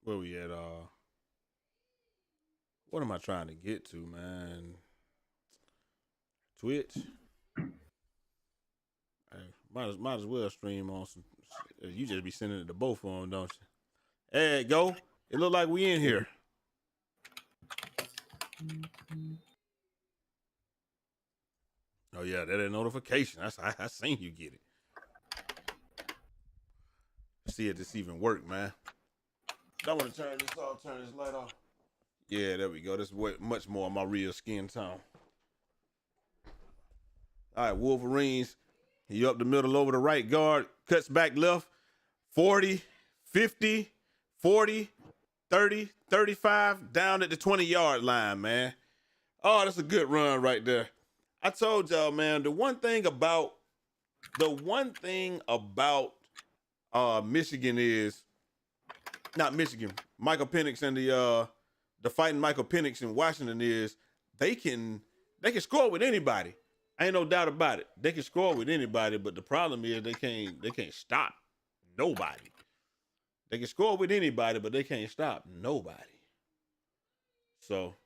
Where we at? What am I trying to get to, man? Twitch. Hey, might as well stream on some. You just be sending it to both of them, don't you? There you go. It look like we in here. Oh yeah, that a notification. I seen you get it. See if this even work, man. I want to turn this off. Turn this light off. Yeah, there we go. This is much more of my real skin tone. All right, Wolverines. He up the middle over the right guard. Cuts back left. 40, 50, 40, 30, 35. Down at the 20-yard line, man. Oh, that's a good run right there. I told y'all, man, the one thing about Michigan is not Michigan. Michael Penix and the fighting Michael Penix in Washington is they can score with anybody. Ain't no doubt about it. They can score with anybody, but the problem is they can't stop nobody. They can score with anybody, but they can't stop nobody. So,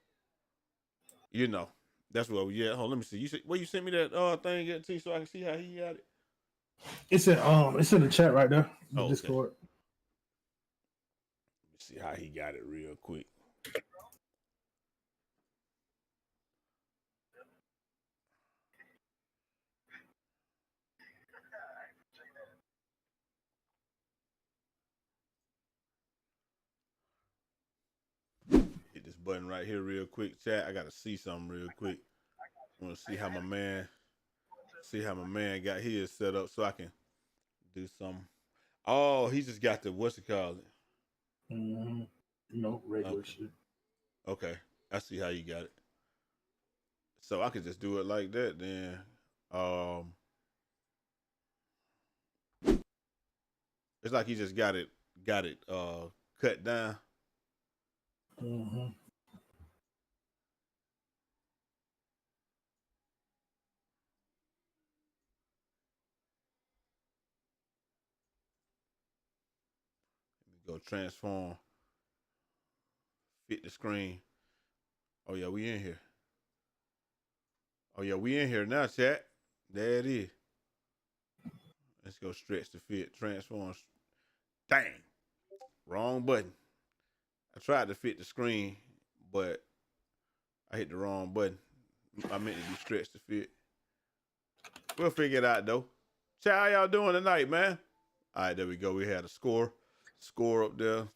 that's what we at. Hold on, let me see. You sent me that thing at T so I can see how he got it. It's in the chat right there. The Okay. Discord. Let me see how he got it real quick. Hit this button right here real quick, chat. I gotta see something real quick. I want to see how my man got his set up so I can do something. Oh, he just got the what's it called? Mm-hmm. Regular shit. Okay, I see how you got it. So I could just do it like that then. It's like he just got it cut down. Mm-hmm. Go transform. Fit the screen. Oh yeah, we in here. Oh yeah, we in here now, chat. There it is. Let's go stretch the fit. Transform. Dang. Wrong button. I tried to fit the screen, but I hit the wrong button. I meant to be stretched to fit. We'll figure it out though. Chat, how y'all doing tonight, man? All right, there we go. We had a score up there.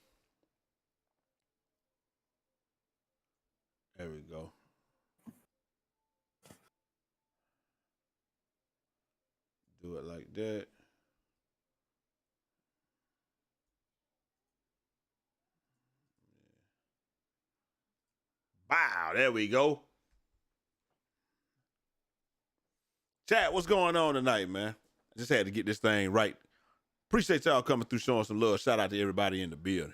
There we go. Do it like that. Wow, there we go. Chat, what's going on tonight, man? I just had to get this thing right. Appreciate y'all coming through, showing some love. Shout out to everybody in the building.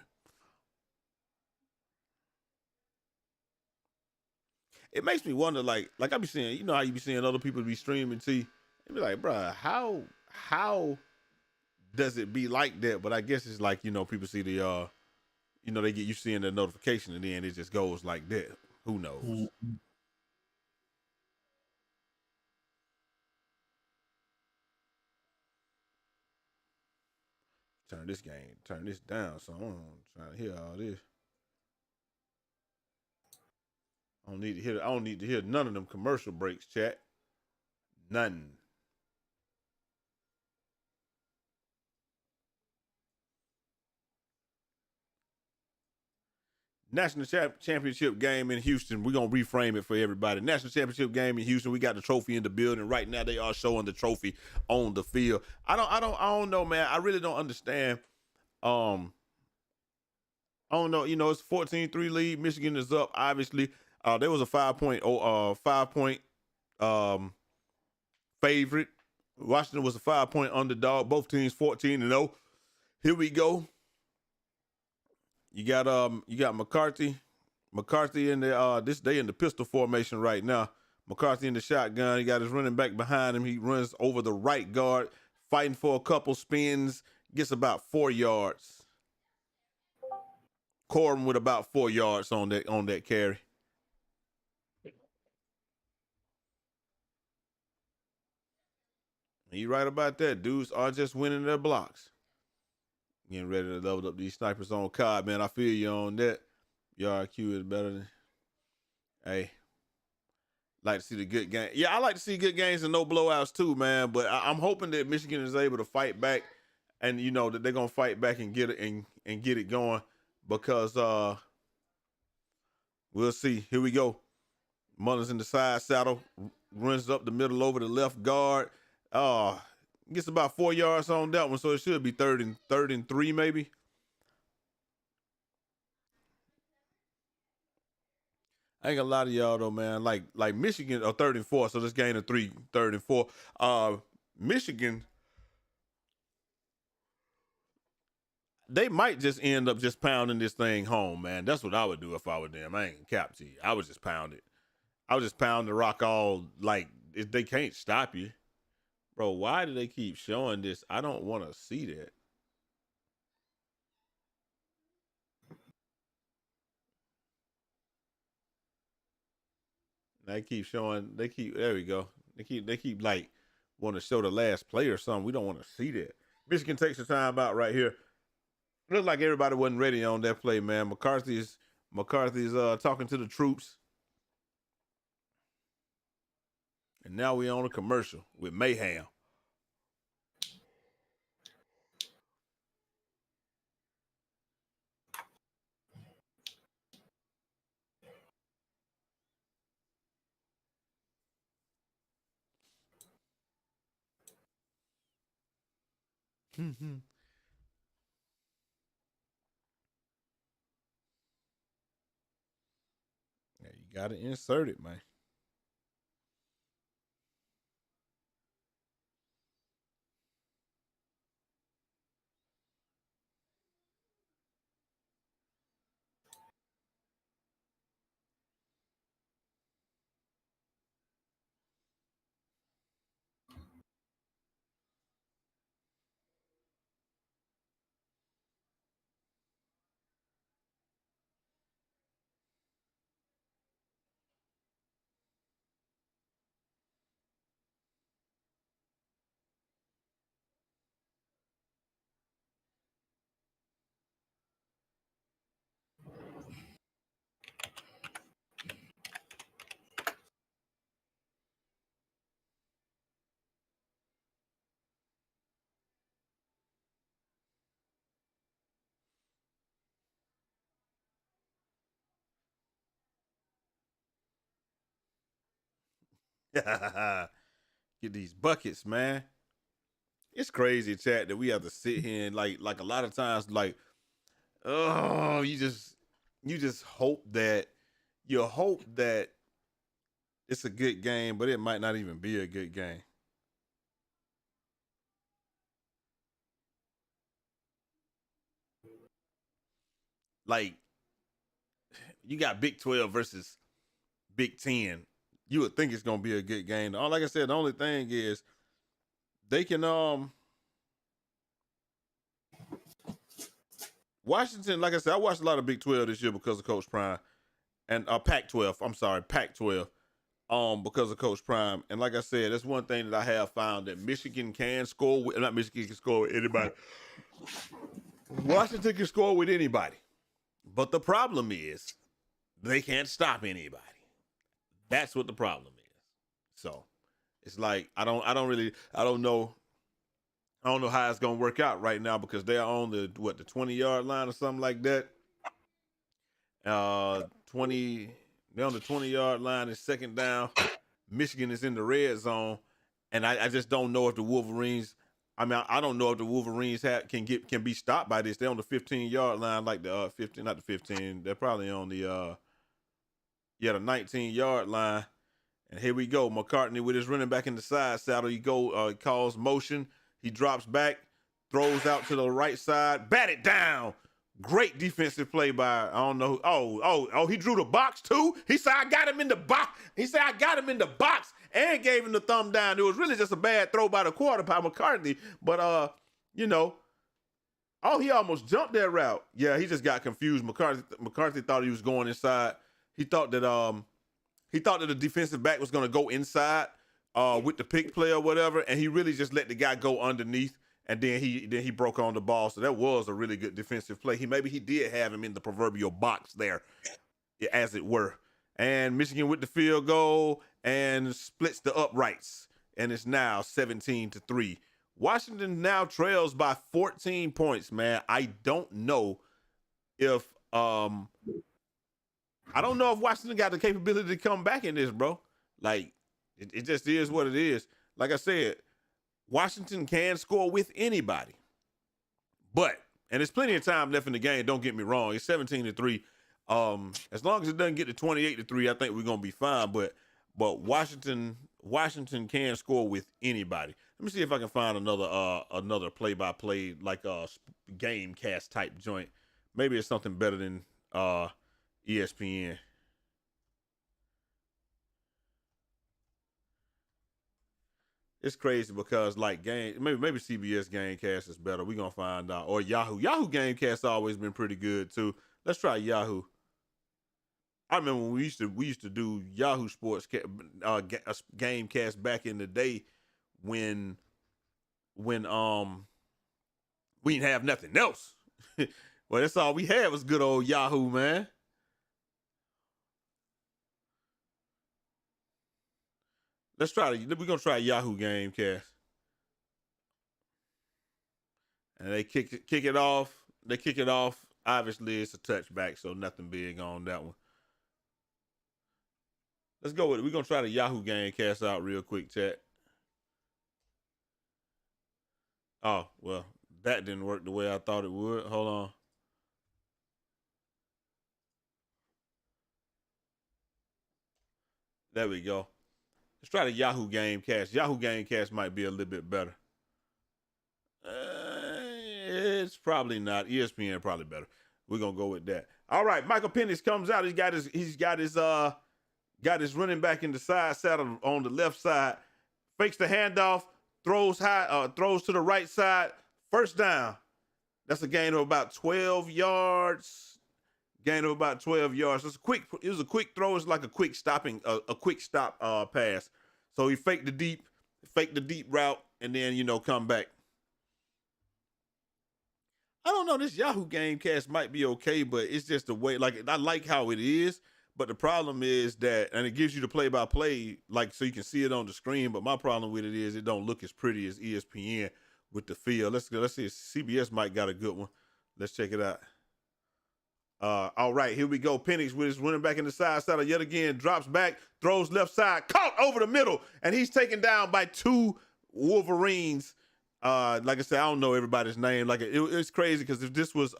It makes me wonder, like I be seeing, you know how you be seeing other people be streaming T. It be like, bruh, how does it be like that? But I guess it's like, people see the they get you seeing the notification and then it just goes like that. Who knows? Mm-hmm. Turn this down. So I'm trying to hear all this. I don't need to hear none of them commercial breaks, chat. None. National Championship game in Houston. We're gonna reframe it for everybody. National Championship game in Houston. We got the trophy in the building right now. They are showing the trophy on the field. I don't know, man. I really don't understand. I don't know. It's 14-3 lead. Michigan is up. Obviously, there was a 5-point favorite. Washington was a 5-point underdog. Both teams 14-0. Here we go. You got McCarthy. McCarthy in the they in the pistol formation right now. McCarthy in the shotgun. He got his running back behind him. He runs over the right guard, fighting for a couple spins, gets about 4 yards. Corbin with about 4 yards on that carry. You right about that. Dudes are just winning their blocks. Getting ready to level up these snipers on COD, man. I feel you on that. Your IQ is better than. Hey, like to see the good game. Yeah, I like to see good games and no blowouts too, man. But I'm hoping that Michigan is able to fight back, and that they're gonna fight back and get it and get it going, because we'll see. Here we go. Mullins in the side saddle, runs up the middle over the left guard. Gets about 4 yards on that one, so it should be third and 3 maybe. I ain't gonna lie to y'all though, man. Like Michigan are 3rd and 4, so this gain of 3, 3rd and 4. Michigan, they might just end up just pounding this thing home, man. That's what I would do if I were them. I ain't gonna cap to you. I would just pound it. I would just pound the rock all, like, if they can't stop you. Bro, why do they keep showing this? I don't want to see that. There we go. They keep like want to show the last play or something. We don't want to see that. Michigan takes the time out right here. Looks like everybody wasn't ready on that play, man. McCarthy's talking to the troops. And now we on a commercial with Mayhem. Yeah, you gotta insert it, man. Get these buckets, man. It's crazy, chat, that we have to sit here and like a lot of times, like, oh, you just hope that it's a good game, but it might not even be a good game. Like, you got Big 12 versus Big 10. You would think it's gonna be a good game. Like I said, the only thing is they can Washington, like I said, I watched a lot of Big 12 this year because of Coach Prime. And Pac-12, I'm sorry, Pac-12. Because of Coach Prime. And like I said, that's one thing that I have found, that Michigan can score with, not Michigan can score with anybody. Washington can score with anybody. But the problem is they can't stop anybody. That's what the problem is. So it's like I don't know how it's gonna work out right now, because they're on the 20-yard line or something like that. 20, they're on the 20-yard line. It's 2nd down. Michigan is in the red zone, and I just don't know if the Wolverines. I mean, I don't know if the Wolverines can be stopped by this. They're on the 15-yard line, like the 15, not the 15. They're probably on the 19-yard line. And here we go. McCartney with his running back in the side saddle. He calls motion. He drops back, throws out to the right side, bat it down. Great defensive play by, I don't know. He drew the box too. He said, I got him in the box. And gave him the thumb down. It was really just a bad throw by the quarterback, McCartney. But, Oh, he almost jumped that route. Yeah, he just got confused. McCarthy thought he was going inside. He thought that the defensive back was going to go inside with the pick play or whatever, and he really just let the guy go underneath, and then he broke on the ball. So that was a really good defensive play. Maybe he did have him in the proverbial box there, as it were. And Michigan with the field goal and splits the uprights, and it's now 17-3. Washington now trails by 14 points, man. I don't know if Washington got the capability to come back in this, bro. Like, it just is what it is. Like I said, Washington can score with anybody. But, and there's plenty of time left in the game, don't get me wrong. It's 17-3. As long as it doesn't get to 28-3, I think we're gonna be fine. But Washington can score with anybody. Let me see if I can find another play-by-play, like a Gamecast type joint. Maybe it's something better than ESPN. It's crazy because maybe CBS Gamecast is better. We're gonna find out. Or Yahoo. Yahoo Gamecast always been pretty good too. Let's try Yahoo. I remember when we used to do Yahoo Sports Gamecast back in the day when we didn't have nothing else. Well, that's all we had was good old Yahoo, man. We're gonna try Yahoo Gamecast. And they kick it off. They kick it off. Obviously, it's a touchback, so nothing big on that one. Let's go with it. We're gonna try the Yahoo Gamecast out real quick, chat. Oh, well, that didn't work the way I thought it would. Hold on. There we go. Let's try the Yahoo Gamecast. Yahoo Gamecast might be a little bit better. It's probably not. ESPN probably better. We're gonna go with that. All right, Michael Penix comes out. He's got his running back in the side saddle on the left side. Fakes the handoff, throws to the right side. First down. That's a gain of about 12 yards. It was a quick throw. It's like a quick stop pass. So he faked the deep route, and then come back. I don't know. This Yahoo Gamecast might be okay, but it's just the way. Like, I like how it is, but the problem is that, and it gives you the play-by-play, like, so you can see it on the screen. But my problem with it is it don't look as pretty as ESPN with the field. Let's see if CBS might got a good one. Let's check it out. All right, here we go. Penix with his running back in the side saddle yet again, drops back, throws left side, caught over the middle, and he's taken down by two Wolverines. Like I said, I don't know everybody's name. Like it's crazy because if this was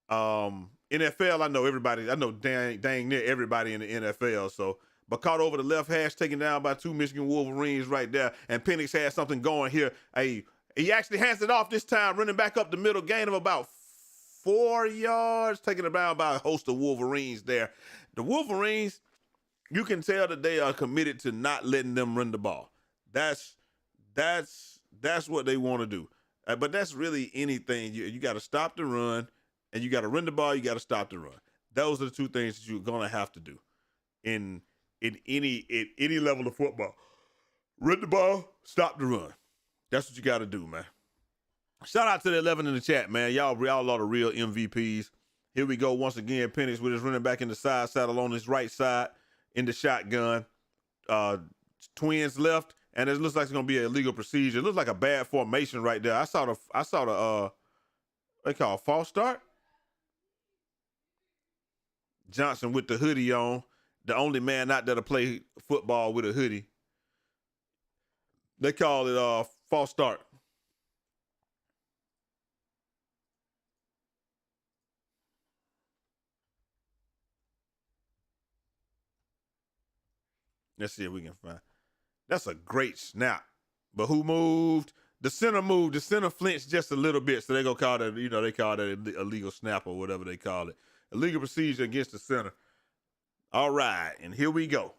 NFL, I know everybody. I know dang near everybody in the NFL. So, but caught over the left hash, taken down by two Michigan Wolverines right there. And Penix has something going here. He actually hands it off this time, running back up the middle, gain of about 4 yards, taken down by a host of Wolverines there. The Wolverines, you can tell that they are committed to not letting them run the ball. That's what they want to do. But that's really anything. You got to stop the run, and you got to run the ball. You got to stop the run. Those are the two things that you're gonna have to do in any level of football. Run the ball, stop the run. That's what you got to do, man. Shout out to the 11 in the chat, man. Y'all are the real MVPs. Here we go once again. Penix with his running back in the side saddle on his right side in the shotgun. Twins left, and it looks like it's gonna be an illegal procedure. It looks like a bad formation right there. I saw the they call it false start. Johnson with the hoodie on, the only man out there to play football with a hoodie. They call it false start. Let's see if we can find. That's a great snap. But who moved? The center moved. The center flinched just a little bit, so they're gonna call that, they call that illegal snap or whatever they call it. Illegal procedure against the center. All right, and here we go.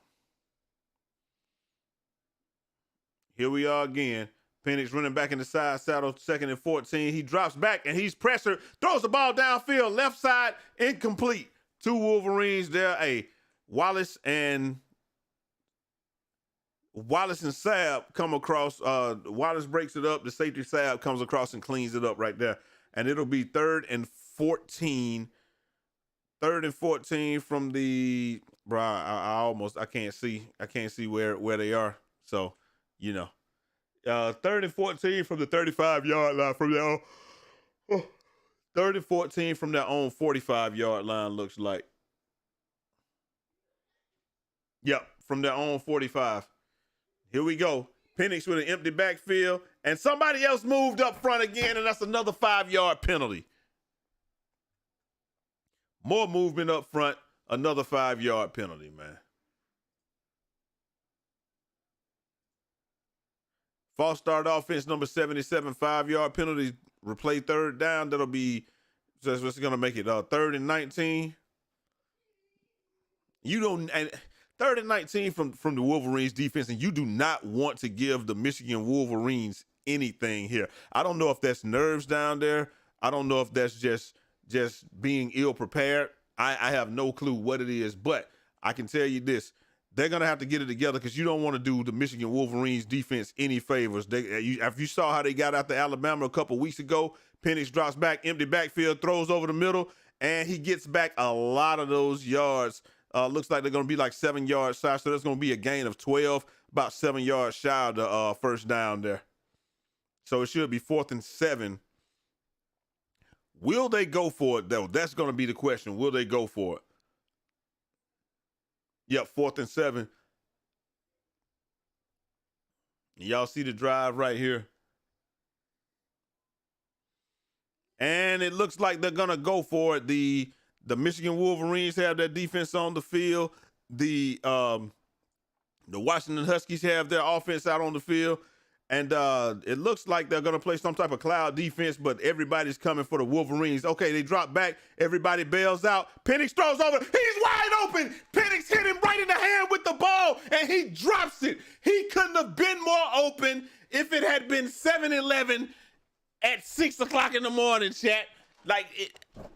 Here we are again. Penix running back in the side saddle, 2nd and 14. He drops back and he's pressured, throws the ball downfield, left side, incomplete. 2 Wolverines there. Wallace and Saab come across. Wallace breaks it up. The safety Saab comes across and cleans it up right there. And it'll be 3rd and 14. 3rd and 14 from the I can't see where they are. So, 3rd and 14 from the 35-yard line from their own. 3rd and 14 from their own 45-yard line looks like. Yep, from their own 45. Here we go. Penix with an empty backfield, and somebody else moved up front again, and that's another 5-yard penalty. More movement up front, another 5-yard penalty, man. False start offense, number 77, 5-yard penalty. Replay 3rd down. That'll be, that's what's going to make it 3rd and 19. You don't, and 3rd and 19 from the Wolverines defense, and you do not want to give the Michigan Wolverines anything here. I don't know if that's nerves down there. I don't know if that's just being ill prepared. I have no clue what it is, but I can tell you this. They're going to have to get it together because you don't want to do the Michigan Wolverines defense any favors. If you saw how they got out to Alabama a couple weeks ago, Penix drops back, empty backfield, throws over the middle, and he gets back a lot of those yards. Looks like they're going to be like 7 yards shy, so there's going to be a gain of 12, about 7 yards shy of the 1st down there. So it should be 4th and 7. Will they go for it, though? That's going to be the question. Will they go for it? Yep, 4th and 7. Y'all see the drive right here. And it looks like they're going to go for it. The Michigan Wolverines have their defense on the field. The Washington Huskies have their offense out on the field. And it looks like they're going to play some type of cloud defense, but everybody's coming for the Wolverines. Okay, they drop back. Everybody bails out. Penix throws over. He's wide open. Penix hit him right in the hand with the ball, and he drops it. He couldn't have been more open if it had been 7-11 at 6 o'clock in the morning, chat.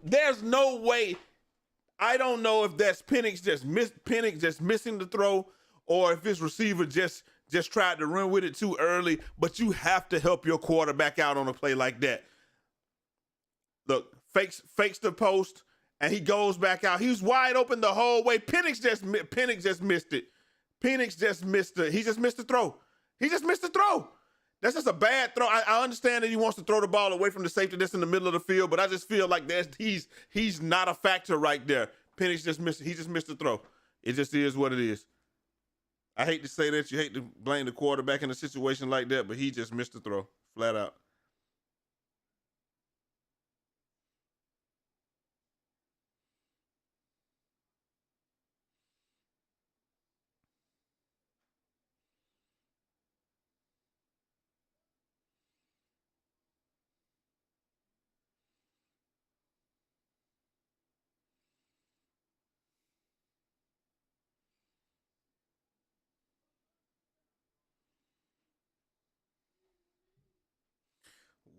There's no way. I don't know if that's Penix just missing the throw, or if his receiver just tried to run with it too early, but you have to help your quarterback out on a play like that. Look, fakes the post, and he goes back out. He was wide open the whole way. Penix just missed it. Penix just missed it. He just missed the throw. He just missed the throw. That's just a bad throw. I understand that he wants to throw the ball away from the safety that's in the middle of the field, but I just feel like he's not a factor right there. Penix just missed. He just missed the throw. It just is what it is. I hate to say that. You hate to blame the quarterback in a situation like that, but he just missed the throw, flat out.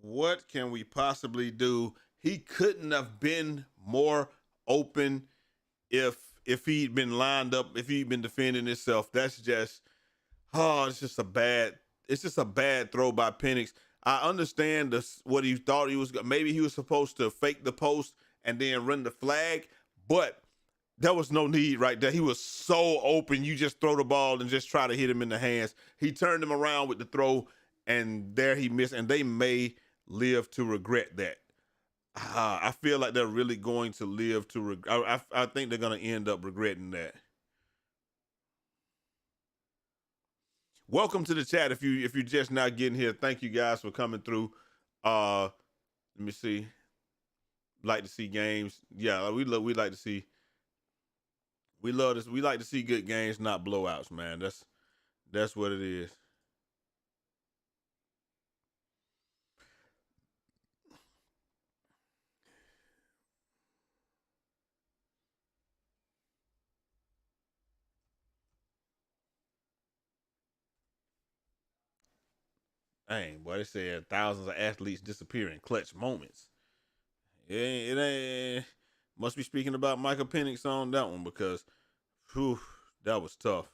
What can we possibly do? He couldn't have been more open if he'd been lined up, if he'd been defending himself. That's just, it's just a bad throw by Penix. I understand what he thought he was. Maybe he was supposed to fake the post and then run the flag, but there was no need right there. He was so open. You just throw the ball and just try to hit him in the hands. He turned him around with the throw, and there he missed, and they may live to regret that. I feel like they're really going to live to regret. I think they're going to end up regretting that. Welcome to the chat. If you're just not getting here, thank you guys for coming through. Let me see. Like to see games. Yeah, we like to see. We love this. We like to see good games, not blowouts, man. That's what it is. Dang, boy, they said thousands of athletes disappear in clutch moments. It ain't must be speaking about Michael Penix on that one because whew, that was tough.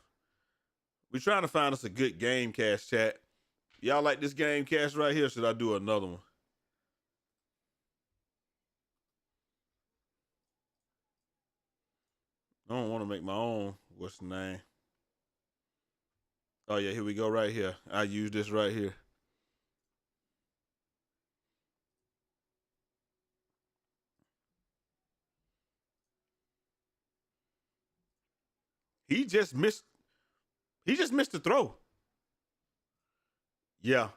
We trying to find us a good Gamecast chat. Y'all like this Gamecast right here? Should I do another one? I don't want to make my own. What's the name? Oh yeah, here we go right here. I use this right here. He just missed. He just missed the throw. Yeah,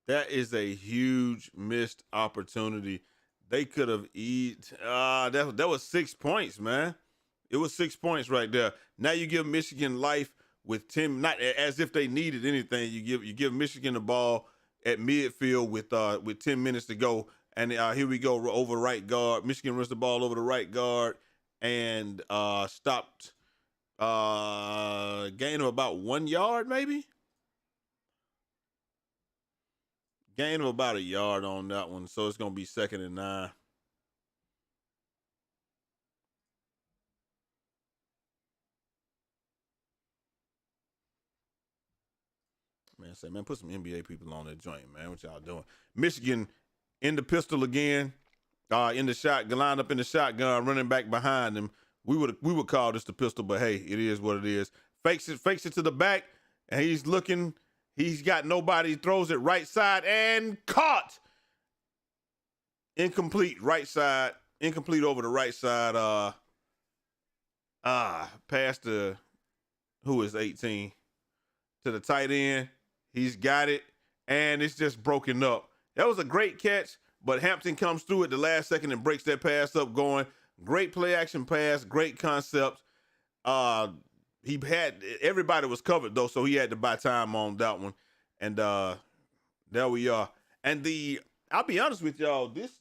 that is a huge missed opportunity. They could have eat. That was 6 points, man. It was 6 points right there. Now you give Michigan life with 10, not as if they needed anything. You give Michigan the ball at midfield with 10 minutes to go, and here we go over right guard. Michigan runs the ball over the right guard and stopped. Gain of about 1 yard, maybe. Gain of about a yard on that one, so it's gonna be 2nd and 9. Man, say, man, put some NBA people on that joint, man. What y'all doing? Michigan in the pistol again, in the shotgun, lined up in the shotgun, running back behind them. We would call this the pistol, but hey, it is what it is. Fakes it to the back, and he's looking. He's got nobody. Throws it right side and caught. Incomplete right side. Incomplete over the right side. Past the who is 18 to the tight end. He's got it, and it's just broken up. That was a great catch, but Hampton comes through at the last second and breaks that pass up going. Great play action pass, great concept. He had everybody was covered though, so he had to buy time on that one. And there we are. And I'll be honest with y'all, this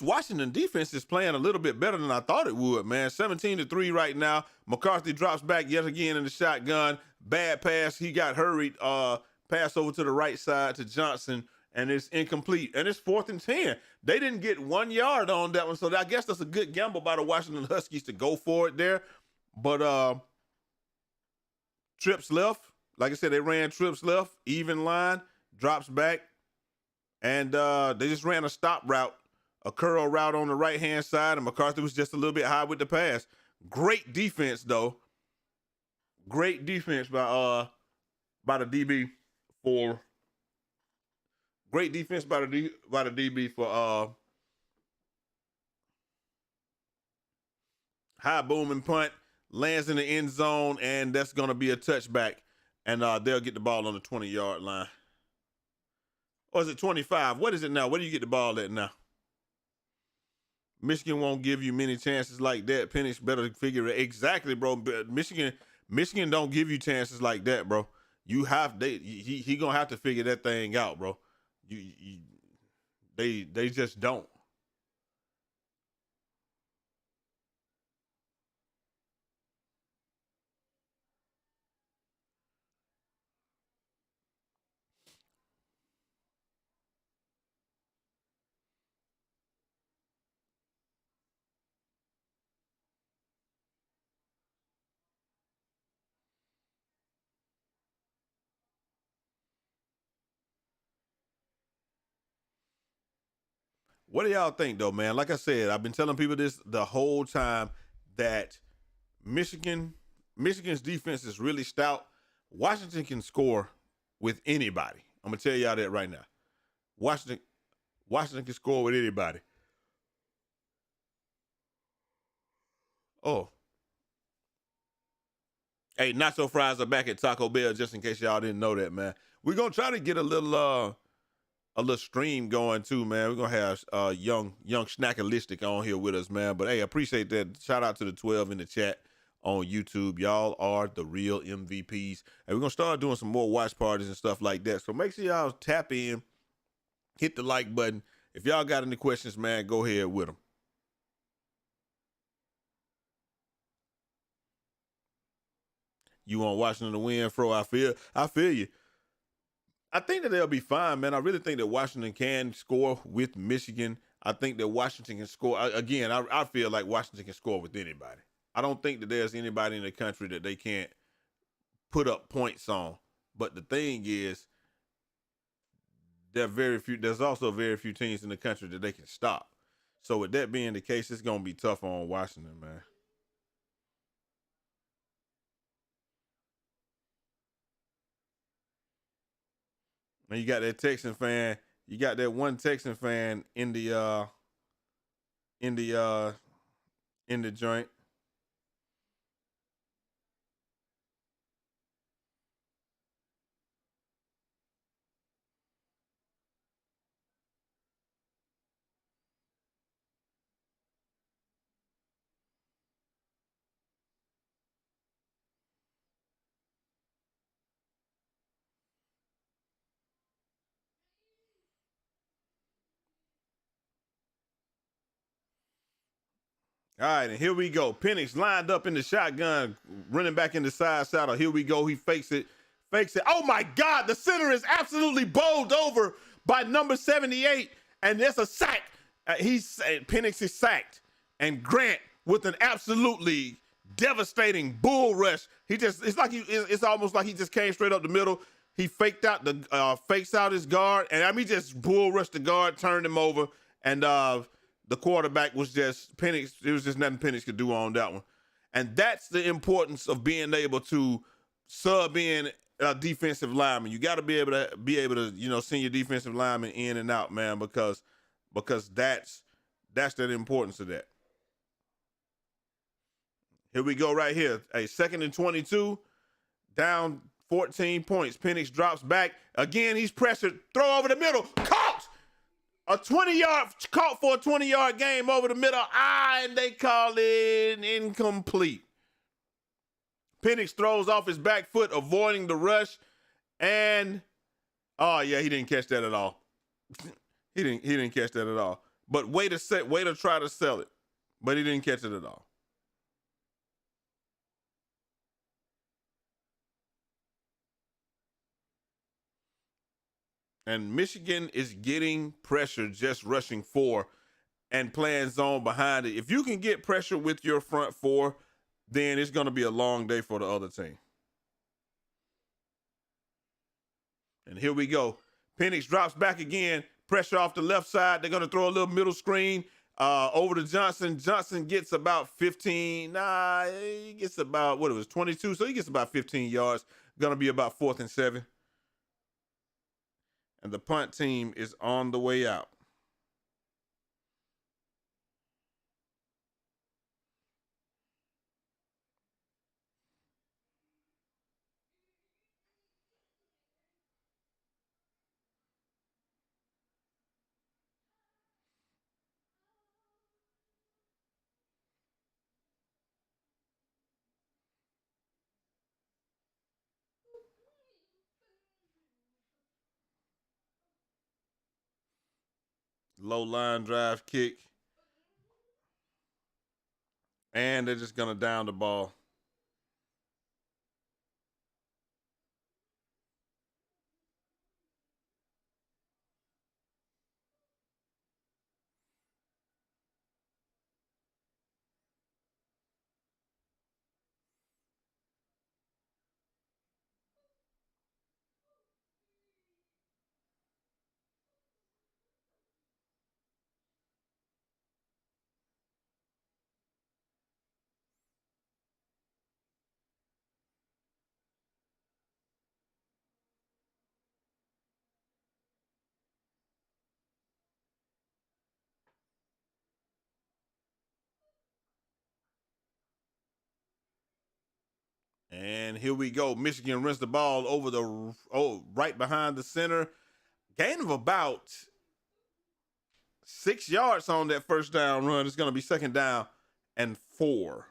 Washington defense is playing a little bit better than I thought it would, man. 17-3 right now. McCarthy drops back yet again in the shotgun. Bad pass. He got hurried. Pass over to the right side to Johnson, and it's incomplete. And it's 4th and 10. They didn't get 1 yard on that one, so I guess that's a good gamble by the Washington Huskies to go for it there. But trips left. Like I said, they ran trips left. Even line. Drops back. And they just ran a stop route. A curl route on the right-hand side, and McCarthy was just a little bit high with the pass. Great defense, though. Great defense by the DB for. Great defense by the DB for high booming punt, lands in the end zone, and that's going to be a touchback, and they'll get the ball on the 20-yard line. Or is it 25? What is it now? Where do you get the ball at now? Michigan won't give you many chances like that. Penix better figure it exactly, bro. Michigan don't give you chances like that, bro. He gonna have to figure that thing out, bro. They just don't. What do y'all think, though, man? Like I said, I've been telling people this the whole time that Michigan's defense is really stout. Washington can score with anybody. I'm gonna tell y'all that right now. Washington can score with anybody. Oh, hey, nacho fries are back at Taco Bell. Just in case y'all didn't know that, man. We're gonna try to get a little stream going too, man. We're gonna have young Snackalistic on here with us, man. But hey, I appreciate that. Shout out to the 12 in the chat. on YouTube. Y'all are the real MVPs. And we're going to start doing some more watch parties and stuff like that. So make sure y'all tap in, hit the like button. If y'all got any questions, man, go ahead with them. You want Washington to win, Fro? I feel you. I think that they'll be fine, man. I really think that Washington can score with Michigan. I think that Washington can score. Again, I feel like Washington can score with anybody. I don't think that there's anybody in the country that they can't put up points on. But the thing is, there's also very few teams in the country that they can stop. So with that being the case, it's going to be tough on Washington, man. And you got that Texan fan. You got that one Texan fan in the in the uh in the joint. All right, and here we go. Penix lined up in the shotgun, running back in the side saddle. Here we go. He fakes it. Oh my God, the center is absolutely bowled over by number 78, and there's a sack. Penix is sacked, and Grant with an absolutely devastating bull rush. It's almost like he just came straight up the middle. He fakes out his guard, and he just bull rushed the guard, turned him over, and the quarterback was just Penix. It was just nothing Penix could do on that one. And that's the importance of being able to sub in a defensive lineman. You got to be able to send your defensive lineman in and out, man, because that's the importance of that. Here we go right here. A 2nd and 22, down 14 points. Penix drops back. Again, he's pressured. Throw over the middle. Caught! Caught for a 20-yard game over the middle. And they call it incomplete. Penix throws off his back foot, avoiding the rush. And, he didn't catch that at all. he didn't catch that at all. But way to try to sell it. But he didn't catch it at all. And Michigan is getting pressure just rushing 4 and playing zone behind it. If you can get pressure with your front 4, then it's going to be a long day for the other team. And here we go. Penix drops back again. Pressure off the left side. They're going to throw a little middle screen over to Johnson. Johnson gets about 15. He gets about, 22. So he gets about 15 yards. Going to be about 4th and 7. And the punt team is on the way out. Low line drive kick. And they're just going to down the ball. And here we go. Michigan runs the ball over right behind the center. Gain of about 6 yards on that first down run. It's going to be 2nd down and 4.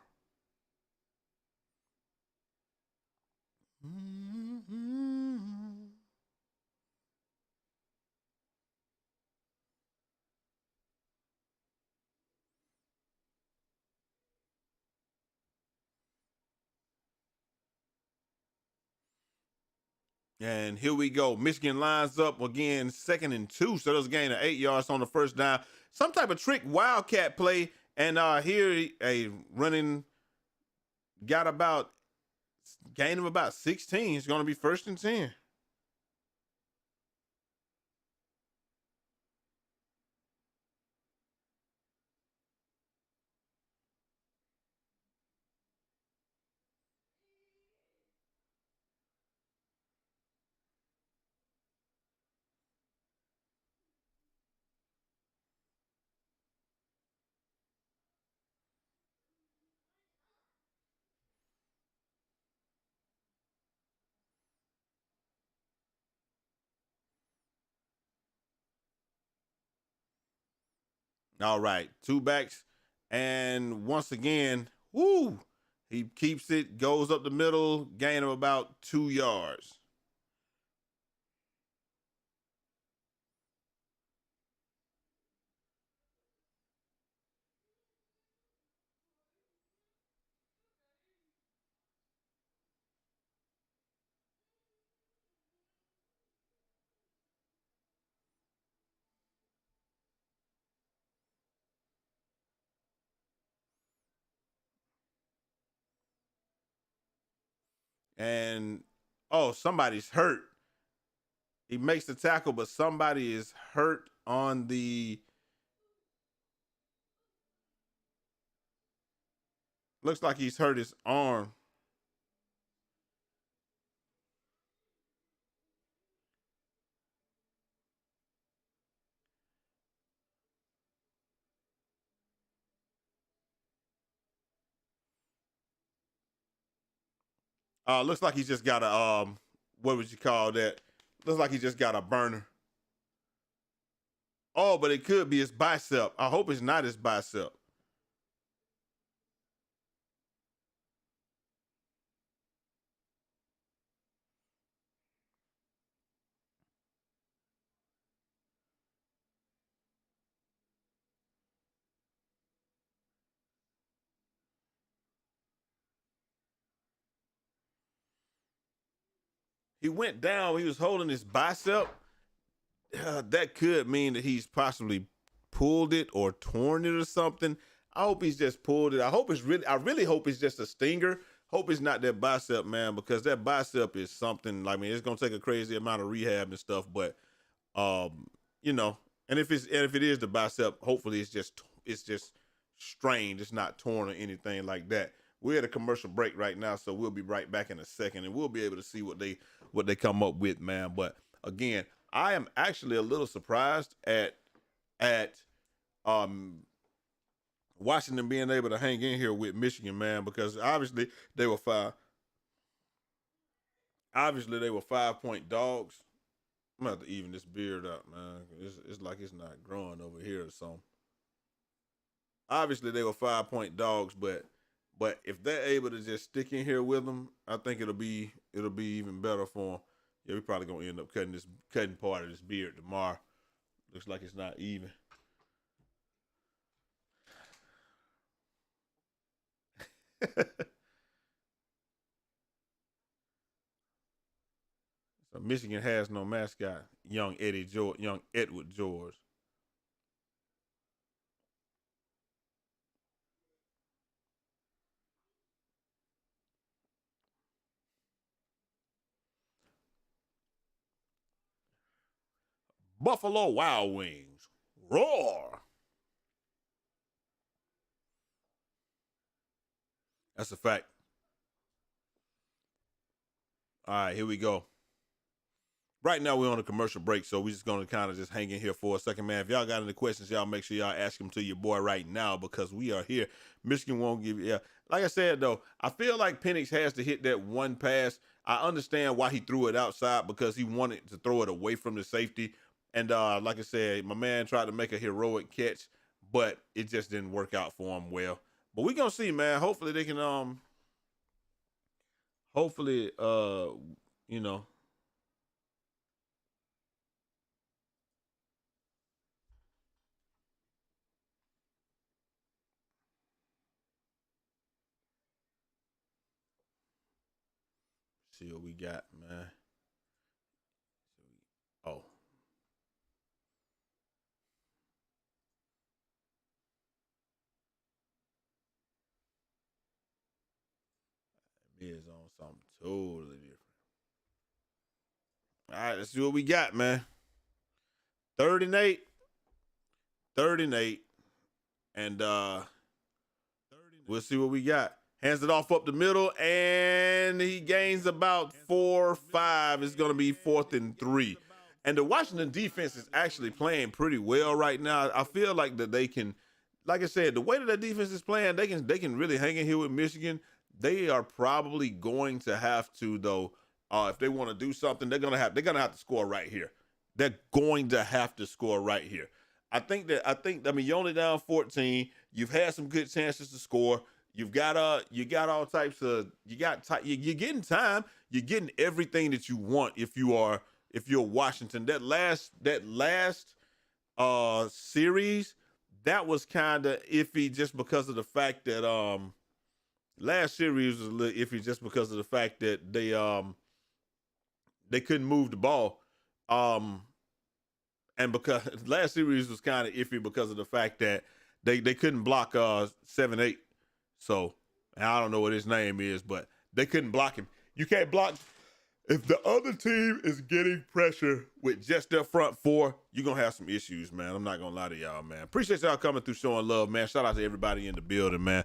And here we go. Michigan lines up again, 2nd and 2. So there's a gain of 8 yards on the first down. Some type of trick wildcat play. And here a running got about gain of about 16. It's going to be 1st and 10. All right, 2 backs. And once again, woo, he keeps it, goes up the middle, gain of about 2 yards. And somebody's hurt. He makes the tackle, but somebody is hurt on the. Looks like he's hurt his arm. Looks like he's just got a what would you call that? Looks like he just got a burner. Oh, but it could be his bicep. I hope it's not his bicep. He went down. He was holding his bicep. That could mean that he's possibly pulled it or torn it or something. I hope he's just pulled it. I really hope it's just a stinger. Hope it's not that bicep, man, because that bicep is something. I mean, it's gonna take a crazy amount of rehab and stuff, but you know, and if it is the bicep, hopefully it's just strained. It's not torn or anything like that. We're at a commercial break right now, so we'll be right back in a second, and we'll be able to see what they come up with, man. But again, I am actually a little surprised at um Washington being able to hang in here with Michigan, man, because they were five. Obviously, they were 5-point dogs. I'm gonna have to even this beard up, man. It's like it's not growing over here or something. Obviously, they were 5-point dogs, but if they're able to just stick in here with them, I think it'll be even better for them. Yeah, we probably gonna end up cutting part of this beard tomorrow. Looks like it's not even. So Michigan has no mascot. Young Edward George. Buffalo Wild Wings. Roar. That's a fact. All right, here we go. Right now we're on a commercial break, so we're just gonna kind of just hang in here for a second, man. If y'all got any questions, y'all make sure y'all ask them to your boy right now because we are here. Michigan won't give you. Yeah, like I said though, I feel like Penix has to hit that one pass. I understand why he threw it outside because he wanted to throw it away from the safety. And like I said, my man tried to make a heroic catch, but it just didn't work out for him well. But we gonna see, man. Hopefully they can hopefully you know see what we got, man. something totally different. All right, let's see what we got, man. 3rd and 8. 3rd and 8. And we'll see what we got. Hands it off up the middle, and he gains about 4 or 5. It's going to be 4th and 3. And the Washington defense is actually playing pretty well right now. I feel like that they can, like I said, the way that the defense is playing, they can really hang in here with Michigan. They are probably going to have to, though, if they want to do something, they're gonna have to score right here. They're going to have to score right here. I mean, you're only down 14. You've had some good chances to score. You got all types of, you're getting time. You're getting everything that you want if you're Washington. That last series, that was kind of iffy just because of the fact that last series was a little iffy just because of the fact that they couldn't move the ball. And because last series was kind of iffy because of the fact that they couldn't block 7-8. So I don't know what his name is, but they couldn't block him. You can't block if the other team is getting pressure with just their front four. You're gonna have some issues, man. I'm not gonna lie to y'all, man. Appreciate y'all coming through, showing love, man. Shout out to everybody in the building, man.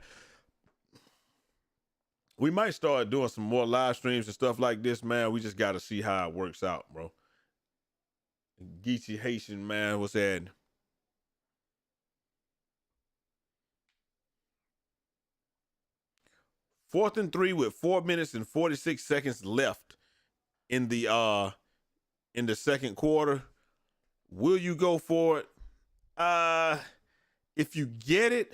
We might start doing some more live streams and stuff like this, man. We just got to see how it works out, bro. Geechee Haitian, man, what's that? Fourth and 3 with 4 minutes and 46 seconds left in the second quarter. Will you go for it? If you get it,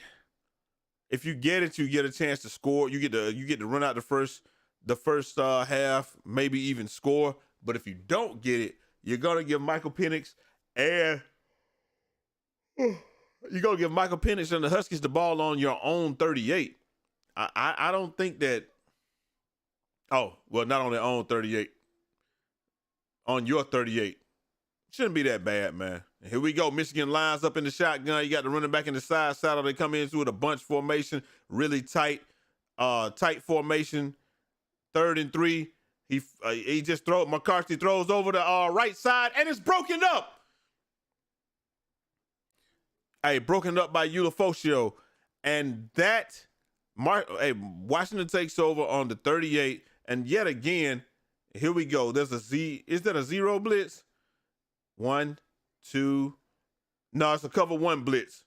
you get a chance to score. You get to run out the first half, maybe even score. But if you don't get it, you're gonna give Michael Penix and the Huskies the ball on your own 38. I don't think that. Oh, well, not on their own 38. On your 38. Shouldn't be that bad, man. And here we go. Michigan lines up in the shotgun. You got the running back in the side saddle. They come into it a bunch formation, really tight formation. 3rd and 3. He just McCarthy throws over the right side, and it's broken up. Broken up by Ulofocio. And Washington takes over on the 38. And yet again, here we go. There's a Z. Is that a zero blitz? 1, 2. No, it's a cover 1 blitz.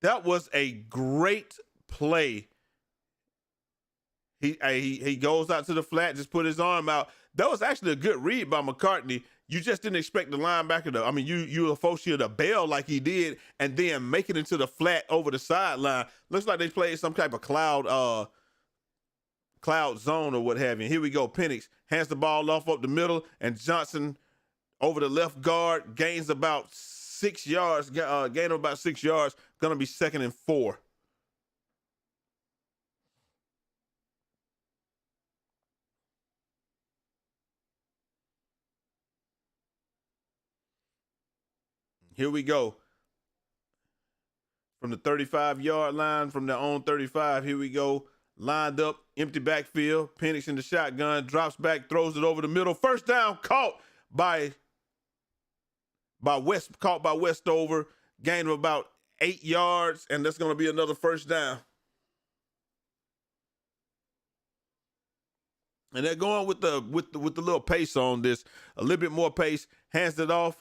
That was a great play. He goes out to the flat, just put his arm out. That was actually a good read by McCartney. You just didn't expect the linebacker Ulofocio to bail like he did and then make it into the flat over the sideline. Looks like they played some type of cloud zone or what have you. Here we go. Penix hands the ball off up the middle, and Johnson over the left guard gains about 6 yards. Gain of about 6 yards. Gonna be 2nd and 4. Here we go. From the 35-yard line, from their own 35, here we go. Lined up, empty backfield. Penix in the shotgun, drops back, throws it over the middle. First down, caught by Westover. Gain of about 8 yards, and that's going to be another first down. And they're going with the little pace on this, a little bit more pace. Hands it off.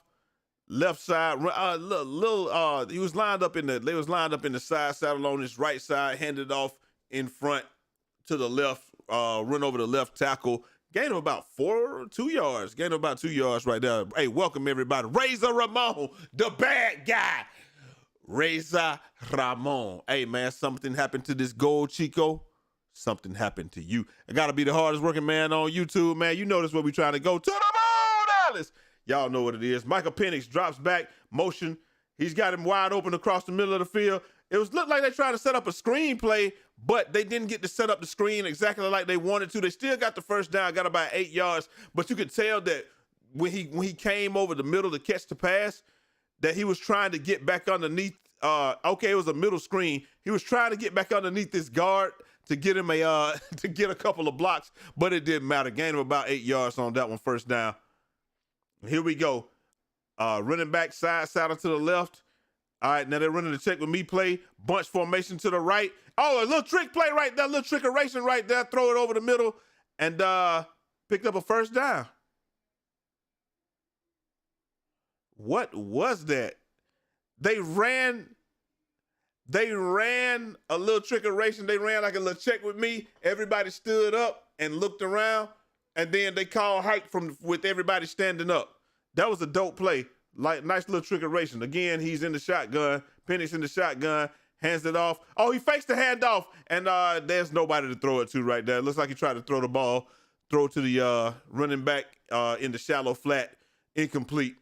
Left side, he was lined up in the side saddle on his right side, handed off in front to the left, run over the left tackle. Gain of about 2 yards. Gain of about 2 yards right there. Hey, welcome everybody. Razor Ramon, the bad guy. Razor Ramon. Hey man, something happened to this gold Chico. Something happened to you. I gotta be the hardest working man on YouTube, man. You know this where we trying to go to the moon, Alice. Y'all know what it is. Michael Penix drops back, motion. He's got him wide open across the middle of the field. It looked like they tried to set up a screenplay, but they didn't get to set up the screen exactly like they wanted to. They still got the first down, got about 8 yards, but you could tell that when he came over the middle to catch the pass, that he was trying to get back underneath okay, it was a middle screen. He was trying to get back underneath this guard to get him to get a couple of blocks, but it didn't matter. Gain of about 8 yards on that one, first down. Here we go. Running back side saddle to the left. All right, now they're running the check with me play. Bunch formation to the right. Oh, a little trick play right there, a little trickeration right there. Throw it over the middle and picked up a first down. What was that? They ran a little trickeration. They ran like a little check with me. Everybody stood up and looked around, and then they called hike with everybody standing up. That was a dope play. Like, nice little trickeration. Again, he's in the shotgun. Penix in the shotgun, hands it off. Oh, he fakes the handoff, and there's nobody to throw it to right there. Looks like he tried to throw the ball, throw it to the running back in the shallow flat. Incomplete.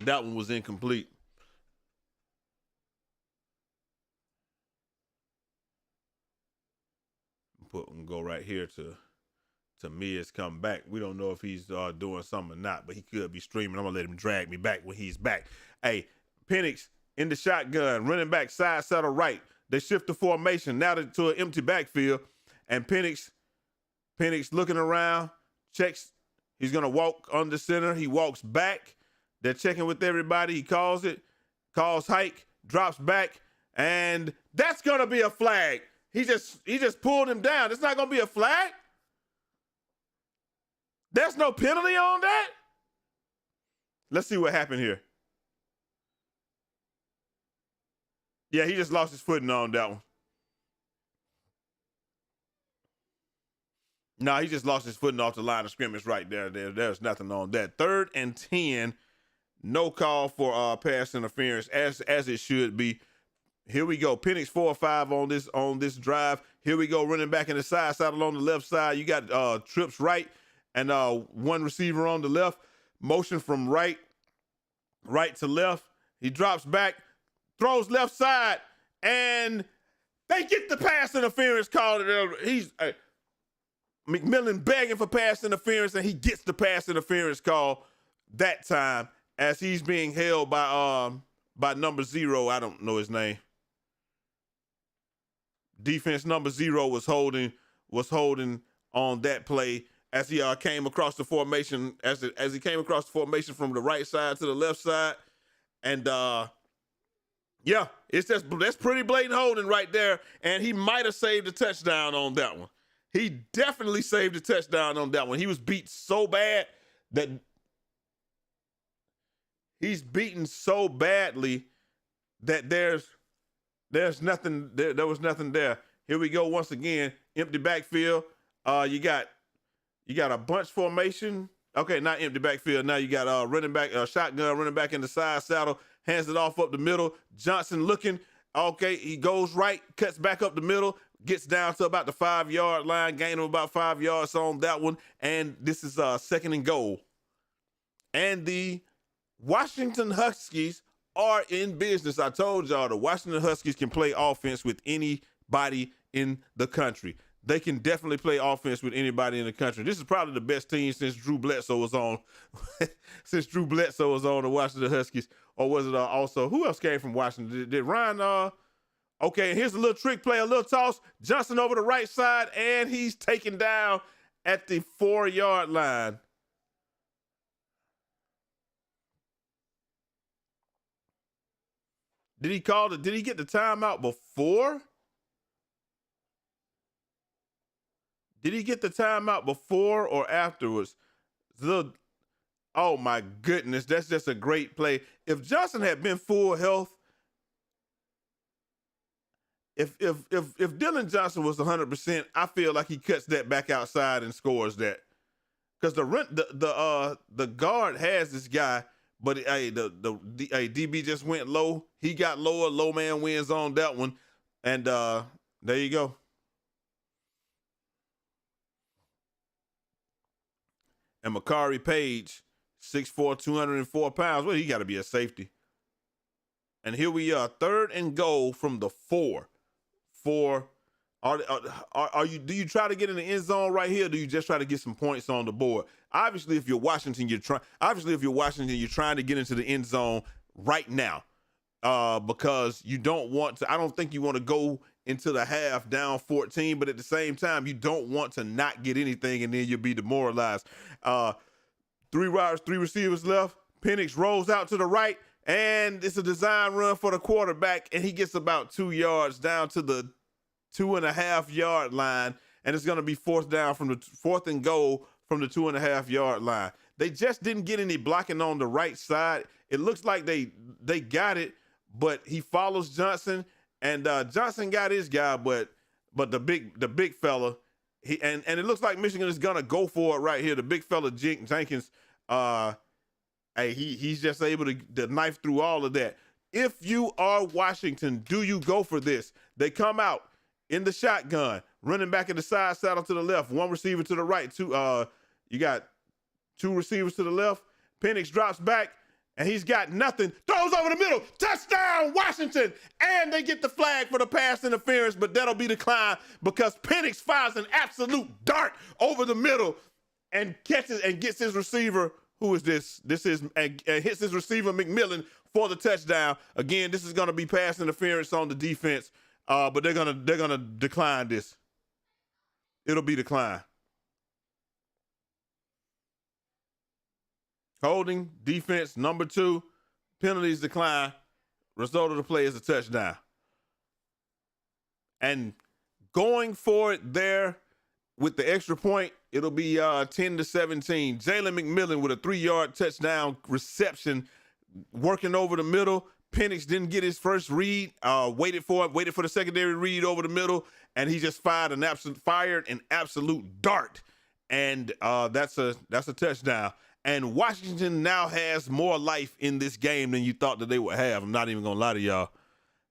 That one was incomplete. Go right here to Miz come back. We don't know if he's doing something or not, but he could be streaming. I'm gonna let him drag me back when he's back. Hey, Penix in the shotgun, running back side saddle right. They shift the formation now to an empty backfield, and Penix looking around, checks. He's gonna walk on the center. He walks back. They're checking with everybody. He calls hike, drops back, and that's gonna be a flag. He just pulled him down. It's not gonna be a flag. There's no penalty on that. Let's see what happened here. Yeah, he just lost his footing on that one. No, he just lost his footing off the line of scrimmage right there. There's nothing on that. 3rd and 10. No call for pass interference as it should be. Here we go. Penix 4 or 5 on this drive. Here we go. Running back in the side saddle on the left side. You got trips right and one receiver on the left. Motion from right to left. He drops back, throws left side, and they get the pass interference call. He's McMillan begging for pass interference, and he gets the pass interference call that time as he's being held by number 0. I don't know his name. Defense number 0 was holding on that play as he came across the formation as he came across the formation from the right side to the left side, and yeah, that's pretty blatant holding right there, and he might have saved a touchdown on that one. He definitely saved a touchdown on that one. He was beat so bad that he's beaten so badly that there's nothing there. There was nothing there. Here we go once again. Empty backfield. You got a bunch formation. Okay, not empty backfield. Now you got running back, shotgun running back in the side saddle. Hands it off up the middle. Johnson looking. Okay, he goes right, cuts back up the middle, gets down to about the 5-yard line, gain of about 5 yards on that one. And this is 2nd and goal. And the Washington Huskies are in business. I told y'all the Washington Huskies can play offense with anybody in the country. They can definitely play offense with anybody in the country. This is probably the best team since Drew Bledsoe was on. Since Drew Bledsoe was on the Washington Huskies. Or was it also, who else came from Washington? Did Ryan, okay, here's a little trick play, a little toss. Johnson over the right side, and he's taken down at the 4-yard line. Did he get the timeout before? Did he get the timeout before or afterwards? Oh my goodness, that's just a great play. If Johnson had been full health, if Dylan Johnson was 100%, I feel like he cuts that back outside and scores that. Because the guard has this guy, but hey, the DB just went low. He got lower. Low man wins on that one, and there you go. And Makari Page, 6'4", 204 pounds. Well, he got to be a safety. And here we are, 3rd and goal from the 4. Do you try to get in the end zone right here? Or do you just try to get some points on the board? Obviously, if you're Washington, you're trying to get into the end zone right now, because you don't want to. I don't think you want to go into the half down 14, but at the same time, you don't want to not get anything and then you'll be demoralized. 3 receivers left. Penix rolls out to the right, and it's a design run for the quarterback, and he gets about 2 yards down to the 2.5 yard line, and it's going to be fourth and goal from the 2.5 yard line. They just didn't get any blocking on the right side. It looks like they got it, but he follows Johnson, and Johnson got his guy, but the big fella, and it looks like Michigan is gonna go for it right here. The big fella Jenkins, he's just able to knife through all of that. If you are Washington, do you go for this? They come out in the shotgun, running back in the side saddle to the left, 1 receiver to the right. You got 2 receivers to the left. Penix drops back, and he's got nothing. Throws over the middle. Touchdown, Washington! And they get the flag for the pass interference, but that'll be declined because Penix fires an absolute dart over the middle and catches and gets his receiver. Who is this? This is and hits his receiver McMillan for the touchdown. Again, this is going to be pass interference on the defense, but they're gonna decline this. It'll be declined. Holding, defense, number 2, penalties decline. Result of the play is a touchdown. And going for it there with the extra point, it'll be 10-17. Jalen McMillan with a 3-yard touchdown reception, working over the middle. Penix didn't get his first read, waited for the secondary read over the middle, and he just fired an absolute dart. And that's a touchdown. And Washington now has more life in this game than you thought that they would have. I'm not even going to lie to y'all.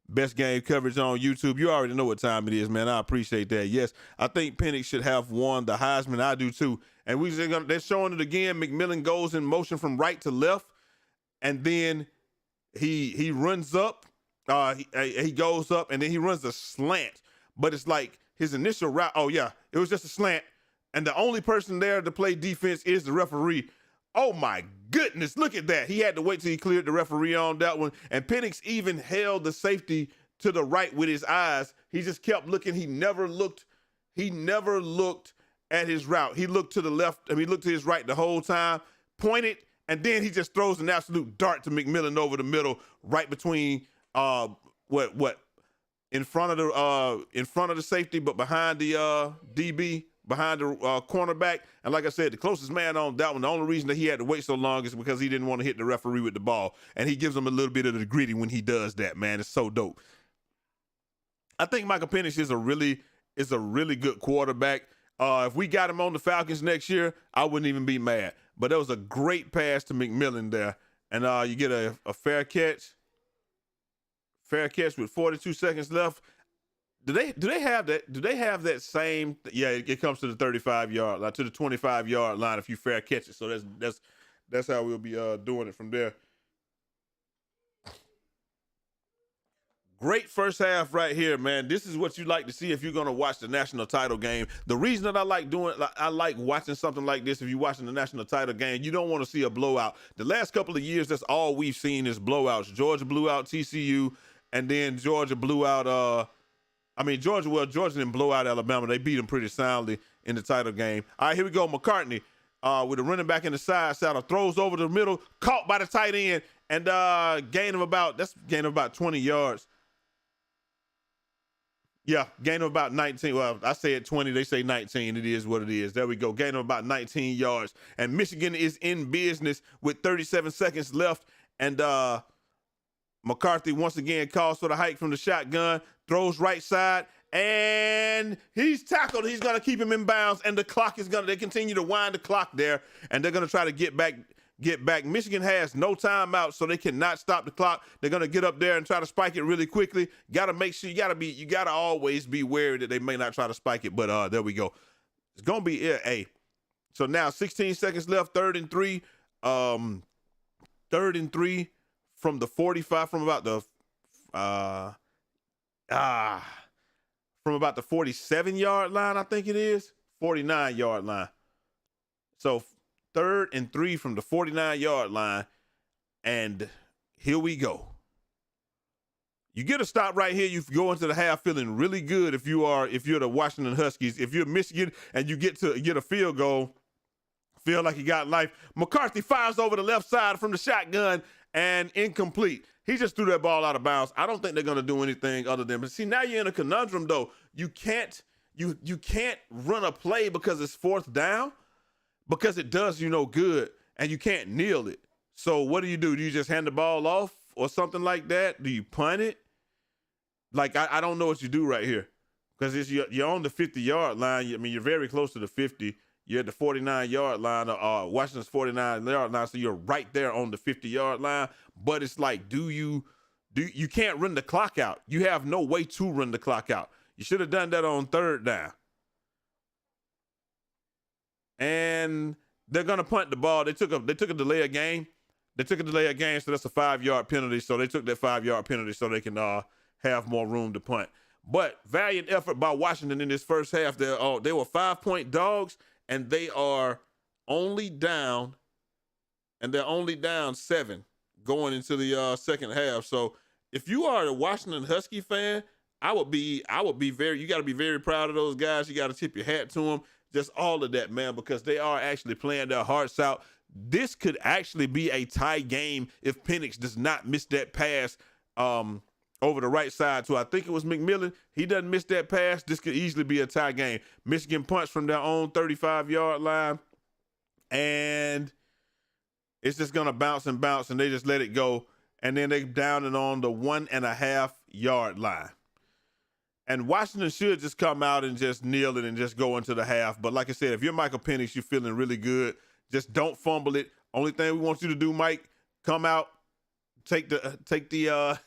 Best game coverage on YouTube. You already know what time it is, man. I appreciate that. Yes, I think Penix should have won the Heisman. I do too. And they're showing it again. McMillan goes in motion from right to left, and then he runs up. He goes up, and then he runs a slant. But it's like his initial route. Oh, yeah, it was just a slant. And the only person there to play defense is the referee. Oh, my goodness. Look at that. He had to wait till he cleared the referee on that one. And Penix even held the safety to the right with his eyes. He just kept looking. He never looked at his route. He looked to the left. He looked to his right the whole time, pointed, and then he just throws an absolute dart to McMillan over the middle, right between in front of the safety, but behind the DB. Behind the cornerback. And like I said, the closest man on that one, the only reason that he had to wait so long is because he didn't want to hit the referee with the ball. And he gives him a little bit of the gritty when he does that, man. It's so dope. I think Michael Penix is a really good quarterback. If we got him on the Falcons next year, I wouldn't even be mad. But that was a great pass to McMillan there. And you get a fair catch. Fair catch with 42 seconds left. Do they have that? Do they have that same? Yeah, it comes to the 35-yard line, to the 25-yard line if you fair catch it. So that's how we'll be doing it from there. Great first half right here, man. This is what you like to see if you're gonna watch the national title game. The reason that I like watching something like this, if you're watching the national title game, you don't want to see a blowout. The last couple of years, that's all we've seen is blowouts. Georgia blew out TCU, and then Georgia blew out Georgia didn't blow out Alabama. They beat them pretty soundly in the title game. All right, here we go. McCartney with a running back in the side saddle, throws over the middle, caught by the tight end, and gain of about 20 yards. Yeah, gain of about 19. Well, I said 20. They say 19. It is what it is. There we go. Gain of about 19 yards. And Michigan is in business with 37 seconds left. And McCarthy once again calls for the hike from the shotgun, throws right side, and he's tackled. He's going to keep him in bounds, and the clock is they continue to wind the clock there, and they're going to try to get back. Michigan has no timeout, so they cannot stop the clock. They're going to get up there and try to spike it really quickly. Got to make sure, you got to always be wary that they may not try to spike it, but there we go. It's going to be A. So now 16 seconds left, 3rd and 3. 3rd and 3 from the 45, from about the 47-yard line, I think it is. 49-yard line. So 3rd and 3 from the 49-yard line. And Here we go. You get a stop right here. You go into the half feeling really good if you're the Washington Huskies. If you're Michigan and you get a field goal, feel like you got life. McCarthy fires over the left side from the shotgun and incomplete. He just threw that ball out of bounds. I don't think they're going to do anything other than, but see, now you're in a conundrum though. You can't run a play because it's fourth down, because it does you no good, and you can't kneel it. So what do? Do you just hand the ball off or something like that? Do you punt it? Like, I don't know what you do right here, because you're on the 50-yard line. I mean, you're very close to the 50. You're at the 49-yard line, Washington's 49-yard line, so you're right there on the 50-yard line. But it's like, you can't run the clock out. You have no way to run the clock out. You should have done that on third down. And they're gonna punt the ball. They took a delay of game. They took a delay of game, so that's a 5-yard penalty. So they took that 5-yard penalty so they can have more room to punt. But valiant effort by Washington in this first half. They were 5-point dogs, and they are only down, and they're only down 7 going into the second half. So if you are a Washington Husky fan, I would be very, you got to be very proud of those guys. You got to tip your hat to them. Just all of that, man, because they are actually playing their hearts out. This could actually be a tie game if Penix does not miss that pass over the right side to, I think it was McMillan. He doesn't miss that pass. This could easily be a tie game. Michigan punts from their own 35-yard line, and it's just going to bounce, and they just let it go. And then they down it on the 1.5-yard line. And Washington should just come out and just kneel it and just go into the half. But like I said, if you're Michael Penix, you're feeling really good. Just don't fumble it. Only thing we want you to do, Mike, come out, take the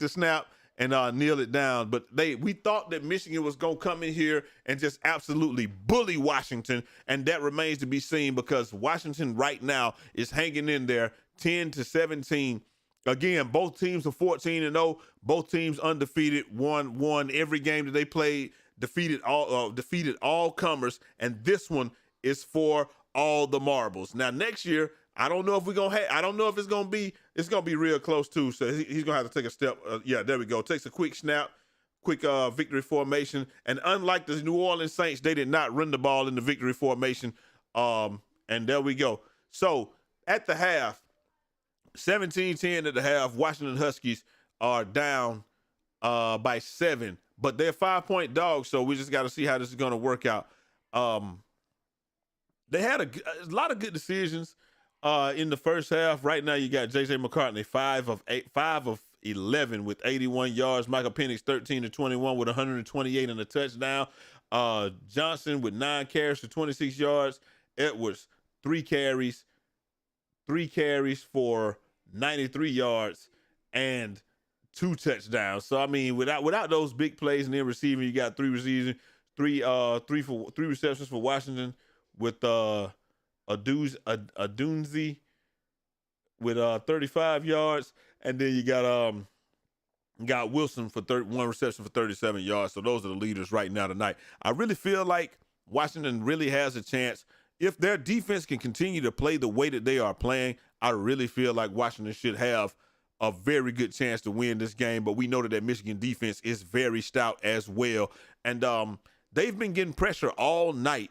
snap and kneel it down. But we thought that Michigan was gonna come in here and just absolutely bully Washington, and that remains to be seen, because Washington right now is hanging in there 10-17. Again, both teams are 14-0. Both teams undefeated, won every game that they played, defeated all comers, and this one is for all the marbles. Now next year, I don't know if it's gonna be real close too. So he's gonna have to take a step. There we go. Takes a quick snap, quick victory formation, and unlike the New Orleans Saints, they did not run the ball in the victory formation. And there we go. So at the half, 17-10 at the half, Washington Huskies are down by 7, but they're 5-point dogs, so we just got to see how this is going to work out. They had a lot of good decisions in the first half. Right now, you got J.J. McCartney, 5 of 11 with 81 yards. Michael Penix, 13-21 with 128 and a touchdown. Johnson with 9 carries for 26 yards. Edwards, 3 carries for 93 yards and 2 touchdowns. So I mean, without those big plays and then receiving, you got 3 receptions for Washington with Adunzi with 35 yards, and then you got Wilson for 1 reception for 37 yards. So those are the leaders right now tonight. I really feel like Washington really has a chance. If their defense can continue to play the way that they are playing, I really feel like Washington should have a very good chance to win this game. But we know that Michigan defense is very stout as well. And they've been getting pressure all night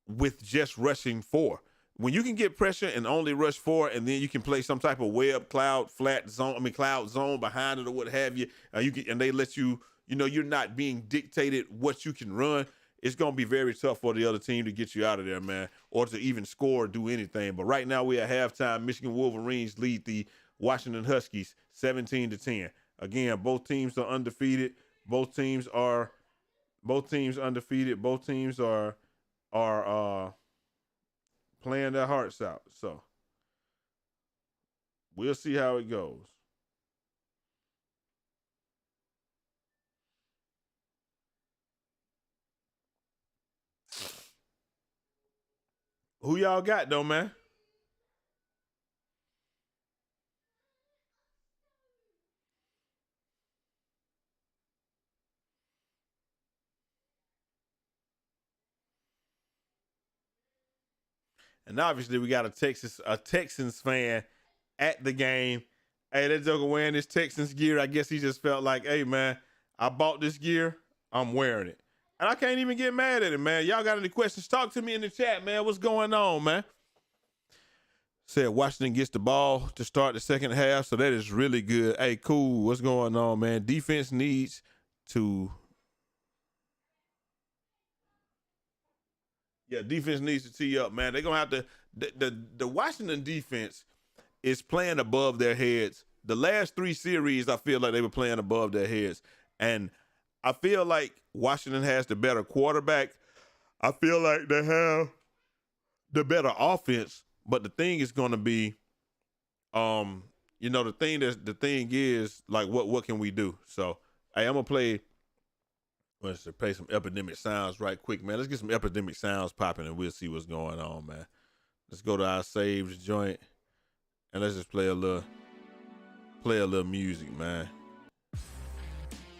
with just rushing 4. When you can get pressure and only rush 4, and then you can play some type of cloud zone behind it or what have you, and they let you, you're not being dictated what you can run. It's going to be very tough for the other team to get you out of there, man, or to even score or do anything. But right now we're at halftime. Michigan Wolverines lead the Washington Huskies 17-10. Again, both teams are undefeated. Both teams are undefeated. Both teams are playing their hearts out. So we'll see how it goes. Who y'all got though, man? And obviously we got a Texans fan at the game. Hey, that joker wearing this Texans gear. I guess he just felt like, hey, man, I bought this gear. I'm wearing it. And I can't even get mad at it, man. Y'all got any questions? Talk to me in the chat, man. What's going on, man? Said Washington gets the ball to start the second half, so that is really good. Hey, cool. What's going on, man? Defense needs to... Yeah, defense needs to tee up, man. They're going to have to... The Washington defense is playing above their heads. The last 3 series, I feel like they were playing above their heads. And I feel like Washington has the better quarterback. I feel like they have the better offense. But the thing is going to be, the thing is, like, what can we do? So, hey, I'm going to play some Epidemic Sounds right quick, man. Let's get some Epidemic Sounds popping and we'll see what's going on, man. Let's go to our saved joint and let's just play a little music, man.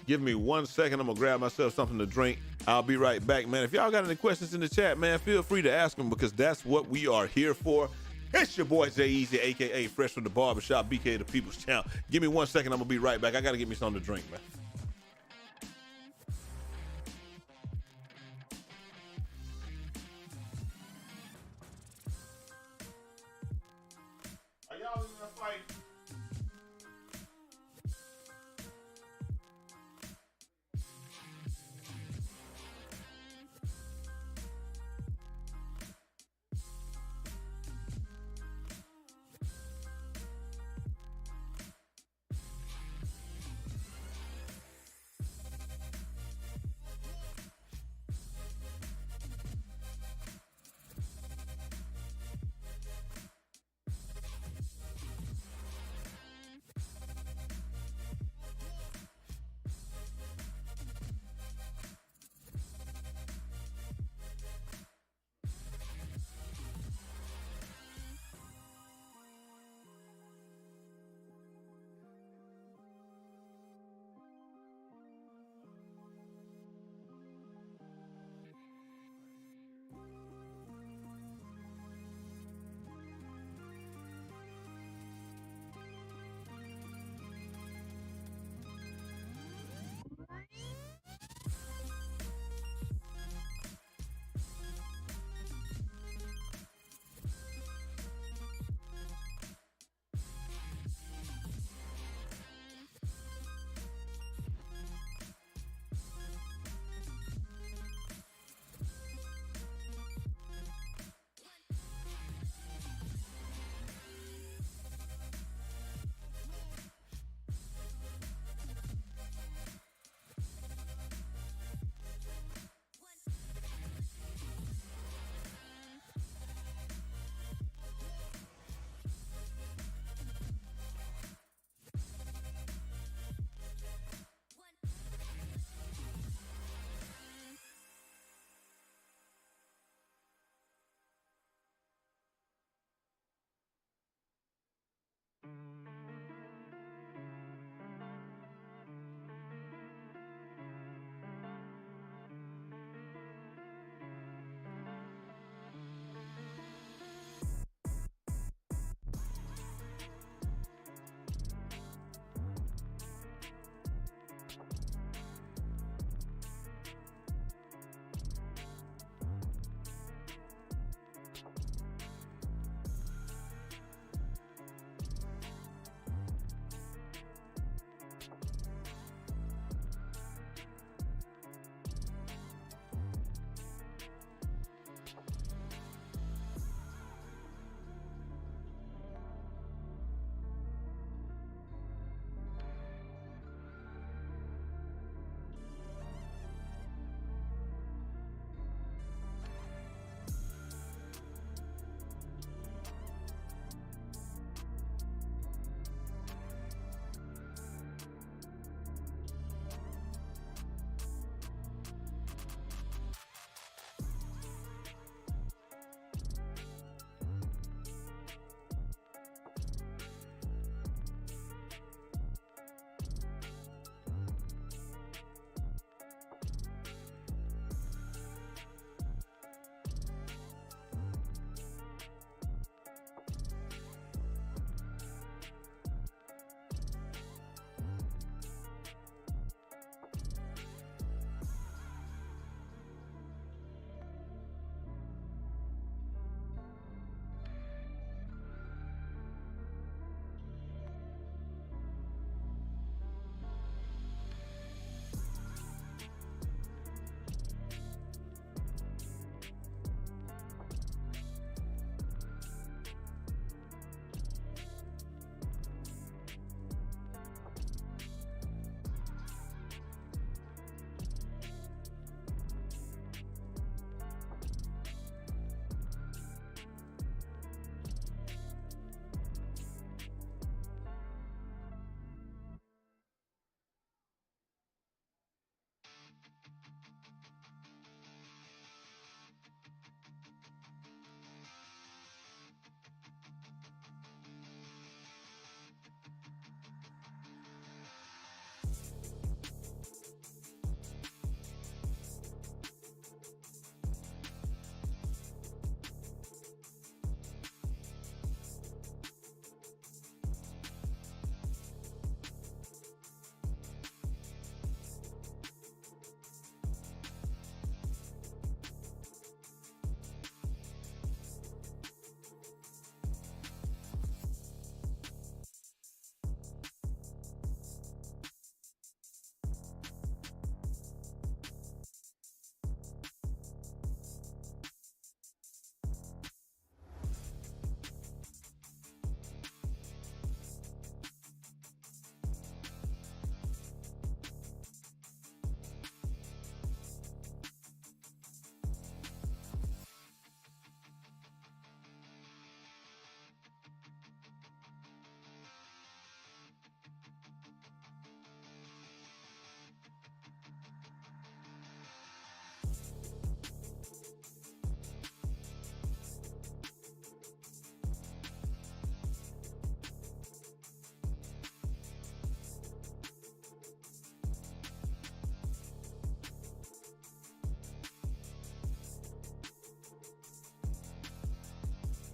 Give me 1 second. I'm going to grab myself something to drink. I'll be right back, man. If y'all got any questions in the chat, man, feel free to ask them because that's what we are here for. It's your boy Jay Easy, a.k.a. Fresh from the Barbershop, BK the People's Champ. Give me 1 second. I'm going to be right back. I got to get me something to drink, man. Are y'all in a fight?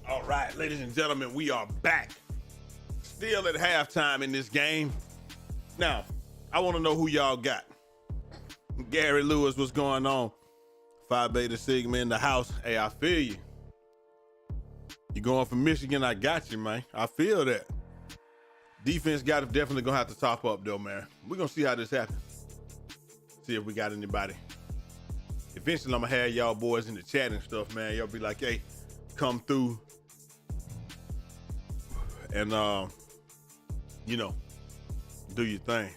All right, ladies and gentlemen, we are back. Still at halftime in this game. Now, I want to know who y'all got. Gary Lewis, what's going on? Phi Beta Sigma in the house. Hey, I feel you. You going for Michigan? I got you, man. I feel that. Defense definitely gonna have to top up though, man. We're gonna see how this happens. See if we got anybody. Eventually, I'm gonna have y'all boys in the chat and stuff, man. Y'all be like, hey, come through and do your thing.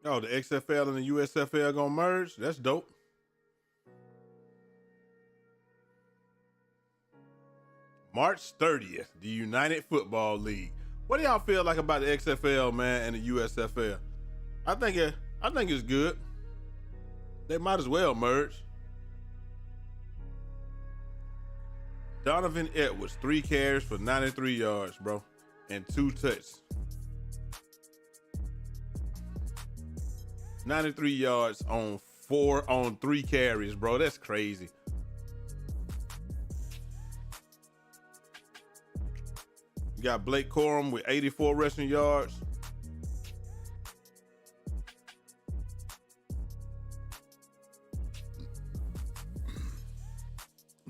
Oh, the XFL and the USFL gonna merge? That's dope. March 30th, the United Football League. What do y'all feel like about the XFL, man, and the USFL? I think it's good. They might as well merge. Donovan Edwards, 3 carries for 93 yards, bro, and 2 touchdowns. 93 yards on 3 carries, bro. That's crazy. You got Blake Corum with 84 rushing yards.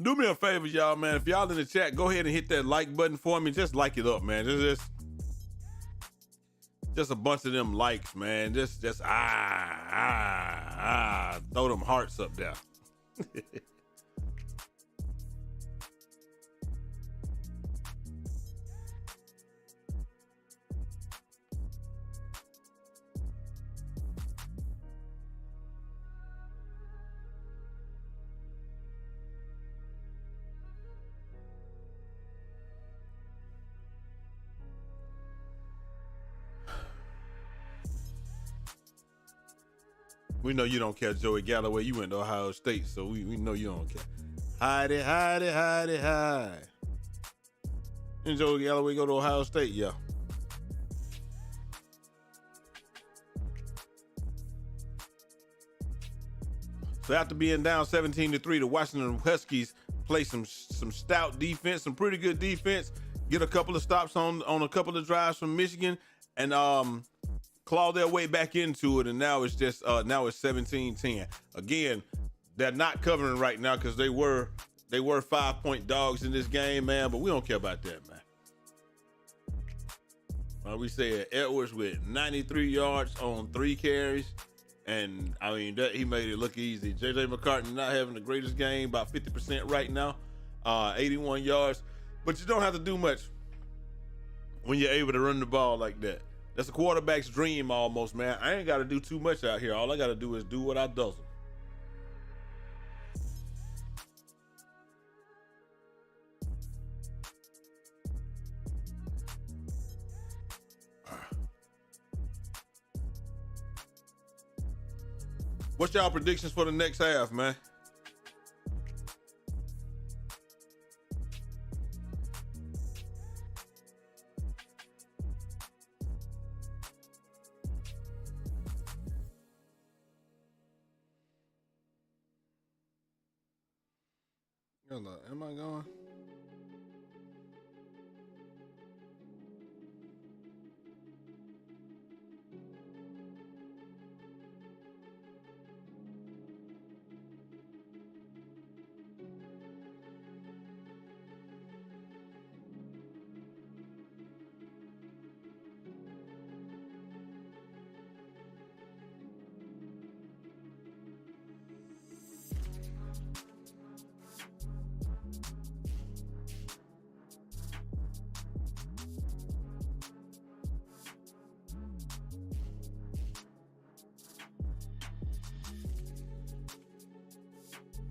Do me a favor, y'all, man. If y'all in the chat, go ahead and hit that like button for me. Just like it up, man. Just a bunch of them likes, man. Just throw them hearts up there. We know you don't care, Joey Galloway. You went to Ohio State, so we know you don't care. Hide it. And Joey Galloway go to Ohio State, yeah. So after being down 17-3, the Washington Huskies play some stout defense, some pretty good defense, get a couple of stops on a couple of drives from Michigan, and claw their way back into it, and now it's 17-10. Again, they're not covering right now because they were 5-point dogs in this game, man, but we don't care about that, man. We said Edwards with 93 yards on 3 carries, and I mean that he made it look easy. JJ McCartney not having the greatest game, about 50% right now, 81 yards, but you don't have to do much when you're able to run the ball like that. That's a quarterback's dream almost, man. I ain't got to do too much out here. All I got to do is do what I does. What's y'all predictions for the next half, man? Am I going?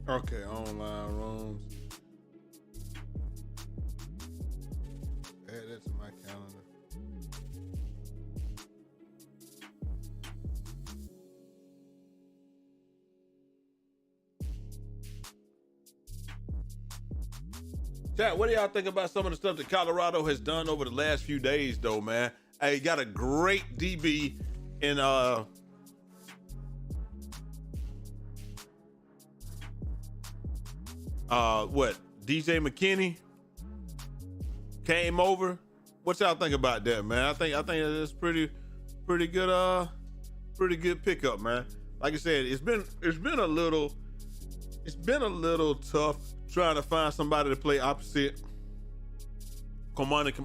Okay, online rooms. Chat, what do y'all think about some of the stuff that Colorado has done over the last few days, though, man? Hey, got a great DB in what? DJ McKinney came over. What y'all think about that, man? I think it's pretty good pretty good pickup, man. Like I said, it's been a little tough trying to find somebody to play opposite Travis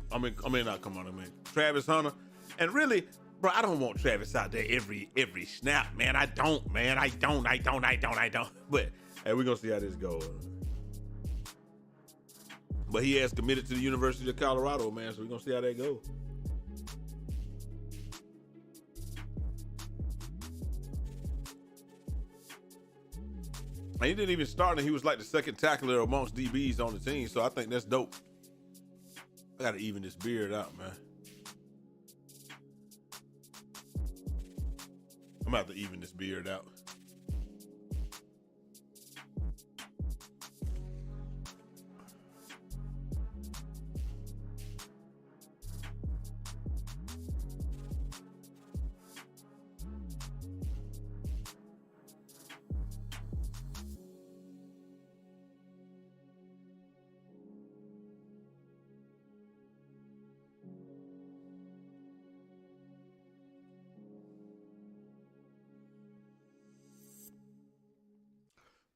Hunter. And really, bro, I don't want Travis out there every snap, man. I don't. But hey, we're gonna see how this goes. But he has committed to the University of Colorado, man, so we're gonna see how that goes. And he didn't even start, and he was like the second tackler amongst DBs on the team, so I think that's dope. I gotta even this beard out, man. I'm about to even this beard out.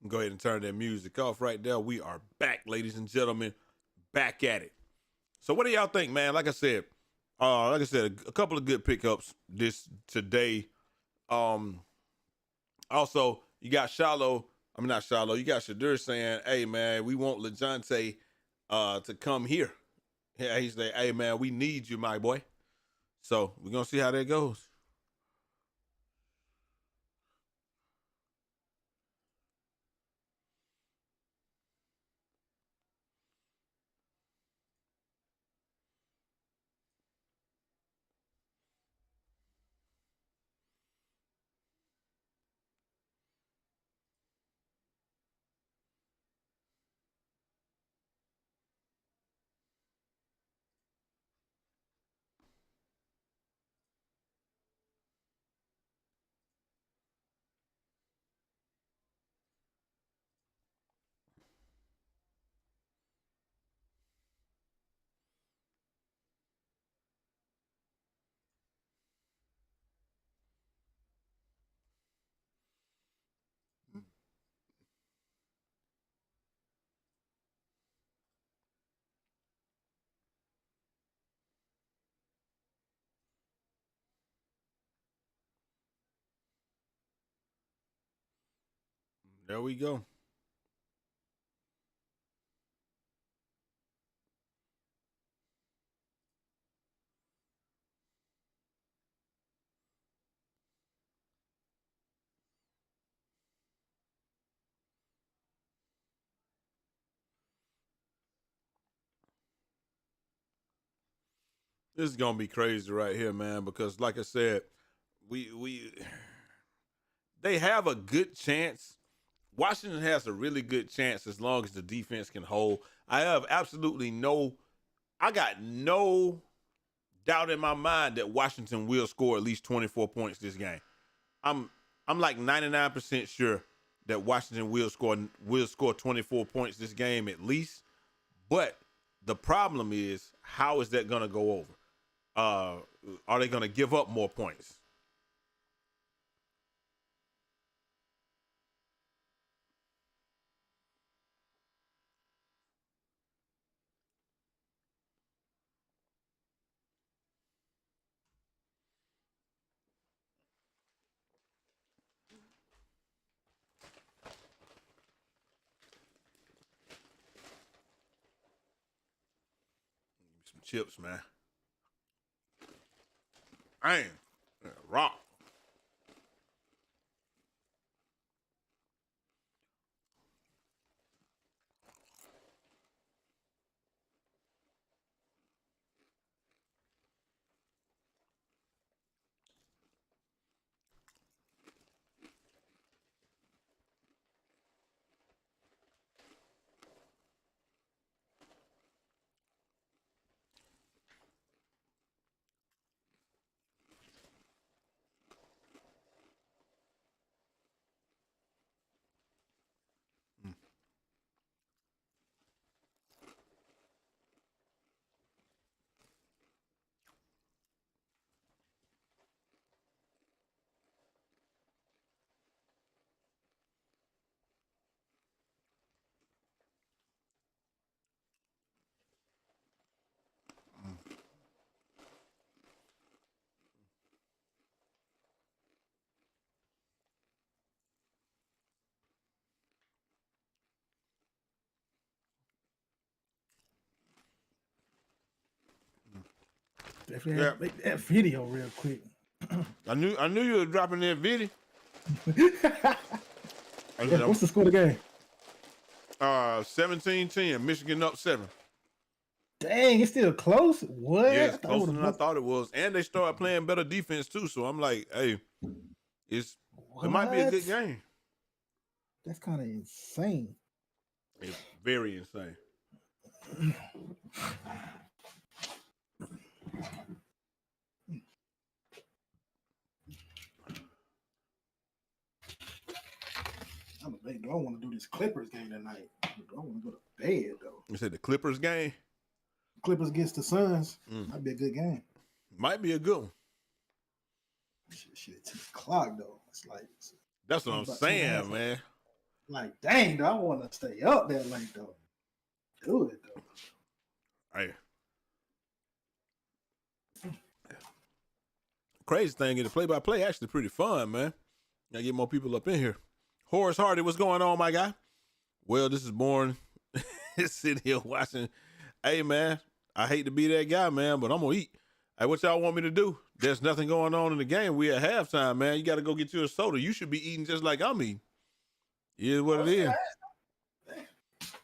Go ahead and turn that music off right there. We are back, ladies and gentlemen, back at it. So what do y'all think, man? Like I said, a couple of good pickups today. Also, you got you got Shadur saying, hey man, we want LeJounte to come here. Yeah, he's like, hey man, we need you, my boy. So we're gonna see how that goes. There we go. This is gonna be crazy right here, man, because like I said, they have a good chance. Washington has a really good chance as long as the defense can hold. I got no doubt in my mind that Washington will score at least 24 points this game. I'm like 99% sure that Washington will score 24 points this game at least. But the problem is, how is that going to go over? Are they going to give up more points? Some chips, man. Dang. Rock. Definitely Yeah. have to make that video real quick. I knew you were dropping that video. What's the score of the game? 17-10, Michigan up 7. Dang, it's still close. What? Yeah, it's closer than I thought it was. And they started playing better defense too. So I'm like, hey, it might be a good game. That's kind of insane. It's very insane. I'm a big. Do I want to do this Clippers game tonight? Do I want to go to bed though? You said the Clippers game? Clippers against the Suns. Might be a good game. Might be a good one. Shit, at 10 o'clock though. It's like that's what I'm saying, man. Like, dang, I want to stay up that late though. Do it though. Hey. Crazy thing is the play-by-play actually pretty fun, man. Gotta get more people up in here. Horace Hardy, what's going on, my guy? Well, this is Born sitting here watching. Hey, man, I hate to be that guy, man, but I'm gonna eat. Hey, what y'all want me to do? There's nothing going on in the game. We at halftime, man. You got to go get you a soda. You should be eating just like I'm eating. It is what it is.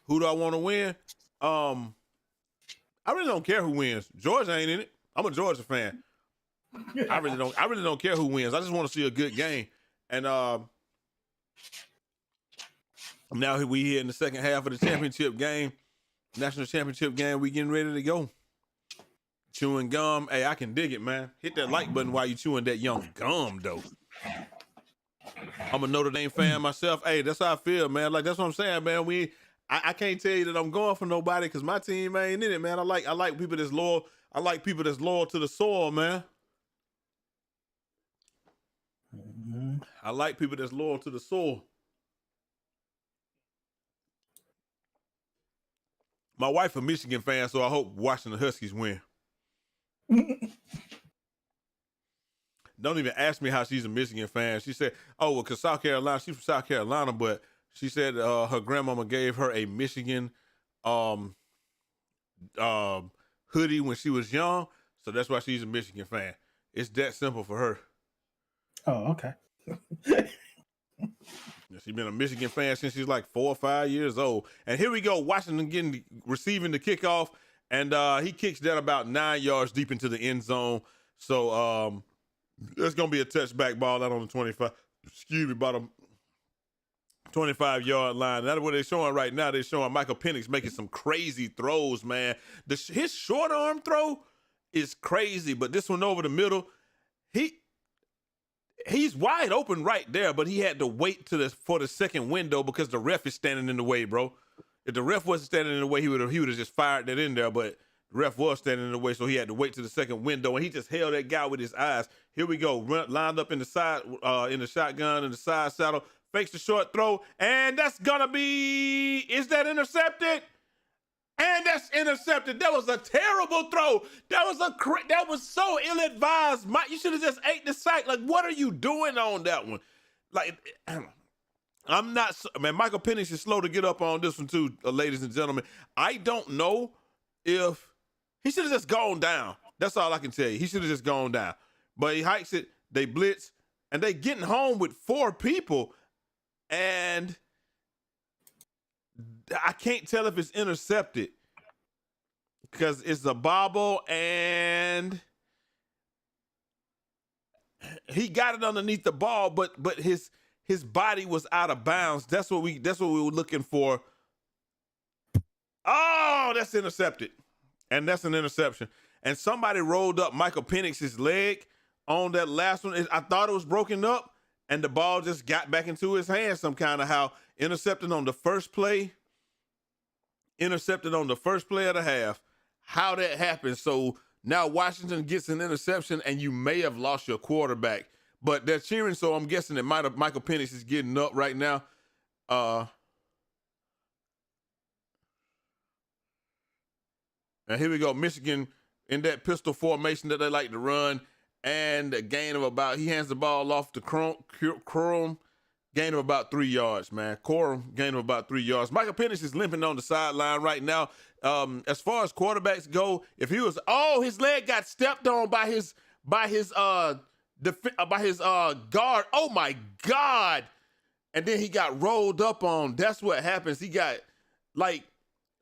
Who do I want to win? I really don't care who wins. Georgia ain't in it. I'm a Georgia fan. I really don't care who wins. I just want to see a good game. And now we here in the second half of the championship game, national championship game. We getting ready to go. Chewing gum. Hey, I can dig it, man. Hit that like button while you chewing that young gum, though. I'm a Notre Dame fan myself. Hey, that's how I feel, man. Like, that's what I'm saying, man. I can't tell you that I'm going for nobody because my team ain't in it, man. I like people that's loyal. I like people that's loyal to the soil, man. Mm-hmm. I like people that's loyal to the soil. My wife a Michigan fan, so I hope Washington Huskies win. Don't even ask me how she's a Michigan fan. She said, oh, well, because South Carolina, she's from South Carolina, but she said her grandmama gave her a Michigan hoodie when she was young, so that's why she's a Michigan fan. It's that simple for her. Oh, okay. She's been a Michigan fan since she's like 4 or 5 years old. And here we go, Washington receiving the kickoff, and he kicks that about 9 yards deep into the end zone. So there's going to be a touchback ball out on the 25, bottom 25-yard line. That's what they're showing right now. They're showing Michael Penix making some crazy throws, man. His short arm throw is crazy, but this one over the middle, he's wide open right there, but he had to wait for the second window because the ref is standing in the way, bro. If the ref wasn't standing in the way, he would have just fired that in there, but the ref was standing in the way, so he had to wait to the second window, and he just held that guy with his eyes. Here we go, lined up in the side, in the shotgun, in the side saddle, fakes the short throw, and that's gonna be, is that intercepted? And that's intercepted. That was a terrible throw. That was so ill-advised. You should have just ate the sack. Like, what are you doing on that one? Like, I'm not, man, Michael Penix is slow to get up on this one too, ladies and gentlemen. I don't know if, he should have just gone down. That's all I can tell you. He should have just gone down. But he hikes it, they blitz, and they getting home with 4 people, and I can't tell if it's intercepted because it's a bobble and he got it underneath the ball, but his body was out of bounds. That's what we were looking for. Oh, that's intercepted. And that's an interception. And somebody rolled up Michael Penix's leg on that last one. I thought it was broken up, and the ball just got back into his hands some kind of how. Intercepted on the first play of the half. How that happened. So now Washington gets an interception, and you may have lost your quarterback. But they're cheering, so I'm guessing that Michael Penix is getting up right now. And here we go, Michigan in that pistol formation that they like to run, and a gain of about, he hands the ball off to Crum, gain of about 3 yards, man. Corum, gain of about 3 yards. Michael Penix is limping on the sideline right now. As far as quarterbacks go, if he was, his leg got stepped on by his guard. Oh my God. And then he got rolled up on. That's what happens. He got like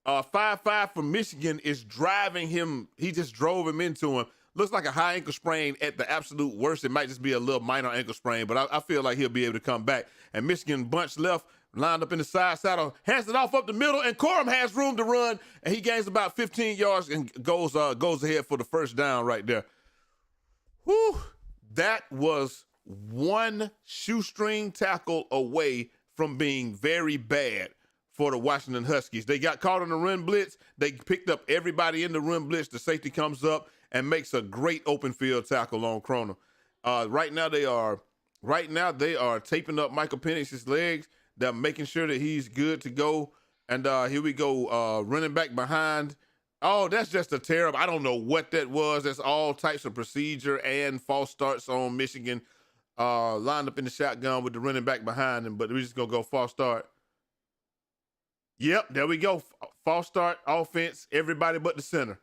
5'5" from Michigan is driving him. He just drove him into him. Looks like a high ankle sprain at the absolute worst. It might just be a little minor ankle sprain, but I feel like he'll be able to come back. And Michigan bunch left, lined up in the side saddle, hands it off up the middle, and Corum has room to run, and he gains about 15 yards and goes ahead for the first down right there. Whew, that was one shoestring tackle away from being very bad for the Washington Huskies. They got caught on the run blitz. They picked up everybody in the run blitz. The safety comes up and makes a great open field tackle on Cronin. Right now they are taping up Michael Penix's legs. They're making sure that he's good to go. And here we go, running back behind. Oh, that's just a terrible. I don't know what that was. That's all types of procedure and false starts on Michigan. Lined up in the shotgun with the running back behind him, but we're just gonna go false start. Yep, there we go. False start offense. Everybody but the center.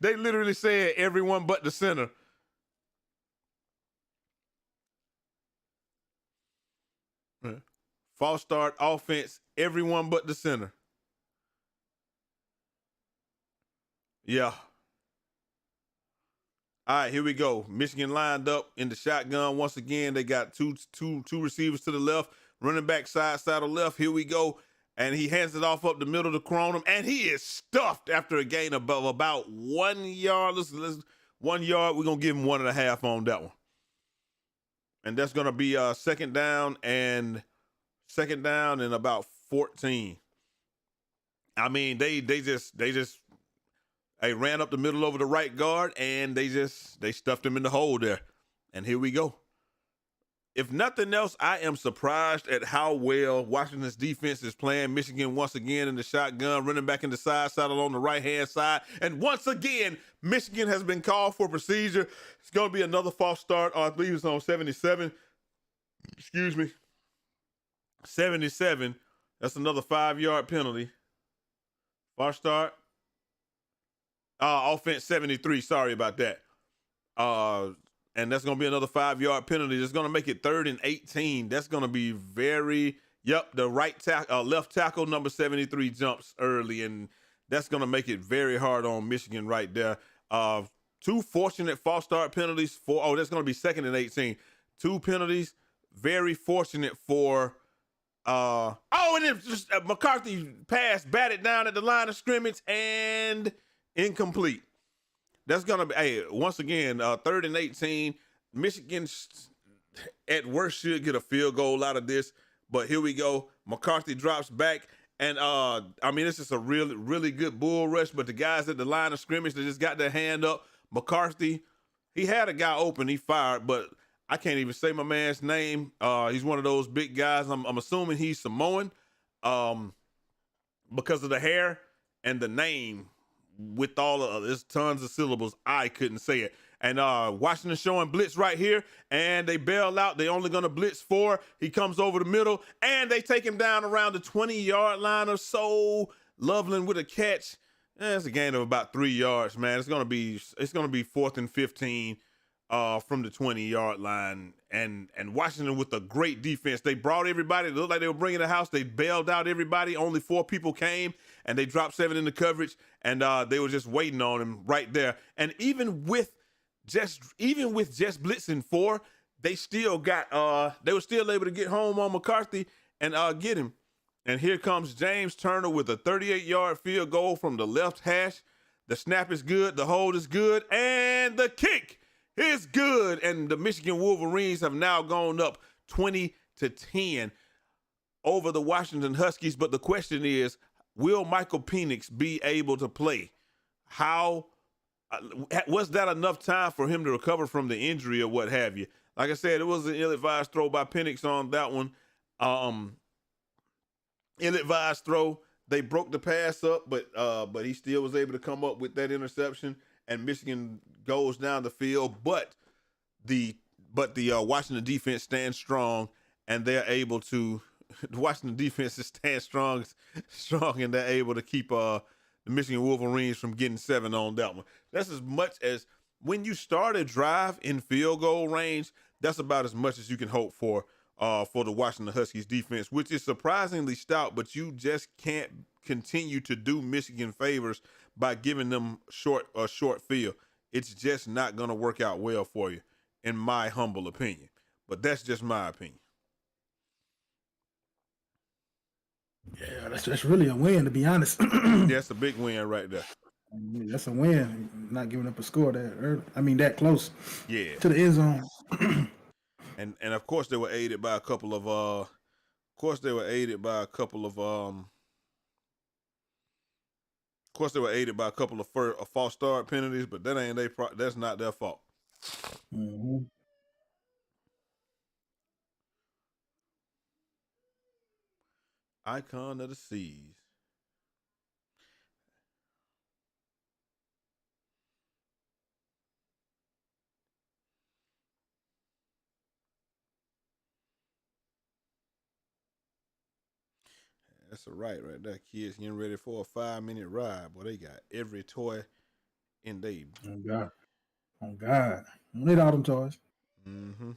They literally said everyone but the center. False start offense, everyone but the center. Yeah. All right, here we go. Michigan lined up in the shotgun once again. They got two receivers to the left, running back side saddle left. Here we go. And he hands it off up the middle to Cronin, and he is stuffed after a gain of about 1 yard. Listen, 1 yard. We're gonna give him 1.5 on that one, and that's gonna be second down and about 14. I mean, they ran up the middle over the right guard, and they stuffed him in the hole there. And here we go. If nothing else, I am surprised at how well Washington's defense is playing. Michigan once again in the shotgun, running back in the side saddle on the right-hand side. And once again, Michigan has been called for procedure. It's going to be another false start. I believe it's on 77. Excuse me. 77. That's another 5-yard penalty. False start. Offense 73. Sorry about that. And that's going to be another 5-yard penalty. That's going to make it 3rd and 18. That's going to be the left tackle number 73 jumps early, and that's going to make it very hard on Michigan right there. 2 fortunate false start penalties that's going to be 2nd and 18. 2 penalties, very fortunate for and then just McCarthy pass batted down at the line of scrimmage and incomplete. That's going to be, once again, 3rd and 18. Michigan, at worst, should get a field goal out of this. But here we go. McCarthy drops back. And, this is a really, really good bull rush. But the guys at the line of scrimmage, they just got their hand up. McCarthy, he had a guy open. He fired. But I can't even say my man's name. He's one of those big guys. I'm assuming he's Samoan because of the hair and the name. With all of there's tons of syllables, I couldn't say it. And Washington showing blitz right here, and they bail out. They only gonna blitz 4. He comes over the middle, and they take him down around the 20-yard line or so. Loveland with a catch. It's a gain of about 3 yards, man. It's gonna be 4th and 15 from the 20-yard line. And Washington with a great defense. They brought everybody. It looked like they were bringing the house. They bailed out everybody. Only 4 people came, and they dropped 7 in the coverage. And they were just waiting on him right there. And even with just blitzing 4, they were still able to get home on McCarthy and get him. And here comes James Turner with a 38-yard field goal from the left hash. The snap is good, the hold is good, and the kick is good. And the Michigan Wolverines have now gone up 20-10 over the Washington Huskies. But the question is, will Michael Penix be able to play? Was that enough time for him to recover from the injury or what have you? Like I said, it was an ill-advised throw by Penix on that one. Ill-advised throw. They broke the pass up, but he still was able to come up with that interception, and Michigan goes down the field. But the but the Washington defense stands strong, and they're able to. The Washington defense stands strong, and they're able to keep the Michigan Wolverines from getting 7 on that one. That's as much as when you start a drive in field goal range. That's about as much as you can hope for the Washington Huskies defense, which is surprisingly stout. But you just can't continue to do Michigan favors by giving them a short field. It's just not going to work out well for you, in my humble opinion. But that's just my opinion. Yeah, that's really a win, to be honest. That's a big win right there. That's a win. Not giving up a score that early. I mean, that close. Yeah. To the end zone. and of course they were aided by a couple of of course they were aided by a couple of false start penalties, but that ain't that's not their fault. Mm-hmm. Icon of the Seas. That's a right there. Kids getting ready for a 5-minute ride. Boy, they got every toy in they. Oh God. Oh God. Don't need all them toys. Mm-hmm.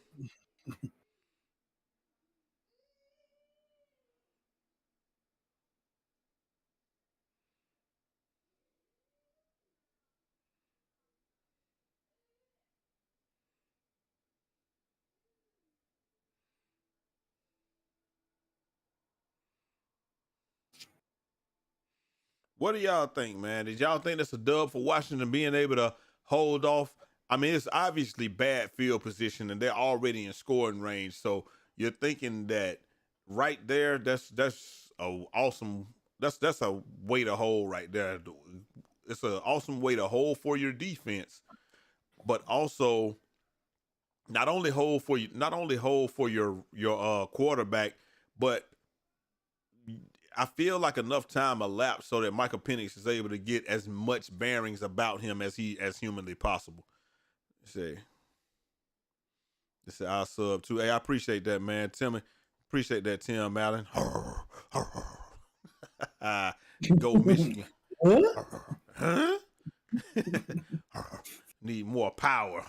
What do y'all think, man? Did y'all think that's a dub for Washington being able to hold off? I mean, it's obviously bad field position, and they're already in scoring range. So you're thinking that right there, that's a awesome. That's a way to hold right there. It's an awesome way to hold for your defense, but also not only hold for your quarterback, but I feel like enough time elapsed so that Michael Penix is able to get as much bearings about him as humanly possible. Say, this is our sub too. Hey, I appreciate that, man. Timmy, appreciate that, Tim Allen. Go Michigan. Huh? Need more power.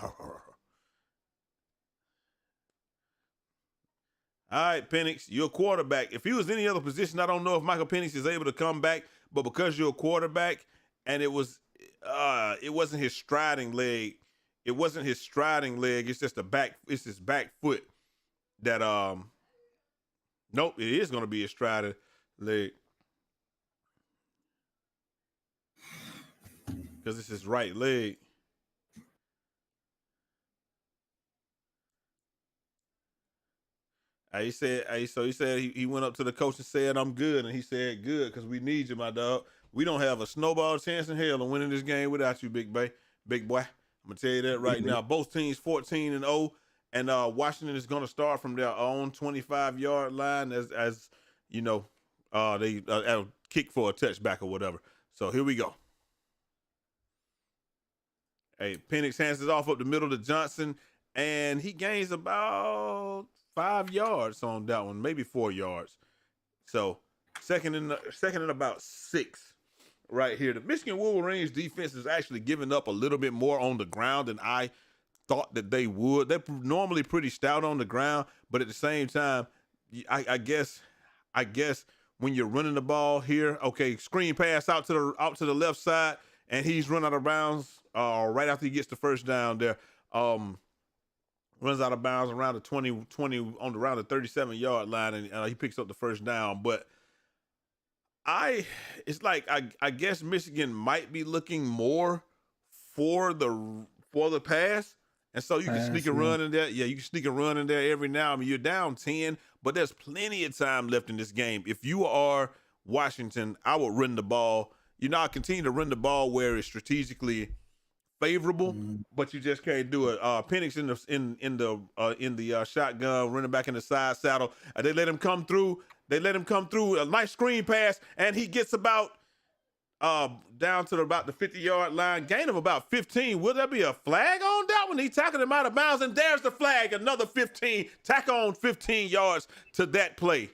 All right, Penix, you're a quarterback. If he was any other position, I don't know if Michael Penix is able to come back, but because you're a quarterback and it wasn't his striding leg. It wasn't his striding leg. It's just it's his back foot that nope, it is gonna be his striding leg. Because it's his right leg. He said he went up to the coach and said, "I'm good," and he said, "Good, because we need you, my dog. We don't have a snowball chance in hell of winning this game without you, big boy. I'm gonna tell you that right now. Both teams 14-0, and Washington is gonna start from their own 25-yard line as you know, they kick for a touchback or whatever. So here we go. Hey, Penix hands it off up the middle to Johnson, and he gains about 5 yards on that one, maybe 4 yards. So second and about 6 right here. The Michigan Wolverines defense is actually giving up a little bit more on the ground than I thought that they would. They're normally pretty stout on the ground, but at the same time, I guess when you're running the ball here, okay, screen pass out to the left side, and he's run out of bounds right after he gets the first down there. Runs out of bounds around the 20 on around the 37-yard line, and he picks up the first down. But it's like I guess Michigan might be looking more for the pass, and so you can sneak a run in there. Yeah, you can sneak a run in there every now. I mean, you're down 10, but there's plenty of time left in this game. If you are Washington, I would run the ball. I continue to run the ball where it's strategically favorable, but you just can't do it. Penix in the shotgun, running back in the side saddle. They let him come through. A nice screen pass, and he gets about down to about the 50-yard line, gain of about 15. Will there be a flag on that one? He tackled him out of bounds, and there's the flag. Another 15. Tack on 15 yards to that play.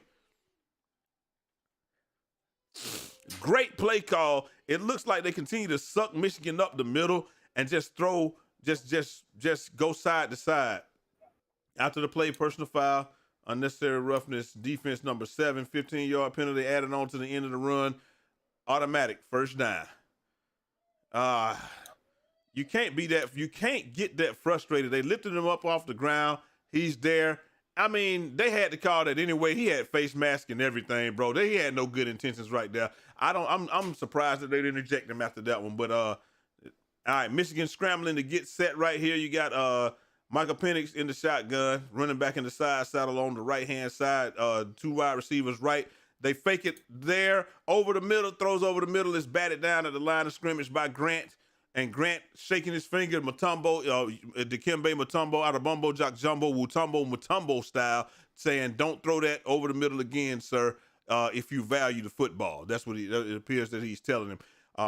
Great play call. It looks like they continue to suck Michigan up the middle and just throw, just go side to side. After the play, personal foul, unnecessary roughness, defense number 7, 15-yard penalty added on to the end of the run. Automatic first down. You can't be that. You can't get that frustrated. They lifted him up off the ground. He's there. I mean, they had to call that anyway. He had face mask and everything, bro. They had no good intentions right there. I'm surprised that they didn't eject him after that one. But all right, Michigan scrambling to get set right here. You got Michael Penix in the shotgun, running back in the side saddle on the right-hand side. 2 wide receivers right. They fake it there, over the middle, throws over the middle, is batted down at the line of scrimmage by Grant. And Grant shaking his finger, Dikembe Mutombo, out of Bumbo Jock Jumbo, Mutombo style, saying, don't throw that over the middle again, sir, if you value the football. That's what it appears that he's telling him.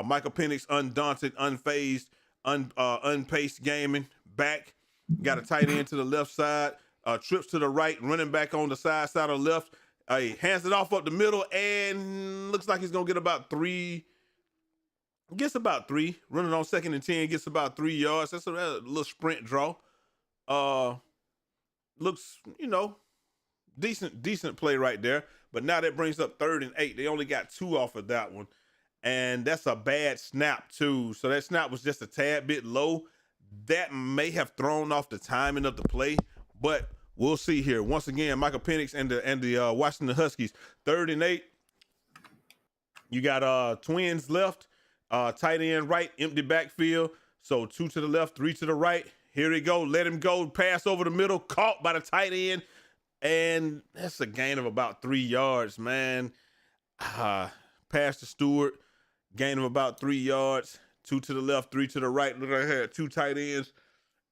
Michael Penix, undaunted, unfazed, unpaced gaming, back. Got a tight end to the left side, trips to the right, running back on the side of the left. He hands it off up the middle, and looks like he's going to get about 3. Gets about 3. Running on 2nd and 10, gets about 3 yards. That's a little sprint draw. Looks, decent play right there. But now that brings up 3rd and 8. They only got 2 off of that one. And that's a bad snap, too. So that snap was just a tad bit low. That may have thrown off the timing of the play, but we'll see here. Once again, Michael Penix and the Washington Huskies. 3rd and 8. You got twins left. Tight end right, empty backfield. So 2 to the left, 3 to the right. Here we go. Let him go. Pass over the middle. Caught by the tight end. And that's a gain of about 3 yards, man. Pass to Stewart. Gain of about 3 yards. 2 to the left, 3 to the right. Look right here. 2 tight ends.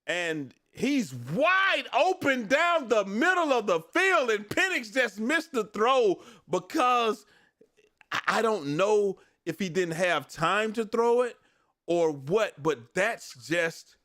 And he's wide open down the middle of the field. And Penix just missed the throw because I don't know if he didn't have time to throw it or what, but that's just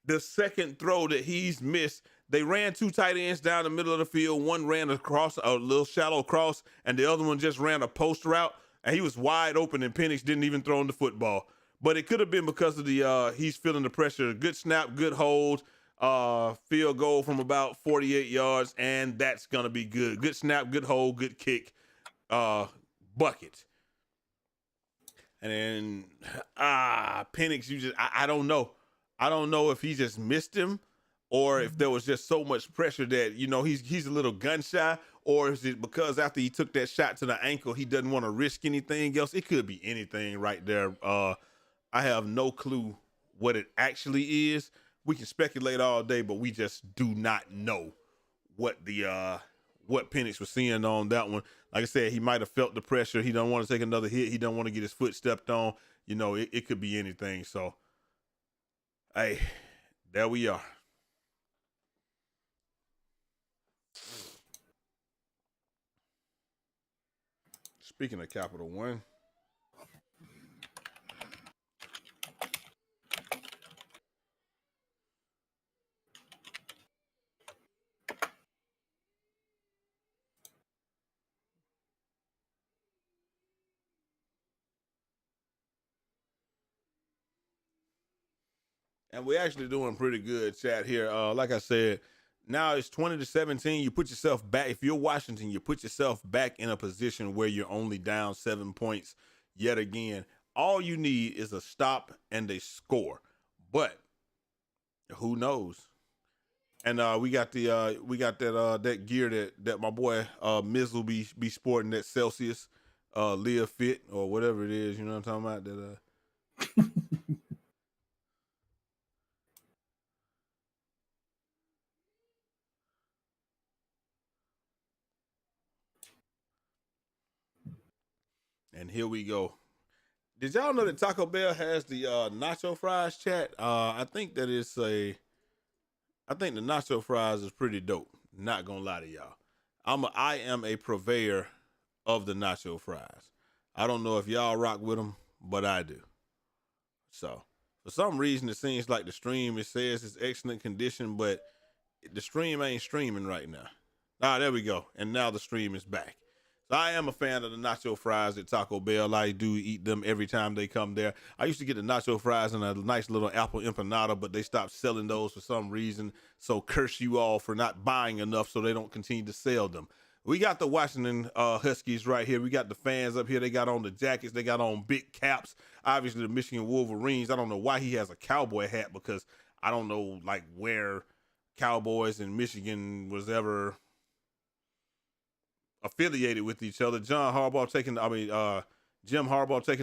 the second throw that he's missed. They ran 2 tight ends down the middle of the field. One ran across a little shallow cross, and the other one just ran a post route, and he was wide open, and Penix didn't even throw him the football. But it could have been because of the he's feeling the pressure. Good snap, good hold, field goal from about 48 yards, and that's going to be good. Good snap, good hold, good kick, bucket. And then, Penix, I don't know. I don't know if he just missed him or if there was just so much pressure that, he's a little gun shy, or is it because after he took that shot to the ankle, he doesn't want to risk anything else? It could be anything right there. I have no clue what it actually is. We can speculate all day, but we just do not know what Penix was seeing on that one. Like I said, he might have felt the pressure. He don't want to take another hit. He don't want to get his foot stepped on. It could be anything. So, hey, there we are. Speaking of Capital One, and we're actually doing pretty good, chat here. Like I said, now it's 20-17. You put yourself back. If you're Washington, you put yourself back in a position where you're only down 7 points yet again. All you need is a stop and a score. But who knows? And we got that gear that my boy Miz will be sporting, that Celsius Live Fit or whatever it is. You know what I'm talking about? That And here we go. Did y'all know that Taco Bell has the nacho fries, chat? I think the nacho fries is pretty dope. Not gonna lie to y'all. I am a purveyor of the nacho fries. I don't know if y'all rock with them, but I do. So for some reason, it seems like the stream, it says it's excellent condition, but the stream ain't streaming right now. Ah, there we go. And now the stream is back. So I am a fan of the nacho fries at Taco Bell. I do eat them every time they come there. I used to get the nacho fries and a nice little apple empanada, but they stopped selling those for some reason. So curse you all for not buying enough so they don't continue to sell them. We got the Washington Huskies right here. We got the fans up here. They got on the jackets. They got on big caps. Obviously, the Michigan Wolverines. I don't know why he has a cowboy hat because I don't know like where Cowboys and Michigan was ever affiliated with each other. Jim Harbaugh taking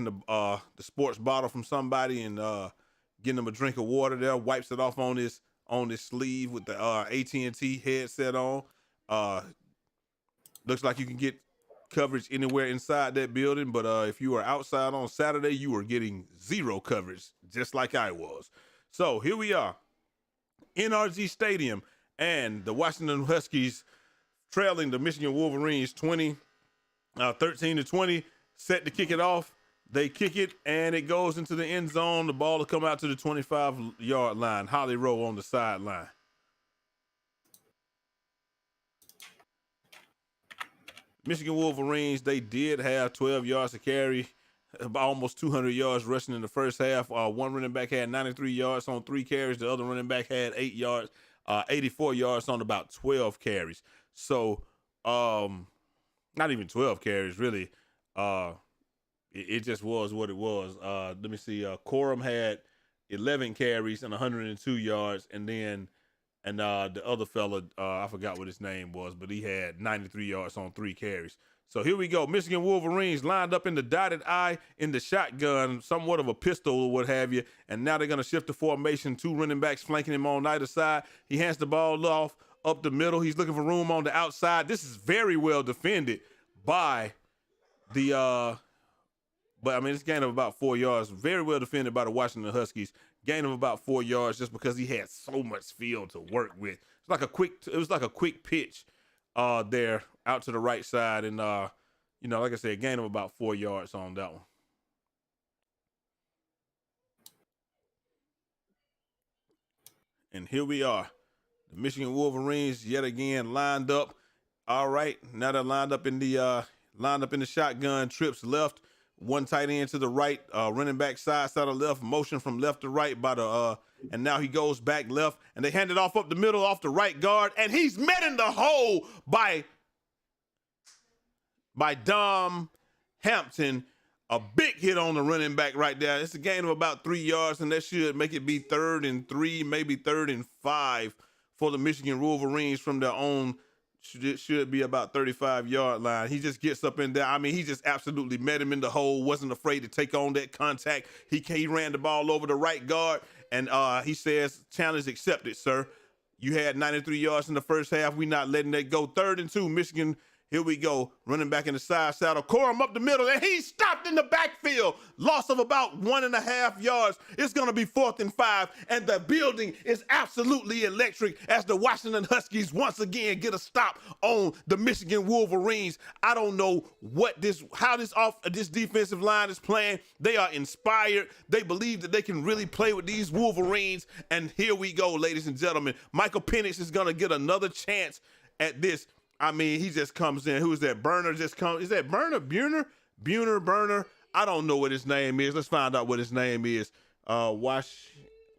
the sports bottle from somebody and getting him a drink of water there, wipes it off on his sleeve with the AT&T headset on. Looks like you can get coverage anywhere inside that building, but if you were outside on Saturday, you were getting zero coverage, just like I was. So here we are, NRG Stadium, and the Washington Huskies trailing the Michigan Wolverines 13-20, set to kick it off. They kick it, and it goes into the end zone. The ball will come out to the 25-yard line. Holly Rowe on the sideline. Michigan Wolverines, they did have 12 yards to carry, about almost 200 yards rushing in the first half. One running back had 93 yards on 3 carries. The other running back had 84 yards on about 12 carries. So, not even 12 carries, really. It just was what it was. Let me see. Corum had 11 carries and 102 yards, and then the other fella, I forgot what his name was, but he had 93 yards on 3 carries. So here we go. Michigan Wolverines lined up in the dotted I in the shotgun, somewhat of a pistol or what have you. And now they're going to shift the formation. 2 running backs flanking him on either side. He hands the ball off up the middle. He's looking for room on the outside. This is very well defended by the but I mean, it's gain of about 4 yards. Very well defended by the Washington Huskies. Gain of about 4 yards just because he had so much field to work with. It was like a quick pitch there out to the right side. And, like I said, gain of about 4 yards on that one. And here we are. The Michigan Wolverines yet again lined up. All right. Now they're lined up in the shotgun, trips left. One tight end to the right, running back side to left, motion from left to right by the and now he goes back left, and they hand it off up the middle off the right guard, and he's met in the hole by Dom Hampton. A big hit on the running back right there. It's a gain of about 3 yards, and that should make it be 3rd and 3, maybe 3rd and 5 for the Michigan Wolverines from their own. Should be about 35-yard line. He just gets up in there. I mean, he just absolutely met him in the hole, wasn't afraid to take on that contact. He ran the ball over the right guard, and he says, challenge accepted, sir. You had 93 yards in the first half. We're not letting that go. 3rd and 2, Michigan. Here we go. Running back in the side saddle. Corum up the middle, and he's stopped in the backfield. Loss of about 1.5 yards. It's going to be 4th and 5, and the building is absolutely electric as the Washington Huskies once again get a stop on the Michigan Wolverines. I don't know how this defensive line is playing. They are inspired. They believe that they can really play with these Wolverines, and here we go, ladies and gentlemen. Michael Penix is going to get another chance at this. I mean, he just comes in. Who is that? Burner just comes. Is that Burner? Burner? I don't know what his name is. Let's find out what his name is.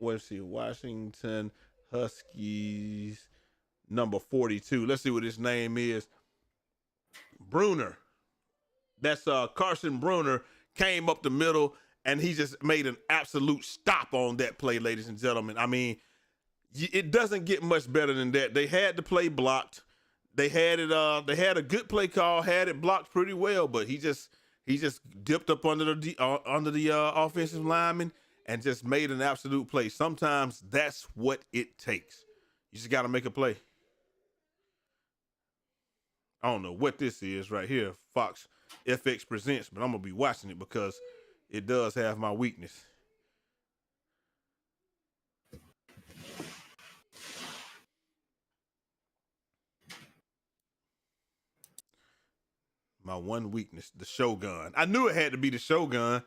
Washington Huskies, number 42. Let's see what his name is. Bruner. That's Carson Bruner came up the middle, and he just made an absolute stop on that play, ladies and gentlemen. I mean, it doesn't get much better than that. They had the play blocked. They had it. They had a good play call. Had it blocked pretty well, but he just dipped up under the offensive lineman and just made an absolute play. Sometimes that's what it takes. You just got to make a play. I don't know what this is right here. Fox FX presents, but I'm gonna be watching it because it does have my weakness. My one weakness, the Shogun. I knew it had to be the Shogun.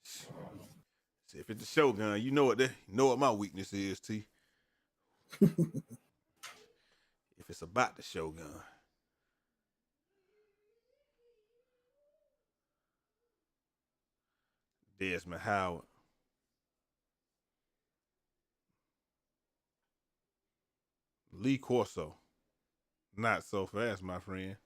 See, if it's a Shogun, you know what my weakness is, T. If it's about the Shogun. Desmond Howard. Lee Corso. Not so fast, my friend.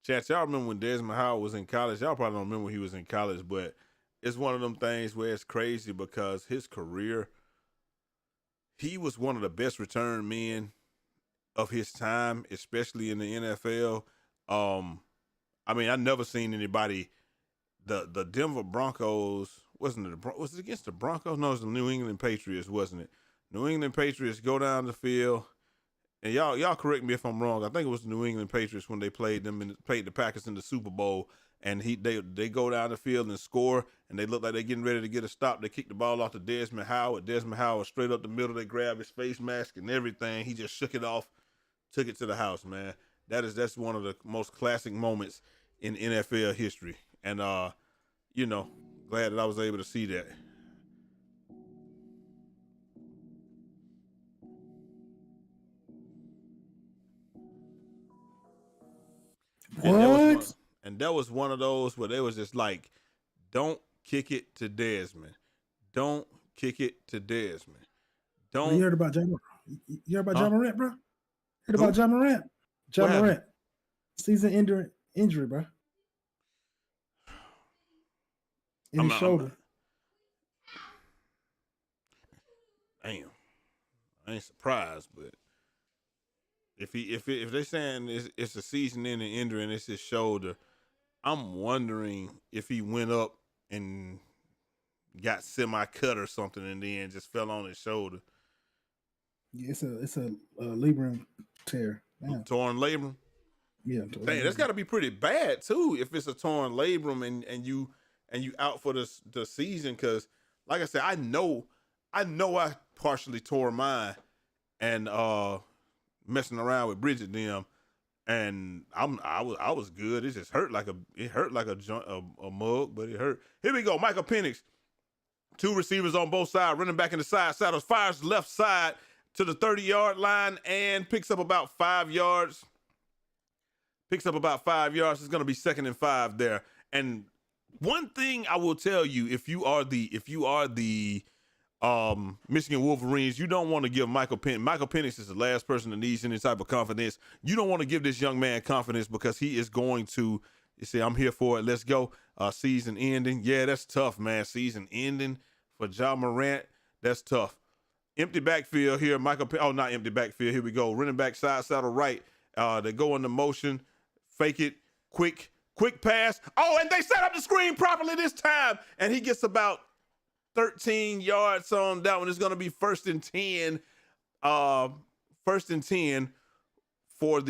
Chat, y'all remember when Desmond Howard was in college? Y'all probably don't remember when he was in college, but it's one of them things where it's crazy because his career, he was one of the best return men of his time, especially in the NFL. I mean, I never seen anybody. The Denver Broncos wasn't it? Was it against the Broncos? No, it was the New England Patriots, wasn't it? New England Patriots go down the field, and y'all correct me if I'm wrong. I think it was the New England Patriots when they played them and played the Packers in the Super Bowl, and they go down the field and score, and they look like they're getting ready to get a stop. They kick the ball off to Desmond Howard. Desmond Howard straight up the middle. They grab his face mask and everything. He just shook it off, took it to the house, man. That's one of the most classic moments in NFL history, and glad that I was able to see that. What? And that was one of those where they was just like, don't kick it to Desmond. Don't kick it to Desmond. Don't. You heard about John? You heard about John Morant, bro? Heard Who? about John Morant? John What Morant, season injury, bro. In his shoulder. Damn, I ain't surprised, but if they're saying it's a season-ending injury and it's his shoulder, I'm wondering if he went up and got semi-cut or something and then just fell on his shoulder. Yeah, it's a labrum tear. Man. Torn labrum. Yeah, dang, that's got to be pretty bad too if it's a torn labrum and you out for the season. Because like I said, I know I partially tore mine and messing around with Bridget them, and I was good. It just hurt like a mug, but it hurt. Here we go, Michael Penix. Two receivers on both sides, running back in the side saddles, fires left side to the 30-yard line and picks up about 5 yards. It's going to be 2nd and 5 there. And one thing I will tell you, if you are the Michigan Wolverines, you don't want to give Michael Penix. Michael Penix is the last person that needs any type of confidence. You don't want to give this young man confidence because he is going to say, I'm here for it. Let's go. Season ending. Yeah, that's tough, man. Season ending for John Morant. That's tough. Empty backfield here. Not empty backfield. Here we go. Running back side saddle right. They go into motion. Fake it. Quick pass. Oh, and they set up the screen properly this time. And he gets about 13 yards on that one. It's going to be 1st and 10. 1st and 10 from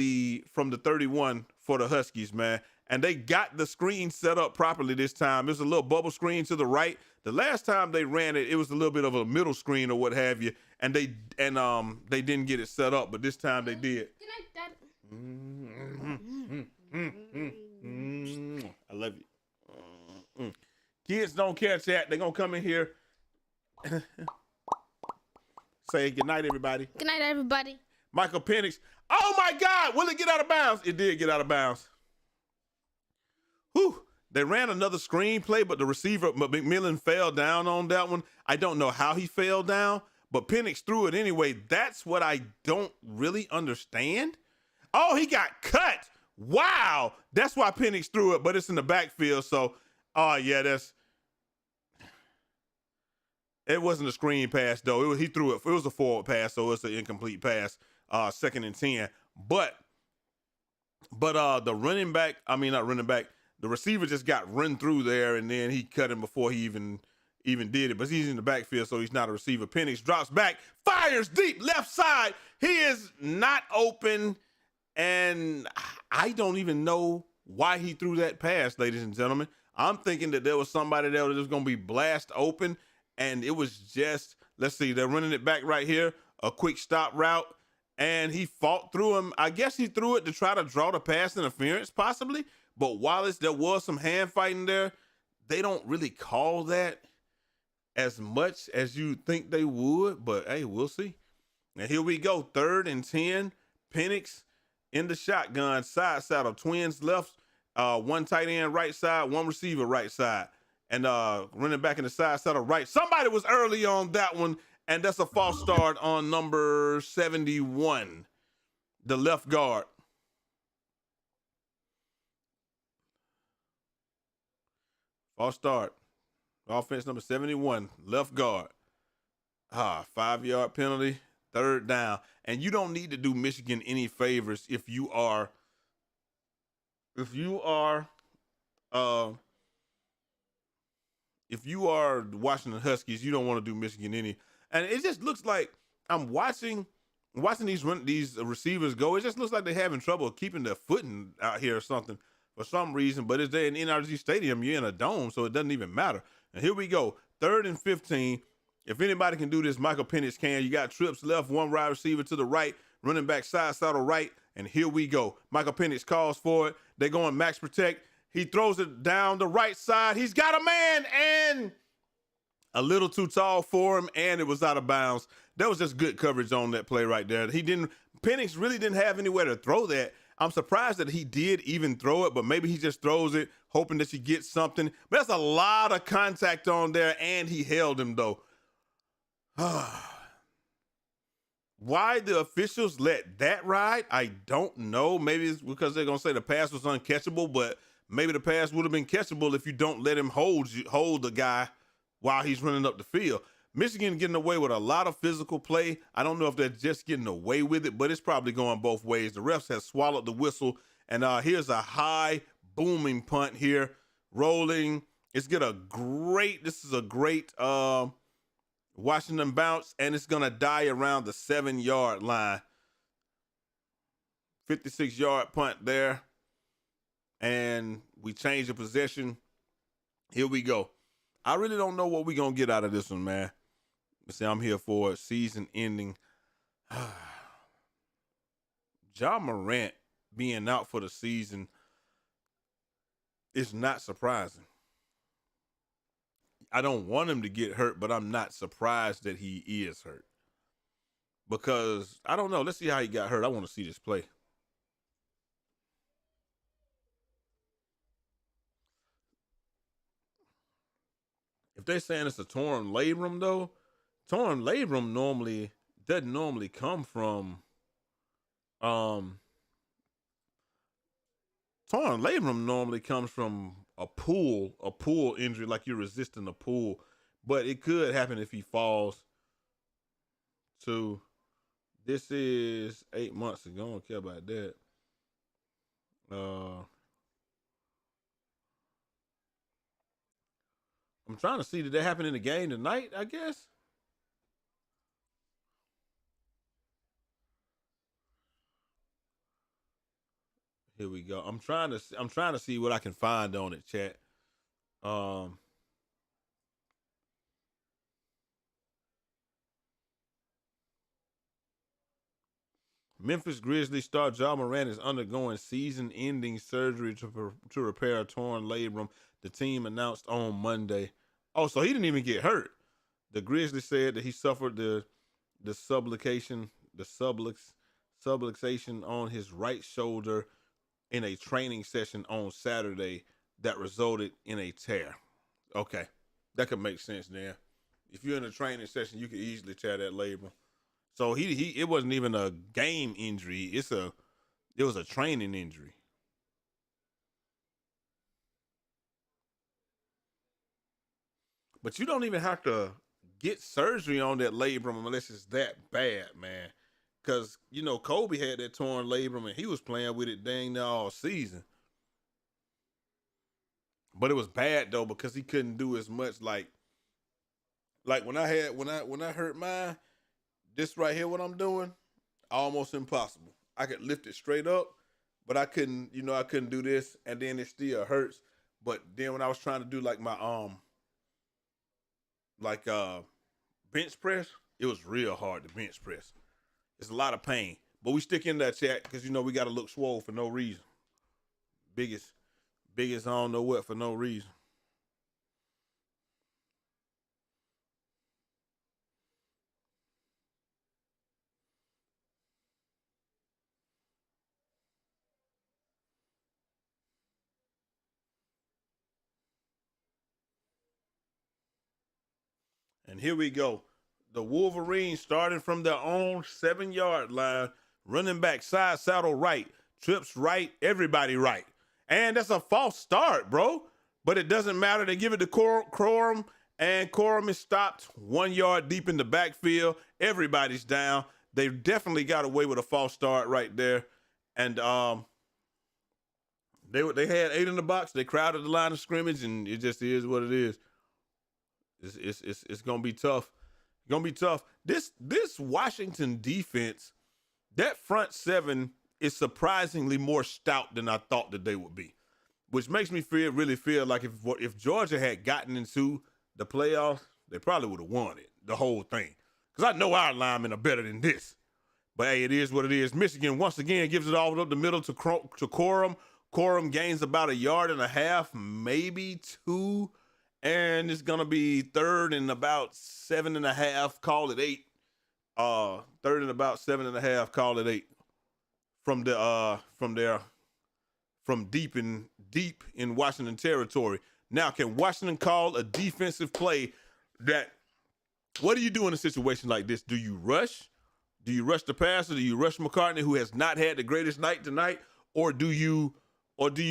the 31 for the Huskies, man. And they got the screen set up properly this time. There's a little bubble screen to the right. The last time they ran it, it was a little bit of a middle screen or what have you, and they didn't get it set up, but this time they did. Good night, Dad. I love you. Kids don't care, chat. They're gonna come in here. Say good night, everybody. Good night, everybody. Michael Penix. Oh my God! Will it get out of bounds? It did get out of bounds. Whew. They ran another screenplay, but the receiver, McMillan, fell down on that one. I don't know how he fell down, but Penix threw it anyway. That's what I don't really understand. Oh, he got cut. Wow. That's why Penix threw it, but it's in the backfield. So, it wasn't a screen pass, though. He threw it. It was a forward pass, so it's an incomplete pass. 2nd and 10. But the running back, not running back, the receiver just got run through there, and then he cut him before he even did it. But he's in the backfield, so he's not a receiver. Penix drops back, fires deep left side. He is not open, and I don't even know why he threw that pass, ladies and gentlemen. I'm thinking that there was somebody there that was going to be blast open, and it was just, let's see, they're running it back right here, a quick stop route, and he fought through him. I guess he threw it to try to draw the pass interference, possibly. But Wallace, there was some hand fighting there. They don't really call that as much as you think they would, but hey, we'll see. And here we go, 3rd and 10. Penix in the shotgun, side saddle, twins left, one tight end right side, one receiver right side, and running back in the side saddle right. Somebody was early on that one, and that's a false start on number 71, the left guard. False start. Offense number 71, left guard. 5-yard penalty, 3rd down. And you don't need to do Michigan any favors if you are the Washington Huskies. You don't want to do Michigan any. And it just looks like I'm watching these receivers go. It just looks like they're having trouble keeping their footing out here or something for some reason. But it's there in NRG Stadium. You're in a dome, so it doesn't even matter. And here we go, 3rd and 15. If anybody can do this, Michael Penix can. You got trips left, one wide receiver to the right, running back side saddle right, and here we go. Michael Penix calls for it. They're going max protect. He throws it down the right side. He's got a man, and a little too tall for him, and it was out of bounds. That was just good coverage on that play right there. Penix really didn't have anywhere to throw that. I'm surprised that he did even throw it, but maybe he just throws it hoping that he gets something. But that's a lot of contact on there, and he held him, though. Why the officials let that ride, I don't know. Maybe it's because they're going to say the pass was uncatchable, but maybe the pass would have been catchable if you don't let him hold the guy while he's running up the field. Michigan getting away with a lot of physical play. I don't know if they're just getting away with it, but it's probably going both ways. The refs have swallowed the whistle, and here's a high booming punt here, rolling. This is a great Washington bounce, and it's going to die around the 7-yard line. 56-yard punt there, and we change the possession. Here we go. I really don't know what we're going to get out of this one, man. See, I'm here for it. Season ending. Ja Morant being out for the season is not surprising. I don't want him to get hurt, but I'm not surprised that he is hurt. Because, I don't know. Let's see how he got hurt. I want to see this play. If they're saying it's a torn labrum, though, torn labrum doesn't normally come from torn labrum normally comes from a pool injury, like you're resisting a pool. But it could happen if he falls. So this is 8 months ago. I don't care about that. I'm trying to see, did that happen in the game tonight, I guess? Here we go. I'm trying to see what I can find on it, chat. Memphis Grizzlies star Ja Morant is undergoing season-ending surgery to repair a torn labrum. The team announced on Monday. Oh, so he didn't even get hurt. The Grizzlies said that he suffered the subluxation on his right shoulder in a training session on Saturday that resulted in a tear. Okay, that could make sense then. If you're in a training session, you could easily tear that labrum. So it wasn't even a game injury. It was a training injury. But you don't even have to get surgery on that labrum unless it's that bad, man. Because, Kobe had that torn labrum and he was playing with it dang near all season. But it was bad though because he couldn't do as much like when I hurt mine, this right here what I'm doing, almost impossible. I could lift it straight up, but I couldn't do this, and then it still hurts. But then when I was trying to do like my bench press, it was real hard to bench press. It's a lot of pain. But we stick in that chat because we got to look swole for no reason. Biggest I don't know what for no reason. And here we go. The Wolverines starting from their own 7-yard line, running back side saddle right, trips right, everybody right. And that's a false start, bro. But it doesn't matter. They give it to Corum, and Corum is stopped 1 yard deep in the backfield. Everybody's down. They definitely got away with a false start right there. And they had 8 in the box. They crowded the line of scrimmage, and it just is what it is. It's gonna be tough. Gonna be tough. This Washington defense, that front seven is surprisingly more stout than I thought that they would be, which makes me really feel like if Georgia had gotten into the playoffs, they probably would have won it, the whole thing. Because I know our linemen are better than this. But hey, it is what it is. Michigan once again gives it all up the middle to Corum. Corum gains about 1.5 yards, maybe 2. And it's gonna be 3rd and about 7.5. Call it 8. 3rd and about 7.5. Call it 8. From deep in Washington territory. Now, can Washington call a defensive play that? What do you do in a situation like this? Do you rush? Do you rush the passer? Do you rush McCartney, who has not had the greatest night tonight, or do you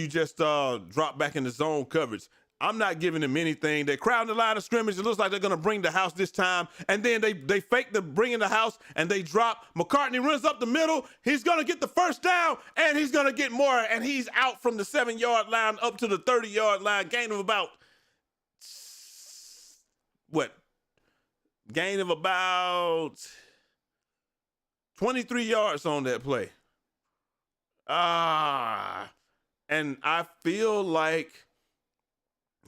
just drop back in the zone coverage? I'm not giving them anything. They're crowding the line of scrimmage. It looks like they're going to bring the house this time. And then they fake the bringing the house, and they drop. McCartney runs up the middle. He's going to get the first down, and he's going to get more. And he's out from the 7-yard line up to the 30-yard line. Gain of about, Gain of about 23 yards on that play. And I feel like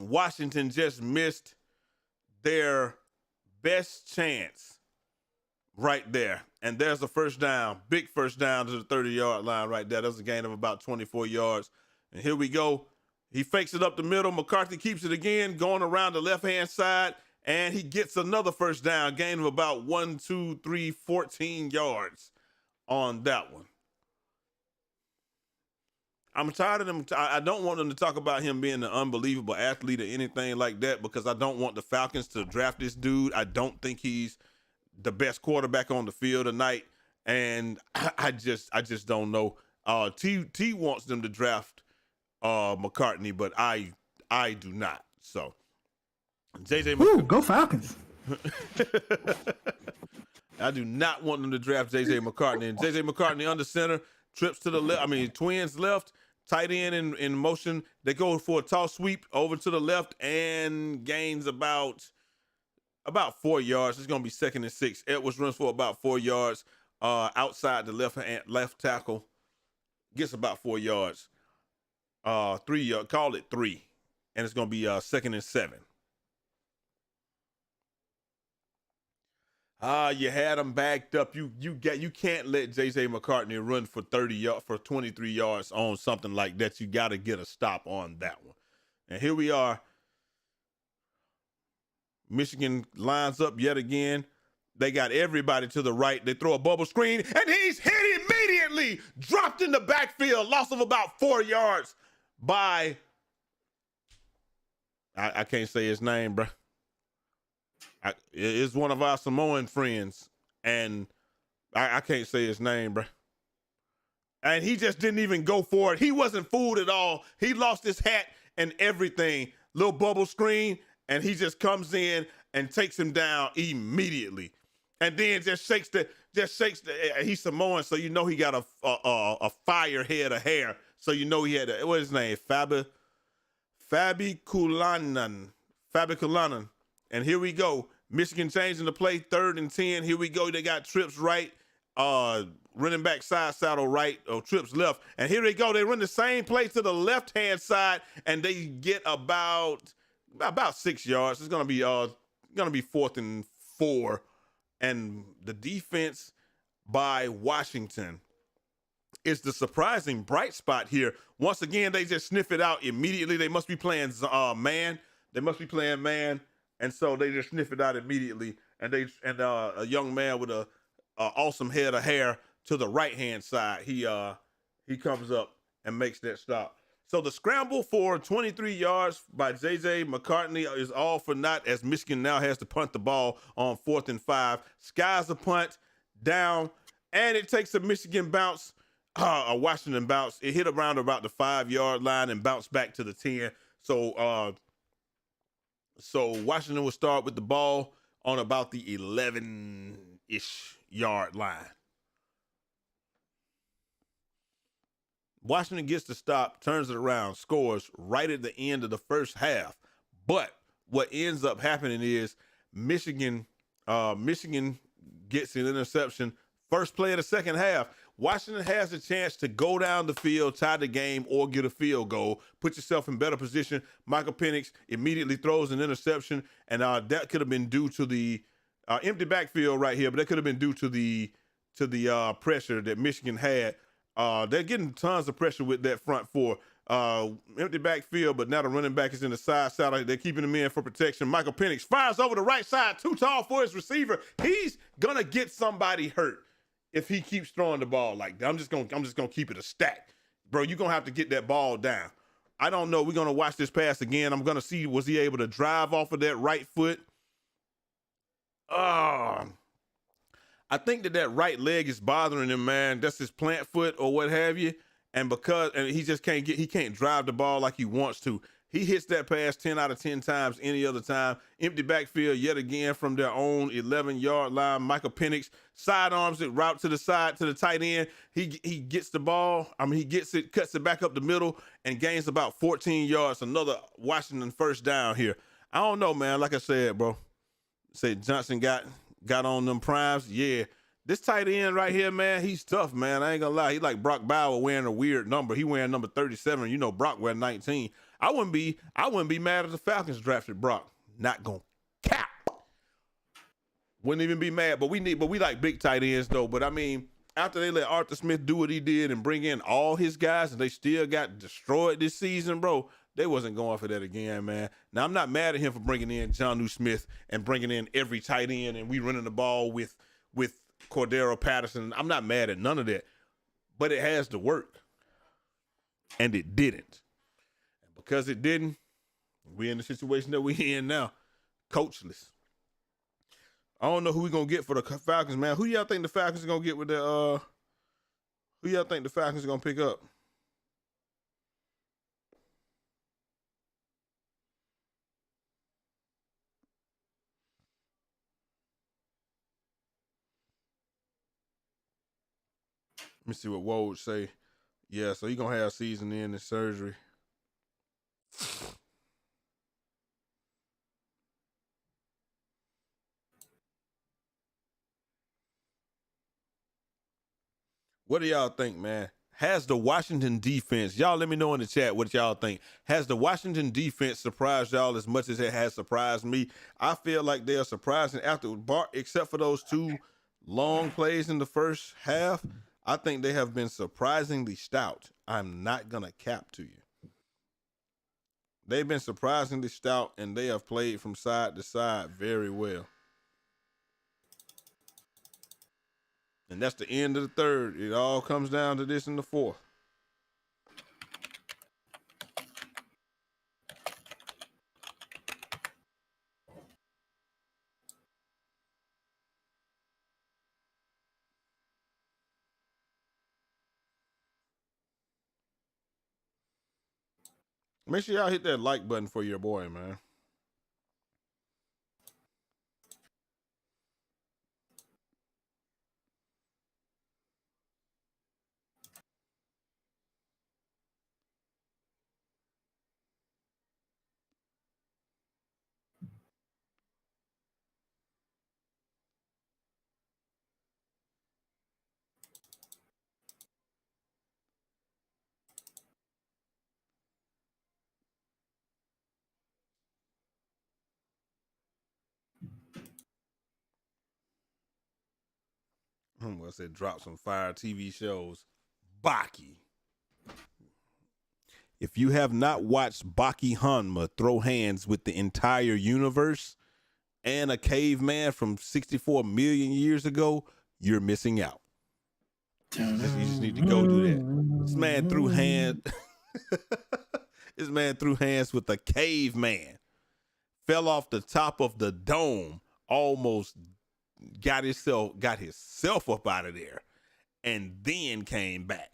Washington just missed their best chance right there. And there's a first down, big first down to the 30-yard line right there. That's a gain of about 24 yards. And here we go. He fakes it up the middle. McCarthy keeps it again, going around the left-hand side, and he gets another first down, gain of about 14 yards on that one. I'm tired of them. I don't want them to talk about him being an unbelievable athlete or anything like that, because I don't want the Falcons to draft this dude. I don't think he's the best quarterback on the field tonight, and I just don't know. T wants them to draft McCartney, but I do not. So JJ, go Falcons. I do not want them to draft JJ McCartney. And JJ McCartney under center, trips to the left. Twins left. Tight end in motion. They go for a toss sweep over to the left and gains about 4 yards. It's going to be 2nd and 6. Edwards runs for about 4 yards outside the left tackle. Gets about 4 yards. 3 yards. Call it 3. And it's going to be 2nd and 7. You had him backed up. You can't let JJ McCartney run for 23 yards on something like that. You got to get a stop on that one. And here we are. Michigan lines up yet again. They got everybody to the right. They throw a bubble screen, and he's hit immediately. Dropped in the backfield. Loss of about 4 yards by, I can't say his name, bro. It's one of our Samoan friends, and I can't say his name, bro. And he just didn't even go for it. He wasn't fooled at all. He lost his hat and everything. Little bubble screen, and he just comes in and takes him down immediately. And then just shakes the. He's Samoan, so you know he got a fire head of hair. So you know he had what's his name? Fabi Kulanan. And here we go. Michigan changing the play, 3rd and 10. Here we go. They got trips right, running back side saddle right, or trips left. And here they go. They run the same play to the left-hand side, and they get about 6 yards. It's gonna be 4th and 4. And the defense by Washington is the surprising bright spot here. Once again, they just sniff it out immediately. They must be playing man. They must be playing man, and so they just sniff it out immediately. And a young man with a awesome head of hair to the right hand side. He comes up and makes that stop. So the scramble for 23 yards by J.J. McCartney is all for naught as Michigan now has to punt the ball on 4th and 5. Skies a punt down, and it takes a Michigan bounce, a Washington bounce. It hit around about the 5-yard line and bounced back to the 10. So Washington will start with the ball on about the 11-ish yard line. Washington gets the stop, turns it around, scores right at the end of the first half. But what ends up happening is Michigan gets an interception first play of the second half. Washington has a chance to go down the field, tie the game, or get a field goal. Put yourself in better position. Michael Penix immediately throws an interception, and that could have been due to the empty backfield right here, but that could have been due to the pressure that Michigan had. They're getting tons of pressure with that front four. Empty backfield, but now the running back is in the side saddle. They're keeping him in for protection. Michael Penix fires over the right side, too tall for his receiver. He's gonna get somebody hurt if he keeps throwing the ball like that. I'm just gonna keep it a stack, bro. You're gonna have to get that ball down. I don't know. We're gonna watch this pass again. I'm gonna see, was he able to drive off of that right foot? I think that right leg is bothering him, man. That's his plant foot or what have you. And he just can't drive the ball like he wants to. He hits that pass 10 out of 10 times any other time. Empty backfield yet again from their own 11-yard line. Michael Penix sidearms it, route to the side to the tight end. He gets the ball. He gets it, cuts it back up the middle, and gains about 14 yards. Another Washington first down here. I don't know, man. Like I said, bro. Say Johnson got on them primes. Yeah. This tight end right here, man, he's tough, man. I ain't gonna lie. He like Brock Bauer wearing a weird number. He wearing number 37. You know, Brock wearing 19. I wouldn't be mad if the Falcons drafted Brock. Not gonna cap. Wouldn't even be mad. But we like big tight ends though. But I mean, after they let Arthur Smith do what he did and bring in all his guys, and they still got destroyed this season, bro. They wasn't going for that again, man. Now I'm not mad at him for bringing in Jonnu Smith and bringing in every tight end, and we running the ball with Cordero Patterson. I'm not mad at none of that, but it has to work, and it didn't. And because it didn't, we're in the situation that we're in now, coachless. I don't know who we're gonna get for the Falcons, man. Who y'all think the Falcons are gonna get with the? Who y'all think the Falcons are gonna pick up? Let me see what Woj say. Yeah, so he gonna have season-ending surgery. What do y'all think, man? Has the Washington defense, y'all let me know in the chat what y'all think. Has the Washington defense surprised y'all as much as it has surprised me? I feel like they are surprising except for those two long plays in the first half. I think they have been surprisingly stout. I'm not going to cap to you. They've been surprisingly stout, and they have played from side to side very well. And that's the end of the third. It all comes down to this in the fourth. Make sure y'all hit that like button for your boy, man. I said drop some fire TV shows. Baki. If you have not watched Baki Hanma throw hands with the entire universe and a caveman from 64 million years ago, you're missing out. You just need to go do that. This man threw hands. This man threw hands with a caveman. Fell off the top of the dome. Almost got himself up out of there, and then came back.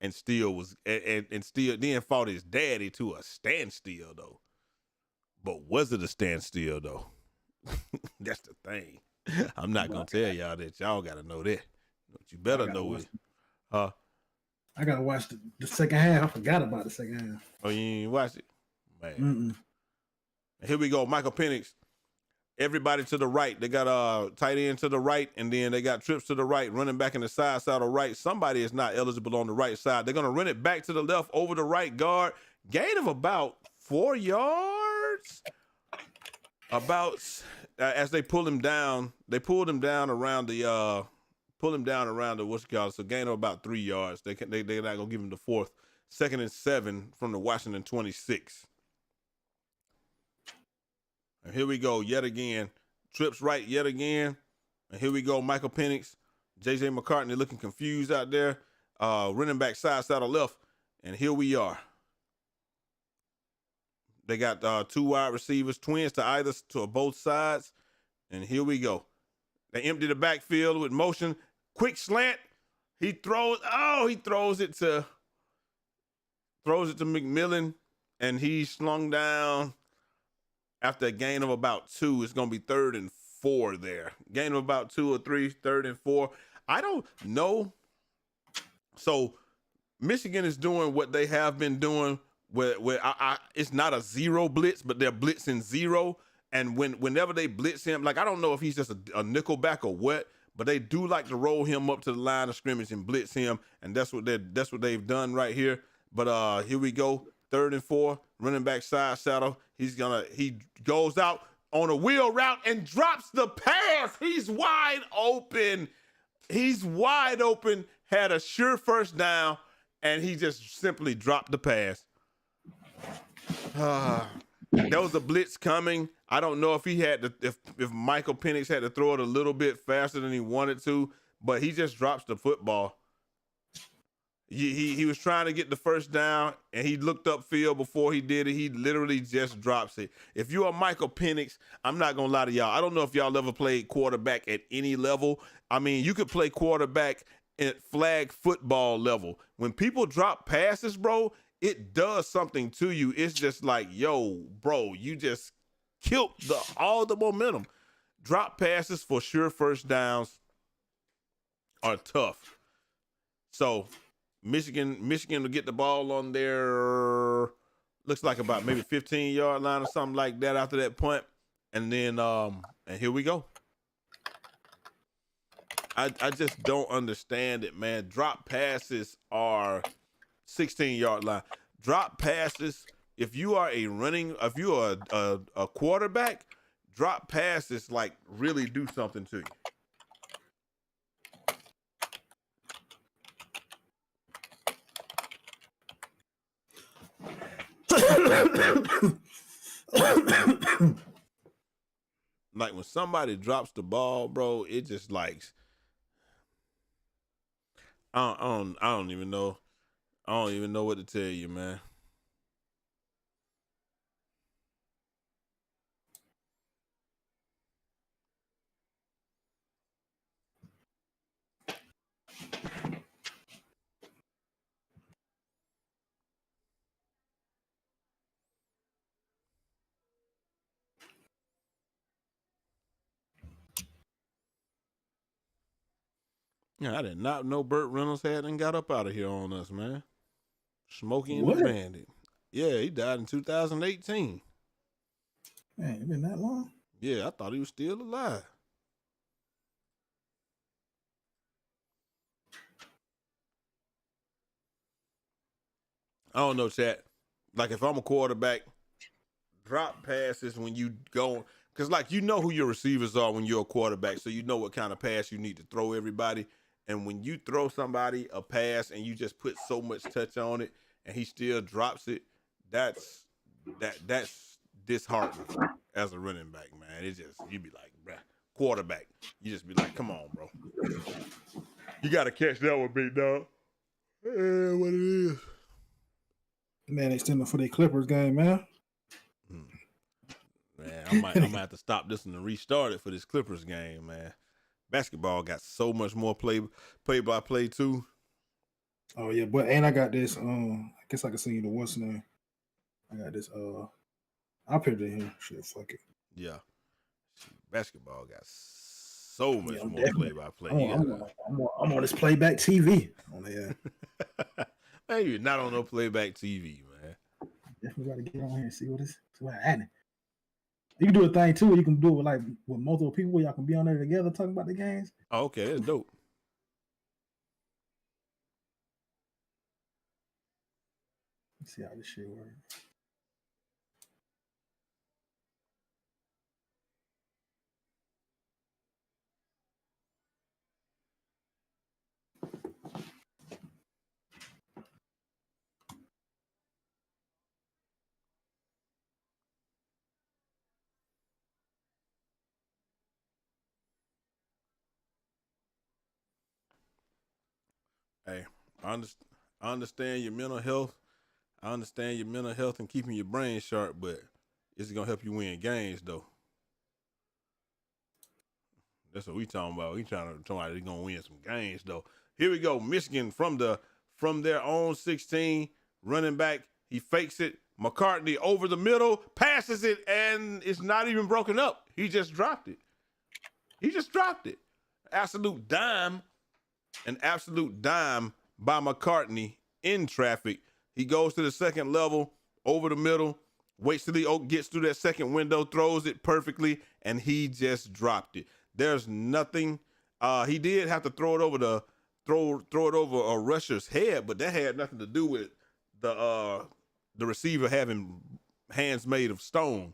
And still was and still then fought his daddy to a standstill though. But was it a standstill though? That's the thing. I'm not gonna tell y'all that. Y'all gotta know that. But you better know it. I gotta watch the second half. I forgot about the second half. Oh, you ain't watch it? Man. Here we go. Michael Penix. Everybody to the right. They got a tight end to the right, and then they got trips to the right, running back in the side to the right. Somebody is not eligible on the right side. They're going to run it back to the left over the right guard. Gain of about 4 yards. As they pull him down, they pulled him down around the what's it called? So gain of about 3 yards. They're not going to give him the fourth. 2nd and 7 from the Washington 26. And here we go yet again. Trips right yet again. And here we go. Michael Penix, J.J. McCartney looking confused out there. Running back side to left. And here we are. They got 2 wide receivers, twins to both sides. And here we go. They empty the backfield with motion. Quick slant. He throws it to McMillan. And he's slung down. After a gain of about 2, it's going to be 3rd and 4 there. Gain of about 2 or 3, 3rd and 4. I don't know. So Michigan is doing what they have been doing. Where it's not a zero blitz, but they're blitzing zero. And whenever they blitz him, like I don't know if he's just a nickelback or what, but they do like to roll him up to the line of scrimmage and blitz him, and that's what they've done right here. But here we go. 3rd and 4, running back side saddle. He goes out on a wheel route and drops the pass. He's wide open. Had a sure first down, and he just simply dropped the pass. There was a blitz coming. I don't know if if Michael Penix had to throw it a little bit faster than he wanted to, but he just drops the football. He was trying to get the first down, and he looked upfield before he did it. He literally just drops it. If you're a Michael Penix, I'm not going to lie to y'all. I don't know if y'all ever played quarterback at any level. I mean, you could play quarterback at flag football level. When people drop passes, bro, it does something to you. It's just like, yo, bro, you just killed all the momentum. Drop passes for sure first downs are tough. So Michigan will get the ball on their, looks like about maybe 15-yard line or something like that after that punt. And then, and here we go. I just don't understand it, man. Drop passes are 16-yard line. Drop passes, if you are a quarterback, drop passes like really do something to you. Like when somebody drops the ball, bro, it just like I don't even know. I don't even know what to tell you, man. Yeah, I did not know Burt Reynolds hadn't got up out of here on us, man. Smokey and the Bandit. Yeah, he died in 2018. Man, it been that long? Yeah, I thought he was still alive. I don't know, chat. Like if I'm a quarterback, drop passes when you go, because like you know who your receivers are when you're a quarterback, so you know what kind of pass you need to throw everybody. And when you throw somebody a pass and you just put so much touch on it and he still drops it, that's that's disheartening as a running back, man. It just you be like, bruh, quarterback. You just be like, come on, bro. You gotta catch that one, big dog. Yeah, what it is. Man, they still for their Clippers game, man. Man, I might have to stop this and restart it for this Clippers game, man. Basketball got so much more play by play too. Oh yeah, but and I got this. I guess I can send you the what's name. I got this. I'll put it in here. Shit, fuck it. Yeah, basketball got so much more play by play. I'm on this playback TV. On there. Man, you're not on no playback TV, man. Definitely got to get on here and see what's happening. You can do a thing too. You can do it with multiple people. Where y'all can be on there together talking about the games. Oh, okay, that's dope. Let's see how this shit works. Hey, I understand your mental health. I understand your mental health and keeping your brain sharp, but it's gonna help you win games, though. That's what we talking about. We trying to talk about they're gonna win some games, though. Here we go. Michigan from their own 16, running back. He fakes it. McCartney over the middle, passes it, and it's not even broken up. He just dropped it. Absolute dime. An absolute dime by McCartney in traffic. He goes to the second level, over the middle, waits till he gets through that second window, throws it perfectly, and he just dropped it. There's nothing. He did have to throw it over a rusher's head, but that had nothing to do with the receiver having hands made of stone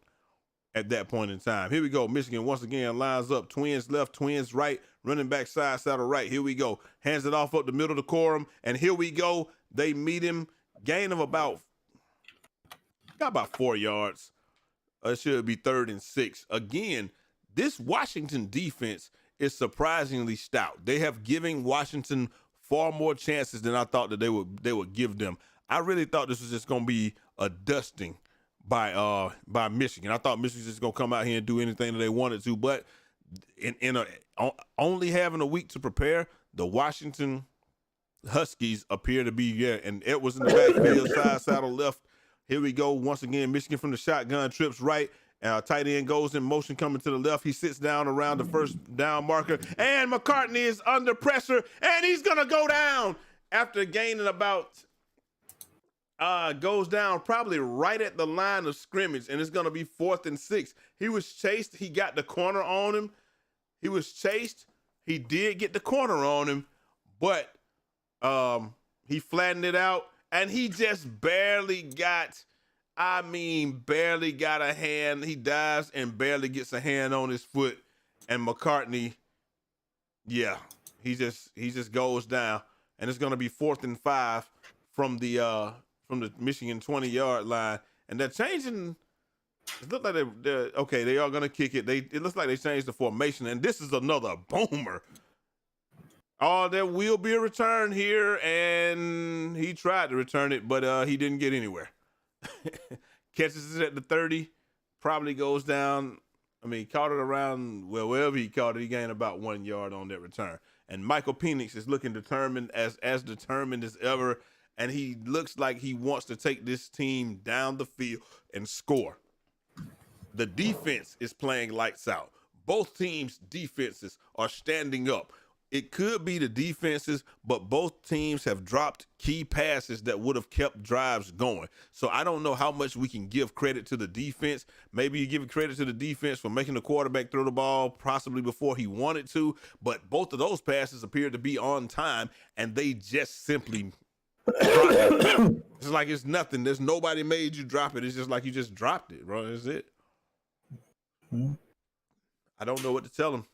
at that point in time. Here we go. Michigan once again lines up. Twins left, twins right. Running back side, saddle right. Here we go. Hands it off up the middle to Corum. And here we go. They meet him. Gain of about 4 yards. It should be 3rd and 6. Again, this Washington defense is surprisingly stout. They have given Washington far more chances than I thought that they would give them. I really thought this was just going to be a dusting by Michigan. I thought Michigan was just going to come out here and do anything that they wanted to, but only having a week to prepare, the Washington Huskies appear to be there. And it was in the backfield, side saddle left. Here we go. Once again, Michigan from the shotgun, trips right. Tight end goes in motion coming to the left. He sits down around the first down marker. And McCartney is under pressure. And he's going to go down after gaining about goes down probably right at the line of scrimmage. And it's going to be 4th and 6. He was chased. He got the corner on him. He was chased. He did get the corner on him. But he flattened it out. And he just barely got a hand. He dives and barely gets a hand on his foot. And McCartney, yeah, he just goes down. And it's gonna be 4th and 5 from the Michigan 20-yard line. And they're changing. It looks like they're okay. They are gonna kick it. It looks like they changed the formation. And this is another boomer. Oh, there will be a return here, and he tried to return it, but he didn't get anywhere. Catches it at the 30, probably goes down. I mean, he caught it around, well, wherever he caught it, he gained about 1 yard on that return. And Michael Penix is looking determined, as determined as ever, and he looks like he wants to take this team down the field and score. The defense is playing lights out. Both teams' defenses are standing up. It could be the defenses, but both teams have dropped key passes that would have kept drives going. So I don't know how much we can give credit to the defense. Maybe you give credit to the defense for making the quarterback throw the ball possibly before he wanted to, but both of those passes appeared to be on time, and they just simply dropped it. It's like it's nothing. There's nobody made you drop it. It's just like you just dropped it, bro. That's it. Mm-hmm. I don't know what to tell them.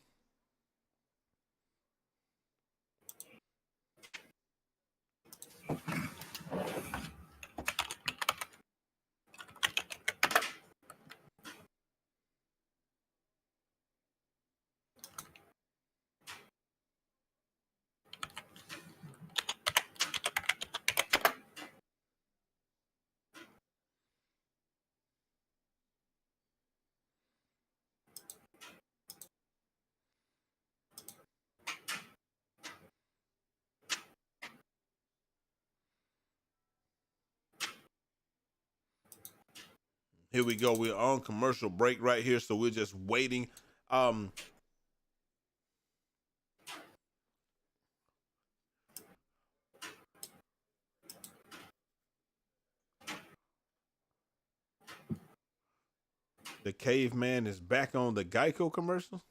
Here we go. We're on commercial break right here, so we're just waiting. The caveman is back on the Geico commercial.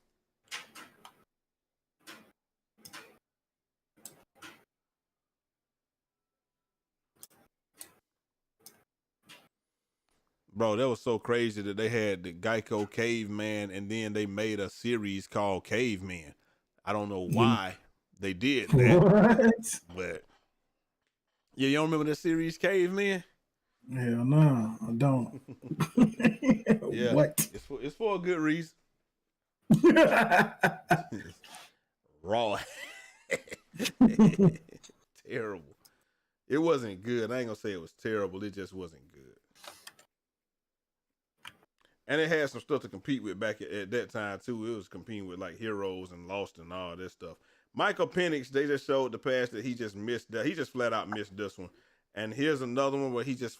Bro, that was so crazy that they had the Geico caveman and then they made a series called Caveman. I don't know why they did that. What? But yeah, you don't remember the series Caveman? Hell no, I don't. Yeah. What? It's for a good reason. Raw. Terrible. It wasn't good. I ain't gonna say it was terrible. It just wasn't good. And it had some stuff to compete with back at that time too. It was competing with like Heroes and Lost and all this stuff. Michael Penix, they just showed the pass that he just missed that. He just flat out missed this one. And here's another one where he just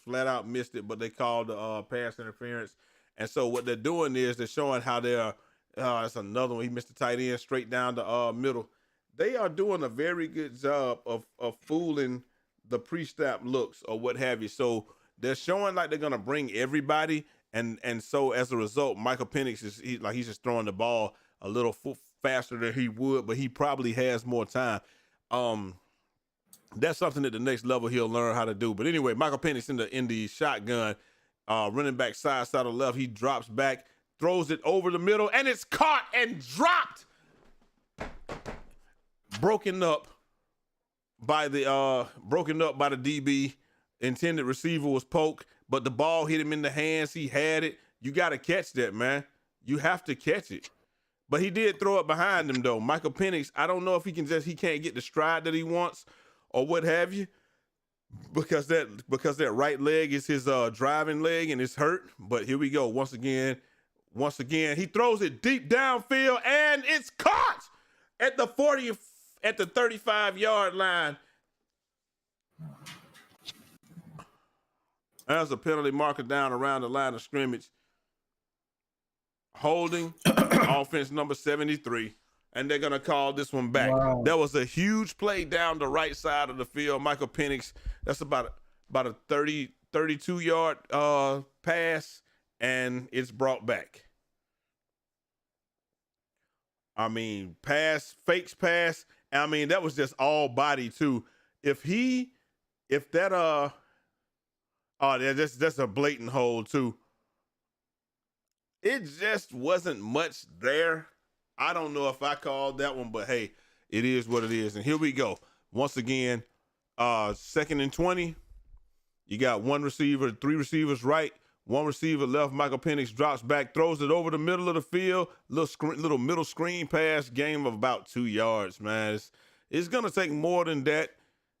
flat out missed it, but they called the pass interference. And so what they're doing is they're showing how they're it's another one. He missed the tight end straight down the middle. They are doing a very good job of fooling the pre-snap looks or what have you. So they're showing like they're gonna bring everybody. And so as a result, Michael Penix he's just throwing the ball a little faster than he would, but he probably has more time. That's something at the next level he'll learn how to do. But anyway, Michael Penix in the shotgun, running back side to left. He drops back, throws it over the middle, and it's caught and dropped, broken up by the DB. Intended receiver was poked, but the ball hit him in the hands. He had it. You got to catch that, man. You have to catch it. But he did throw it behind him, though. Michael Penix, I don't know if he can't get the stride that he wants or what have you, because that right leg is his driving leg and it's hurt. But here we go. Once again, he throws it deep downfield and it's caught at the 35-yard line. There's a penalty marker down around the line of scrimmage. Holding offense number 73. And they're going to call this one back. Wow. That was a huge play down the right side of the field. Michael Penix, that's about a 32-yard pass, and it's brought back. I mean, fakes pass. I mean, that was just all body too. That's a blatant hold too. It just wasn't much there. I don't know if I called that one, but hey, it is what it is. And here we go. Once again, 2nd and 20. You got one receiver, 3 receivers right, 1 receiver left. Michael Penix drops back, throws it over the middle of the field. Little middle screen pass, game of about 2 yards, man. It's going to take more than that.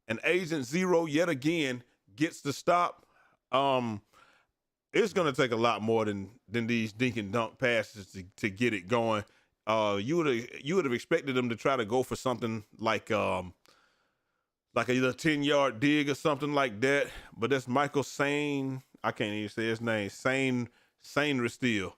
And Agent Zero, yet again, gets the stop. It's going to take a lot more than these dink and dunk passes to get it going. You would have expected them to try to go for something like a 10-yard dig or something like that. But that's Michael Sane. I can't even say his name. Sane Resteel.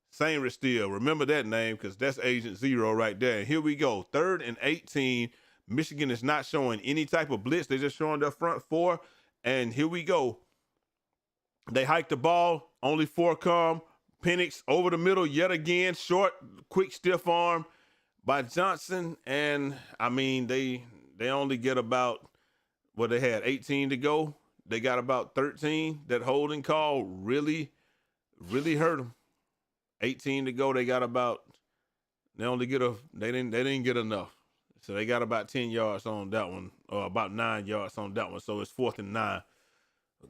Sane Resteel. Remember that name because that's Agent Zero right there. And here we go. 3rd and 18. Michigan is not showing any type of blitz. They're just showing their front 4. And here we go. They hike the ball. Only 4 come. Penix over the middle yet again. Short, quick, stiff arm by Johnson. And, I mean, they only get about, they had 18 to go. They got about 13. That holding call really, really hurt them. 18 to go. They didn't get enough. So they got about 10 yards on that one, or about 9 yards on that one. So it's 4th and 9.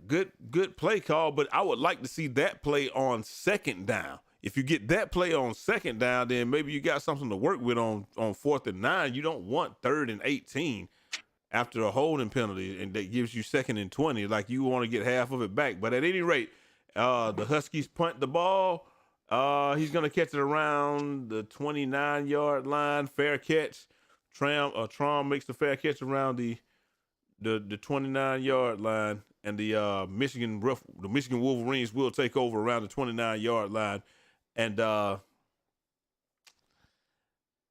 Good play call, but I would like to see that play on 2nd down. If you get that play on 2nd down, then maybe you got something to work with on 4th and 9. You don't want 3rd and 18 after a holding penalty, and that gives you 2nd and 20. Like, you want to get half of it back. But at any rate, the Huskies punt the ball. He's going to catch it around the 29-yard line. Fair catch. Trom makes the fair catch around the 29-yard line. and the Michigan Wolverines will take over around the 29-yard line. And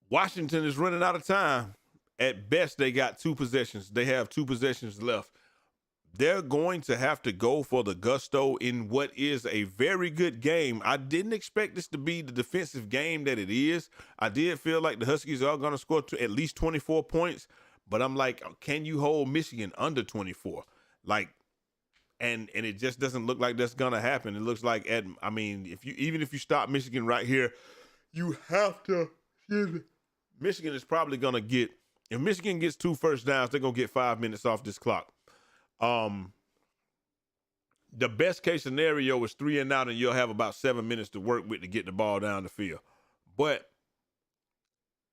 Washington is running out of time. At best, they got 2 possessions. They have 2 possessions left. They're going to have to go for the gusto in what is a very good game. I didn't expect this to be the defensive game that it is. I did feel like the Huskies are going to score at least 24 points, but I'm like, can you hold Michigan under 24? Like, and it just doesn't look like that's going to happen. It looks like, even if you stop Michigan right here, you have to. Michigan is probably going to get, if Michigan gets 2 first downs, they're going to get 5 minutes off this clock. The best case scenario is 3 and out, and you'll have about 7 minutes to work with to get the ball down the field. But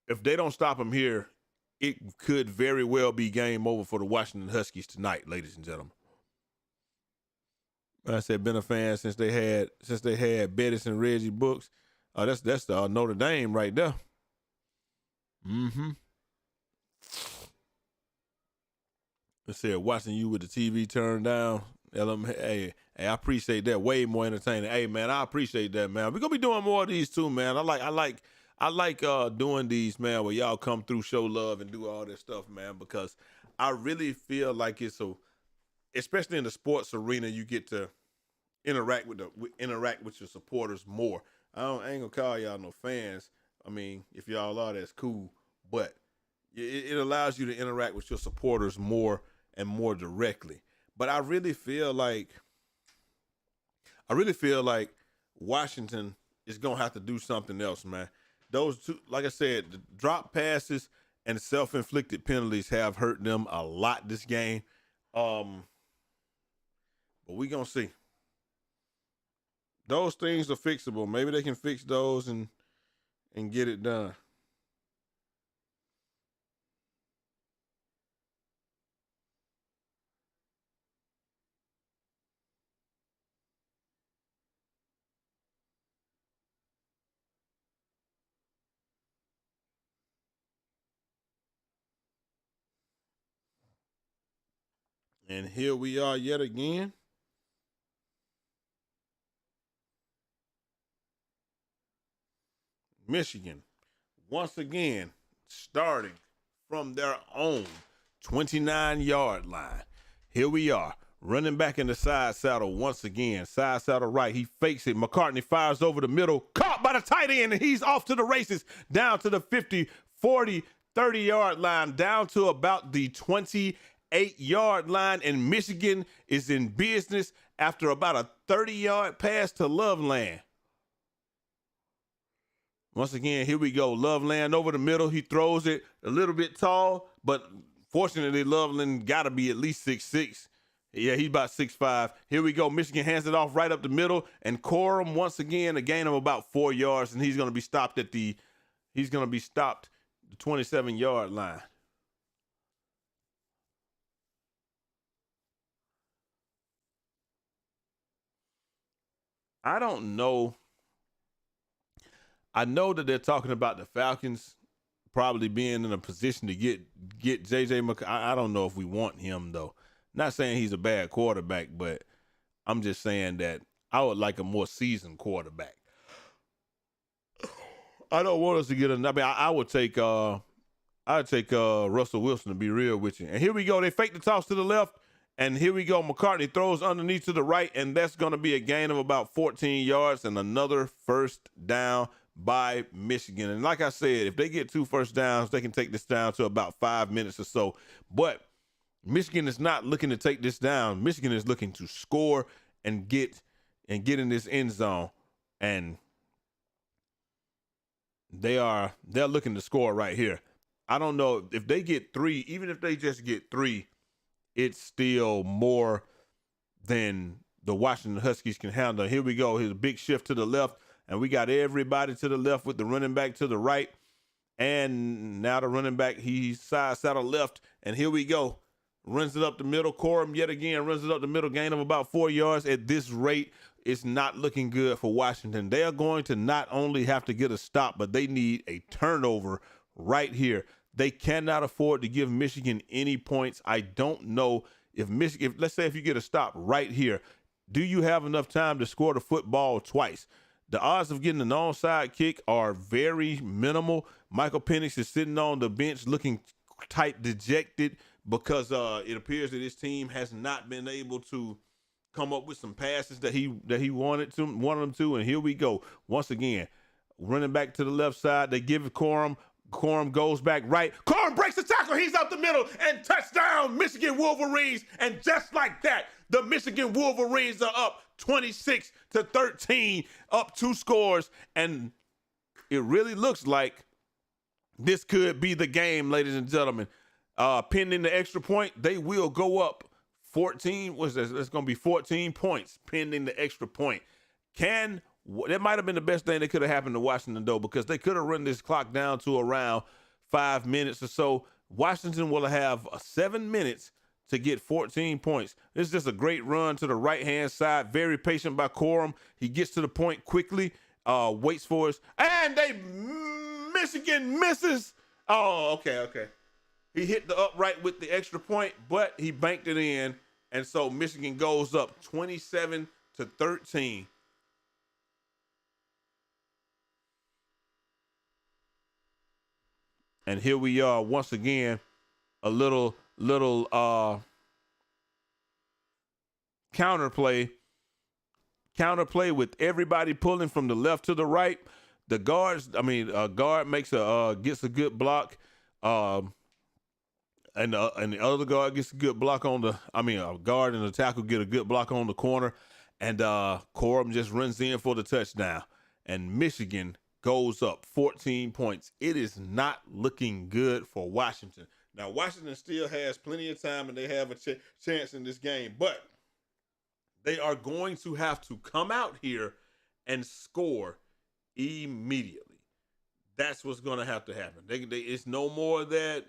if they don't stop them here, it could very well be game over for the Washington Huskies tonight, ladies and gentlemen. I said, been a fan since they had Bettis and Reggie Brooks. That's the Notre Dame right there. Mm-hmm. It said, watching you with the TV turned down. Hey, I appreciate that. Way more entertaining. Hey, man, I appreciate that, man. We're gonna be doing more of these too, man. I like doing these, man, where y'all come through, show love, and do all this stuff, man, because I really feel like especially in the sports arena, you get to interact with your supporters more. I ain't gonna call y'all no fans. I mean, if y'all are, that's cool, but it allows you to interact with your supporters more and more directly. But I really feel like Washington is gonna have to do something else, man. Those 2, like I said, the drop passes and self-inflicted penalties have hurt them a lot this game. But we gonna see. Those things are fixable. Maybe they can fix those and get it done. And here we are yet again. Michigan, once again, starting from their own 29-yard line. Here we are, running back in the side saddle once again. Side saddle right, he fakes it. McCartney fires over the middle, caught by the tight end, and he's off to the races, down to the 50, 40, 30-yard line, down to about the 28-yard line, and Michigan is in business after about a 30-yard pass to Loveland. Once again, here we go. Loveland over the middle. He throws it a little bit tall, but fortunately, Loveland got to be at least 6'6". Yeah, he's about 6'5". Here we go. Michigan hands it off right up the middle, and Corum once again a gain of about 4 yards, and he's going to be stopped at the 27-yard line. I don't know. I know that they're talking about the Falcons probably being in a position to get J.J. McCarthy. I don't know if we want him, though. Not saying he's a bad quarterback, but I'm just saying that I would like a more seasoned quarterback. I don't want us to get another. I mean, I would take Russell Wilson, to be real with you. And here we go. They fake the toss to the left. And here we go. McCartney throws underneath to the right, and that's going to be a gain of about 14 yards and another first down by Michigan. And like I said, if they get 2 first downs, they can take this down to about 5 minutes or so. But Michigan is not looking to take this down. Michigan is looking to score and get in this end zone. And they're looking to score right here. I don't know if they get 3, even if they just get 3, it's still more than the Washington Huskies can handle. Here we go. Here's a big shift to the left, and we got everybody to the left with the running back to the right. And now the running back, he's side saddle left, and here we go. Runs it up the middle. Corum yet again runs it up the middle, gain of about 4 yards. At this rate, it's not looking good for Washington. They are going to not only have to get a stop, but they need a turnover right here. They cannot afford to give Michigan any points. I don't know if let's say if you get a stop right here, do you have enough time to score the football twice? The odds of getting an onside kick are very minimal. Michael Penix is sitting on the bench looking tight, dejected, because it appears that his team has not been able to come up with some passes that he wanted them to. And here we go once again, running back to the left side. They give it Corum. Corum goes back right. Corum breaks the tackle. He's up the middle and touchdown, Michigan Wolverines. And just like that, the Michigan Wolverines are up 26-13, up 2 scores. And it really looks like this could be the game, ladies and gentlemen. Pending the extra point, they will go up 14. What's this? It's going to be 14 points pending the extra point. That might have been the best thing that could have happened to Washington, though, because they could have run this clock down to around 5 minutes or so. Washington will have 7 minutes to get 14 points. This is just a great run to the right-hand side. Very patient by Corum. He gets to the point quickly, waits for us, and Michigan misses. Oh, okay. He hit the upright with the extra point, but he banked it in, and so Michigan goes up 27-13. And here we are once again, a little counterplay with everybody pulling from the left to the right. The guards, a guard gets a good block, and the other guard gets a good block a guard and the tackle get a good block on the corner, and Corum just runs in for the touchdown, and Michigan goes up 14 points. It is not looking good for Washington. Now, Washington still has plenty of time, and they have a chance in this game, but they are going to have to come out here and score immediately. That's what's going to have to happen. It's no more that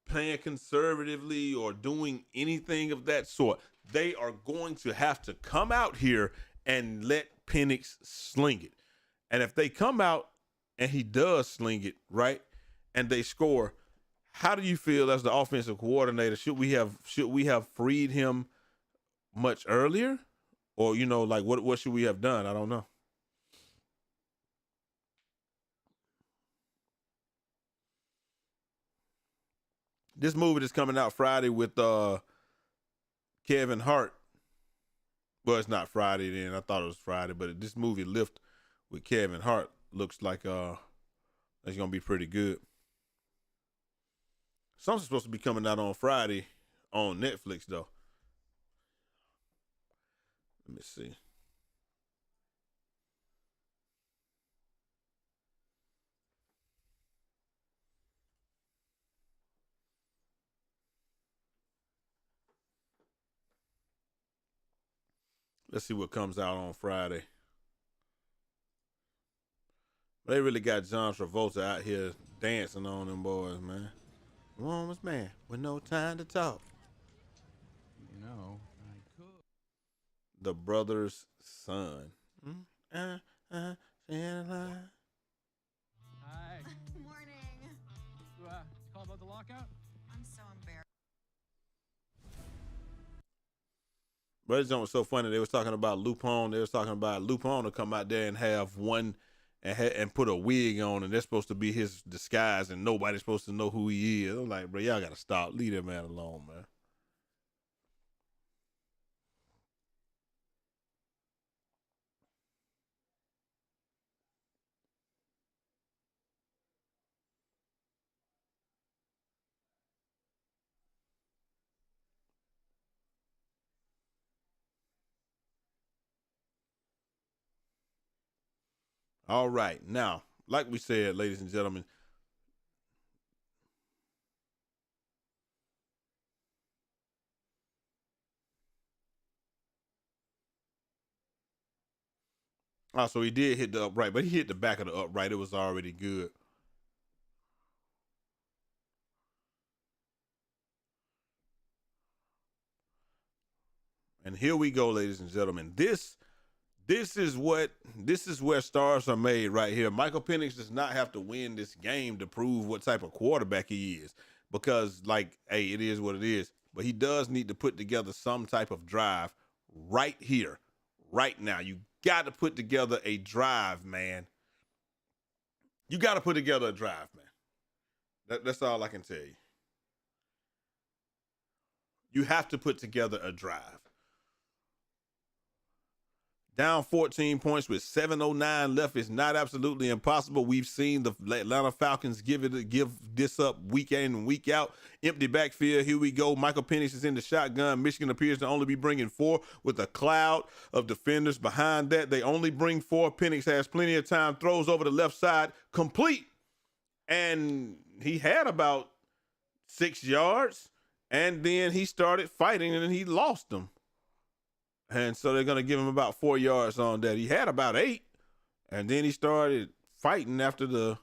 playing conservatively or doing anything of that sort. They are going to have to come out here and let Penix sling it. And if they come out and he does sling it, right, and they score, how do you feel as the offensive coordinator? Should we have freed him much earlier? Or, what should we have done? I don't know. This movie that's coming out Friday with Kevin Hart. Well, it's not Friday then. I thought it was Friday, but this movie Lift with Kevin Hart looks like it's gonna be pretty good. Something's supposed to be coming out on Friday on Netflix though. Let me see. Let's see what comes out on Friday. They really got John Travolta out here dancing on them boys, man. Woman's man with no time to talk. I could. The brother's son. Hi. Morning. You call about the lockout? I'm so embarrassed. But it's was so funny. They was talking about Lupone. They was talking about Lupone to come out there and have one and put a wig on, and that's supposed to be his disguise, and nobody's supposed to know who he is. I'm like, bro, y'all gotta stop. Leave that man alone, man. All right. Now, like we said, ladies and gentlemen, so he did hit the upright, but he hit the back of the upright. It was already good. And here we go, ladies and gentlemen. This is where stars are made right here. Michael Penix does not have to win this game to prove what type of quarterback he is, because, like, hey, it is what it is. but he does need to put together some type of drive right here, right now. You got to put together a drive, man. You got to put together a drive, man. That's all I can tell you. You have to put together a drive. Down 14 points with 7:09 left is not absolutely impossible. We've seen the Atlanta Falcons give this up week in and week out. Empty backfield. Here we go. Michael Penix is in the shotgun. Michigan appears to only be bringing 4 with a cloud of defenders behind that. They only bring 4. Penix has plenty of time. Throws over the left side. Complete. And he had about 6 yards. And then he started fighting and then he lost them. And so they're going to give him about 4 yards on that. He had about 8. And then he started fighting after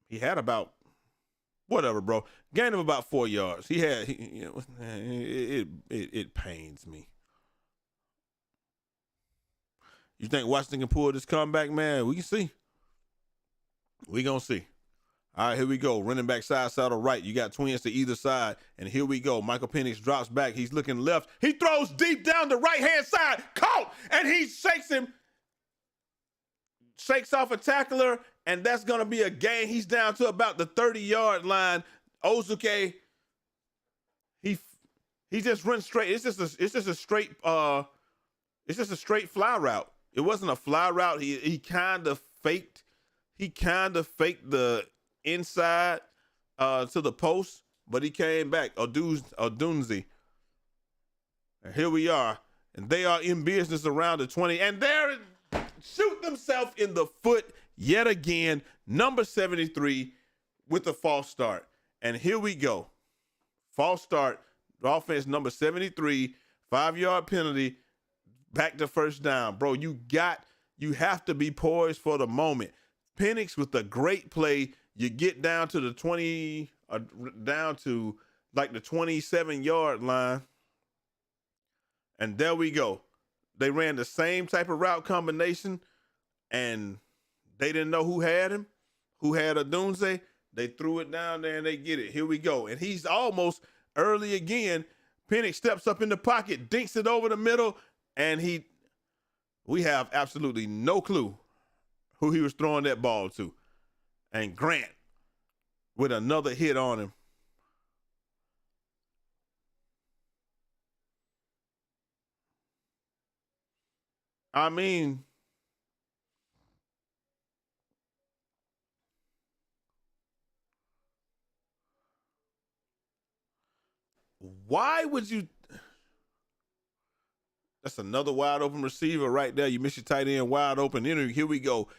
he had about, whatever, bro. Gain of about 4 yards. It pains me. You think Washington can pull this comeback, man? We can see. We going to see. All right, here we go. Running back side to right. You got twins to either side. And here we go. Michael Penix drops back. He's looking left. He throws deep down the right-hand side. Caught! And he shakes him. Shakes off a tackler. And that's going to be a gain. He's down to about the 30-yard line. Ozuke, he just runs straight. It's just a straight fly route. It wasn't a fly route. He kind of faked. He kind of faked the inside to the post, but he came back. Odunzi. And here we are. And they are in business around the 20. And they're shoot themselves in the foot yet again. Number 73 with a false start. And here we go. False start. Offense number 73. 5-yard penalty. Back to first down. Bro, you have to be poised for the moment. Penix with a great play. You get down to the 20, down to like the 27-yard line. And there we go. They ran the same type of route combination, and they didn't know who had him, who had Odunze. They threw it down there, and they get it. Here we go. And he's almost early again. Penix steps up in the pocket, dinks it over the middle, and we have absolutely no clue who he was throwing that ball to. And Grant with another hit on him. I mean, why would you? That's another wide open receiver right there. You miss your tight end wide open. Here we go.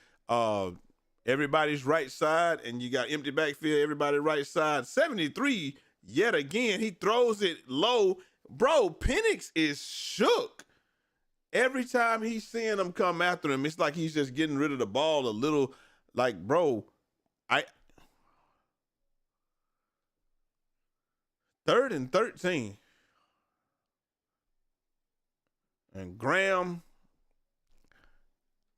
Everybody's right side, and you got empty backfield, everybody right side. 73, yet again, he throws it low. Bro, Penix is shook. Every time he's seeing them come after him, it's like he's just getting rid of the ball a little. Like, bro, 3rd and 13. And Graham,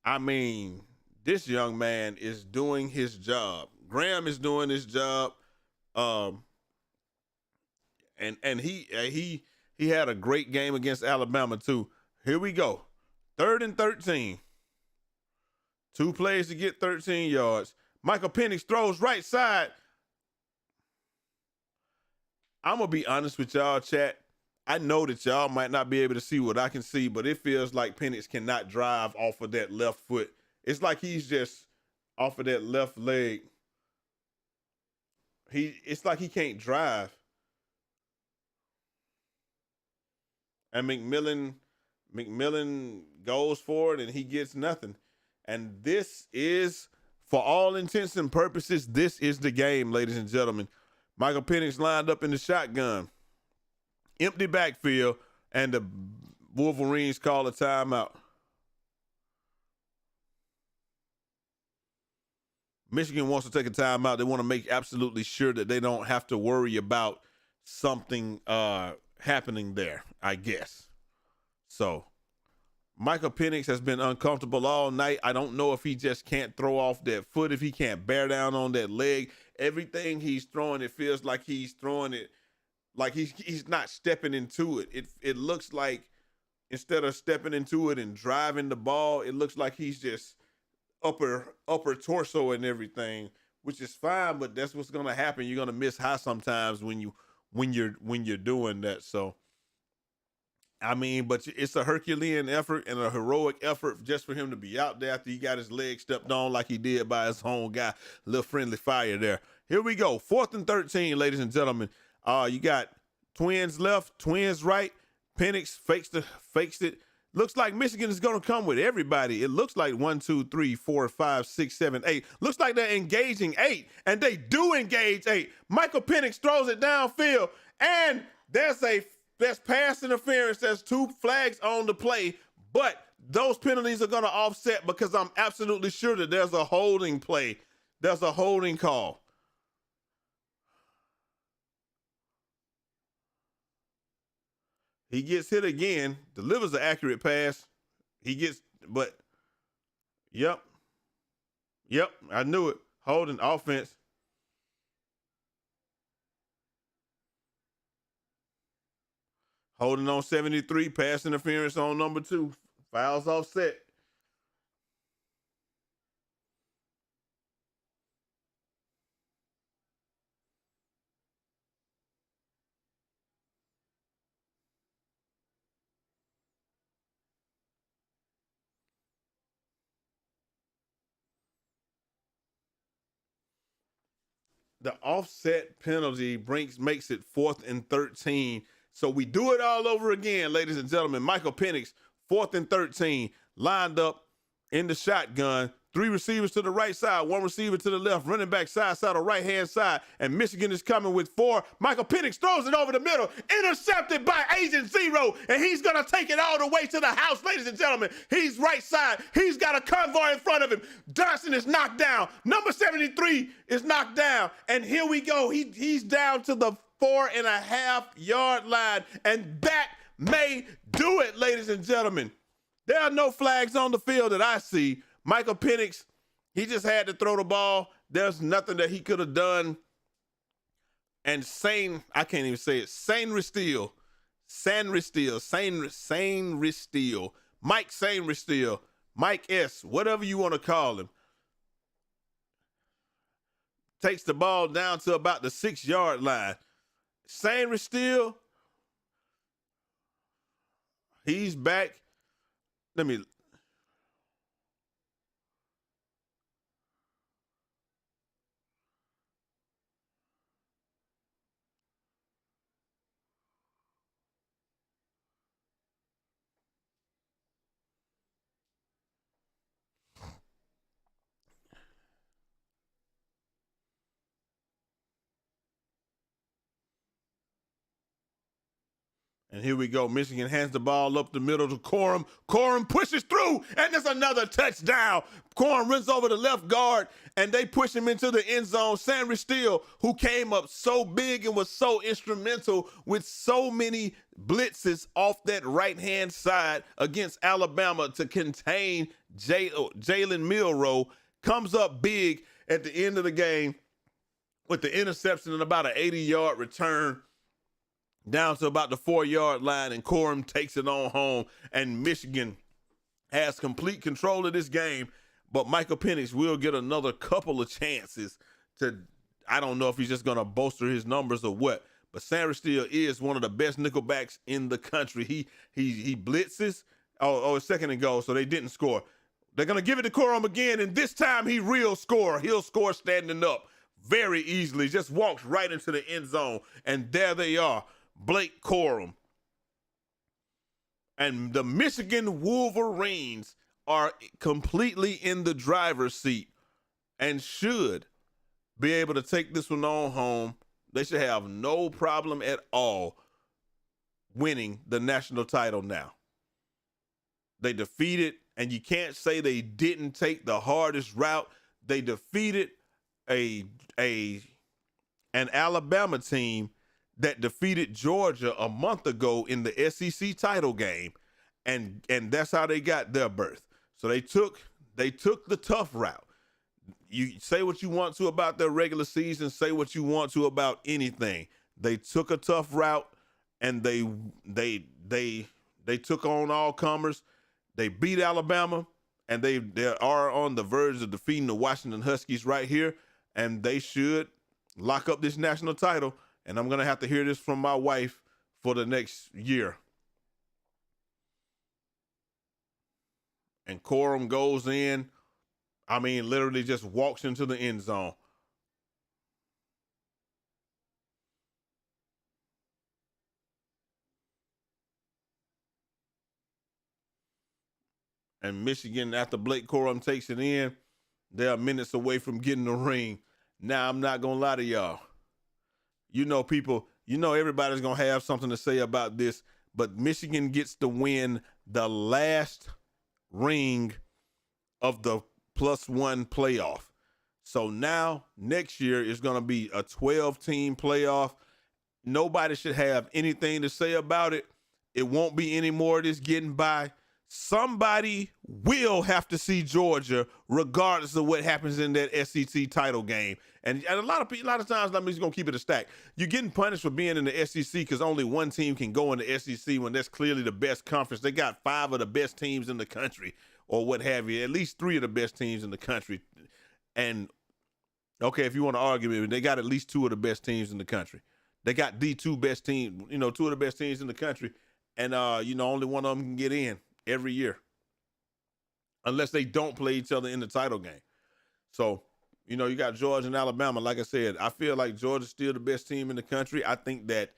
I mean, this young man is doing his job. Graham is doing his job. And he had a great game against Alabama too. Here we go. 3rd and 13. 2 plays to get 13 yards. Michael Penix throws right side. I'm going to be honest with y'all, chat. I know that y'all might not be able to see what I can see, but it feels like Penix cannot drive off of that left foot. It's like he's just off of that left leg. It's like he can't drive. And McMillan goes for it and he gets nothing. And this is, for all intents and purposes, this is the game, ladies and gentlemen. Michael Penix lined up in the shotgun. Empty backfield, and the Wolverines call a timeout. Michigan wants to take a timeout. They want to make absolutely sure that they don't have to worry about something happening there, I guess. So, Michael Penix has been uncomfortable all night. I don't know if he just can't throw off that foot, if he can't bear down on that leg. Everything he's throwing, it feels like he's throwing it Like he's not stepping into it. It looks like instead of stepping into it and driving the ball, it looks like he's just upper torso and everything, which is fine, but that's what's gonna happen. You're gonna miss high sometimes when you're doing that. So I mean, but it's a Herculean effort and a heroic effort just for him to be out there after he got his leg stepped on like he did by his own guy. A little friendly fire there. Here we go. 4th and 13, ladies and gentlemen. You got Twins left, Twins right. Penix fakes it. Looks like Michigan is going to come with everybody. It looks like 1, 2, 3, 4, 5, 6, 7, 8. Looks like they're engaging 8, and they do engage 8. Michael Penix throws it downfield, and there's pass interference. There's 2 flags on the play, but those penalties are going to offset because I'm absolutely sure that there's a holding play. There's a holding call. He gets hit again, delivers an accurate pass. Yep, I knew it. Holding offense. Holding on 73, pass interference on number 2. Fouls offset. The offset penalty makes it 4th and 13. So we do it all over again, ladies and gentlemen. Michael Penix, 4th and 13, lined up in the shotgun. 3 receivers to the right side, 1 receiver to the left, running back side to right-hand side, and Michigan is coming with 4. Michael Penix throws it over the middle, intercepted by Agent Zero, and he's going to take it all the way to the house, ladies and gentlemen. He's right side. He's got a convoy in front of him. Johnson is knocked down. Number 73 is knocked down, and here we go. He's down to the 4.5-yard line, and that may do it, ladies and gentlemen. There are no flags on the field that I see. Michael Penix, he just had to throw the ball. There's nothing that he could have done. And I can't even say it, Sain Ristil, Mike Sain Ristil, Mike S., whatever you want to call him, takes the ball down to about the 6-yard line. Sain Ristil, he's back. And here we go. Michigan hands the ball up the middle to Corum. Corum pushes through, and there's another touchdown. Corum runs over the left guard, and they push him into the end zone. Sain Ristil, who came up so big and was so instrumental with so many blitzes off that right-hand side against Alabama to contain Jalen Milroe, comes up big at the end of the game with the interception and about an 80-yard return down to about the 4-yard line, and Corum takes it on home, and Michigan has complete control of this game, but Michael Penix will get another couple of chances to, I don't know if he's just going to bolster his numbers or what, but Sain Ristil is one of the best nickelbacks in the country. He blitzes. Oh, it's 2nd and goal, so they didn't score. They're going to give it to Corum again, and this time he'll score standing up very easily, just walks right into the end zone, and there they are. Blake Corum. And the Michigan Wolverines are completely in the driver's seat and should be able to take this one on home. They should have no problem at all winning the national title now. They defeated, and you can't say they didn't take the hardest route. They defeated an Alabama team that defeated Georgia a month ago in the SEC title game, and that's how they got their berth. So they took the tough route. You say what you want to about their regular season, say what you want to about anything. They took a tough route, and they took on all comers. They beat Alabama, and they are on the verge of defeating the Washington Huskies right here, and they should lock up this national title. And I'm gonna have to hear this from my wife for the next year. And Corum goes in. I mean, literally just walks into the end zone. And Michigan, after Blake Corum takes it in, they are minutes away from getting the ring. Now, I'm not going to lie to y'all. You know, people, you know everybody's going to have something to say about this, but Michigan gets to win the last ring of the +1 playoff. So now, next year is going to be a 12-team playoff. Nobody should have anything to say about it. It won't be any more of this getting by. Somebody will have to see Georgia, regardless of what happens in that SEC title game. And a lot of times, I'm just gonna keep it a stack. You're getting punished for being in the SEC because only one team can go in the SEC when that's clearly the best conference. They got 5 of the best teams in the country, or what have you. At least 3 of the best teams in the country. And okay, if you want to argue with me, they got at least 2 of the best teams in the country. They got the 2 best teams, 2 of the best teams in the country, and only one of them can get in every year, unless they don't play each other in the title game. So, you got Georgia and Alabama. Like I said, I feel like Georgia's still the best team in the country. I think that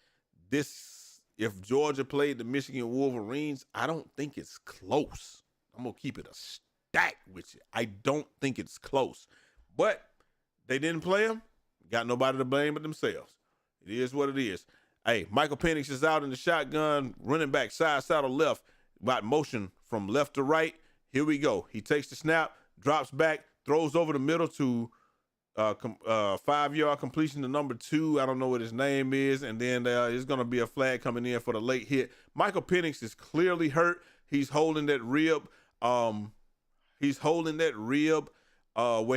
if Georgia played the Michigan Wolverines, I don't think it's close. I'm going to keep it a stack with you. I don't think it's close. But they didn't play them. Got nobody to blame but themselves. It is what it is. Hey, Michael Penix is out in the shotgun, running back side to left. Got motion from left to right. Here we go. He takes the snap, drops back, throws over the middle to 5-yard completion to number 2. I don't know what his name is. And then there's going to be a flag coming in for the late hit. Michael Penix is clearly hurt. He's holding that rib. Where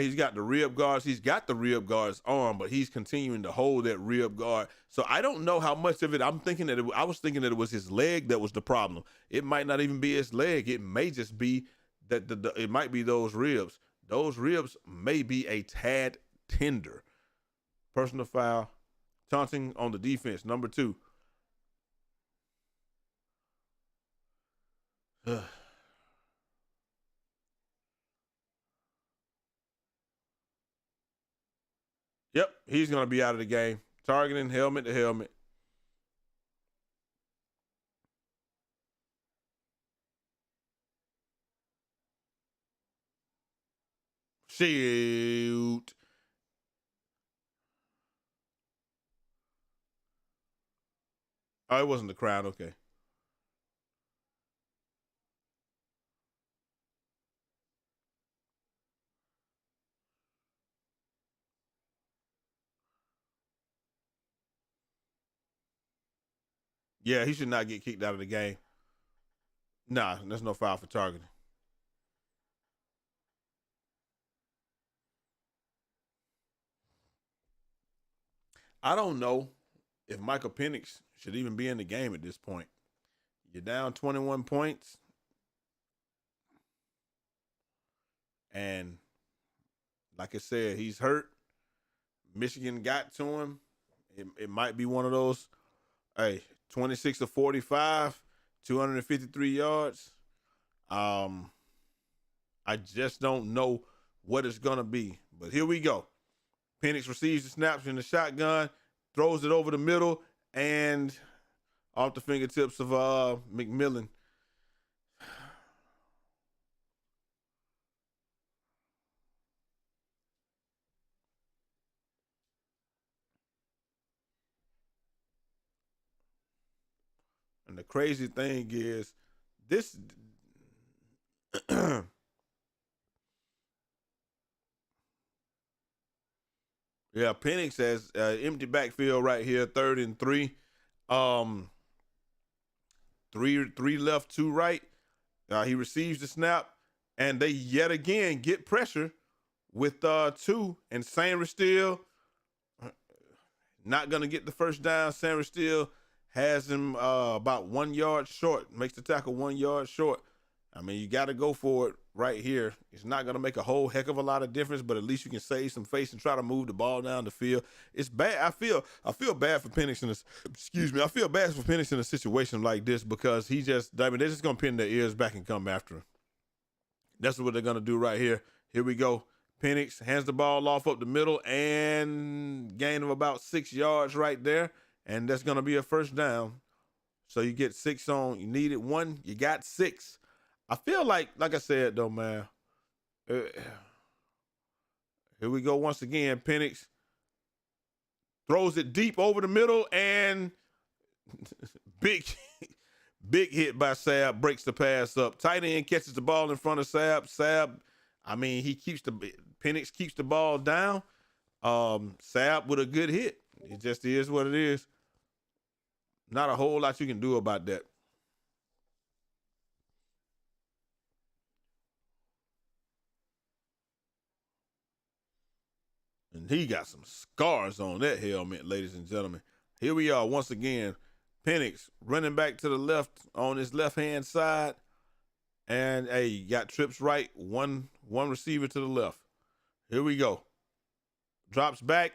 he's got the rib guards. He's got the rib guards on, but he's continuing to hold that rib guard. So I don't know how much of it. I was thinking that it was his leg that was the problem. It might not even be his leg. It may just be that it might be those ribs. Those ribs may be a tad tender. Personal foul, taunting on the defense, number 2. Yep, he's going to be out of the game. Targeting helmet to helmet. Shoot. Oh, it wasn't the crowd. Okay. Yeah, he should not get kicked out of the game. Nah, there's no foul for targeting. I don't know if Michael Penix should even be in the game at this point. You're down 21 points. And like I said, he's hurt. Michigan got to him. It might be one of those, 26 to 45, 253 yards. I just don't know what it's going to be. But here we go. Penix receives the snaps in the shotgun, throws it over the middle, and off the fingertips of McMillan. And the crazy thing is, this yeah, Penix has empty backfield right here, 3rd and 3. 3 left, 2 right. He receives the snap, and they yet again get pressure with 2, and Sanders still not going to get the first down. Sanders still has him about 1 yard short, makes the tackle 1 yard short. I mean, you got to go for it right here. It's not going to make a whole heck of a lot of difference, but at least you can save some face and try to move the ball down the field. It's bad. I feel bad for Penix in this. Excuse me. I feel bad for Penix in a situation like this because they're just going to pin their ears back and come after him. That's what they're going to do right here. Here we go. Penix hands the ball off up the middle and gain of about 6 yards right there, and that's going to be a first down. So you get 6 on. You needed 1. You got 6. I feel like I said, though, man, here we go once again. Penix throws it deep over the middle, and big hit by Sapp, breaks the pass up. Tight end catches the ball in front of Sapp. Sapp, I mean, Penix keeps the ball down. Sapp with a good hit. It just is what it is. Not a whole lot you can do about that. And he got some scars on that helmet, ladies and gentlemen. Here we are once again. Penix running back to the left on his left-hand side. And, hey, got trips right, one receiver to the left. Here we go. Drops back.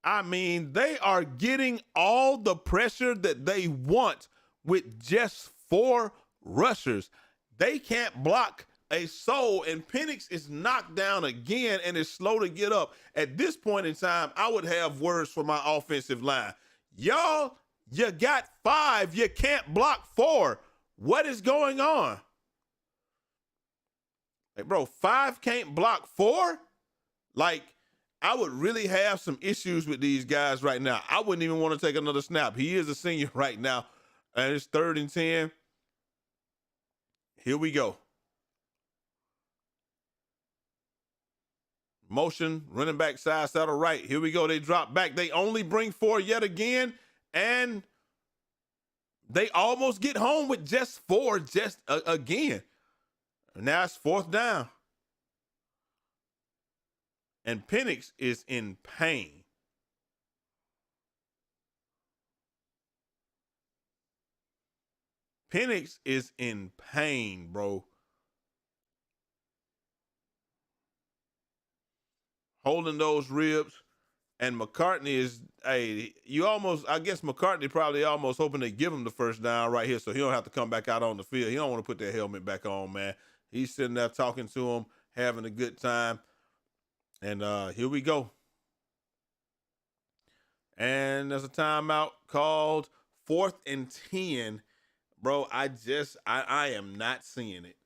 I mean, they are getting all the pressure that they want with just 4 rushers. They can't block a soul, and Penix is knocked down again and is slow to get up. At this point in time, I would have words for my offensive line. Y'all, you got 5. You can't block 4. What is going on? Like, bro, 5 can't block 4? Like, I would really have some issues with these guys right now. I wouldn't even want to take another snap. He is a senior right now, and it's 3rd and 10. Here we go. Motion, running back side saddle right. Here we go. They drop back. They only bring 4 yet again, and they almost get home with just 4 again. Now it's 4th down. And Penix is in pain. Penix is in pain, bro. Holding those ribs. And McCartney is, I guess McCartney probably almost hoping to give him the first down right here so he don't have to come back out on the field. He don't want to put that helmet back on, man. He's sitting there talking to him, having a good time. And here we go. And there's a timeout called 4th and 10. Bro, I am not seeing it.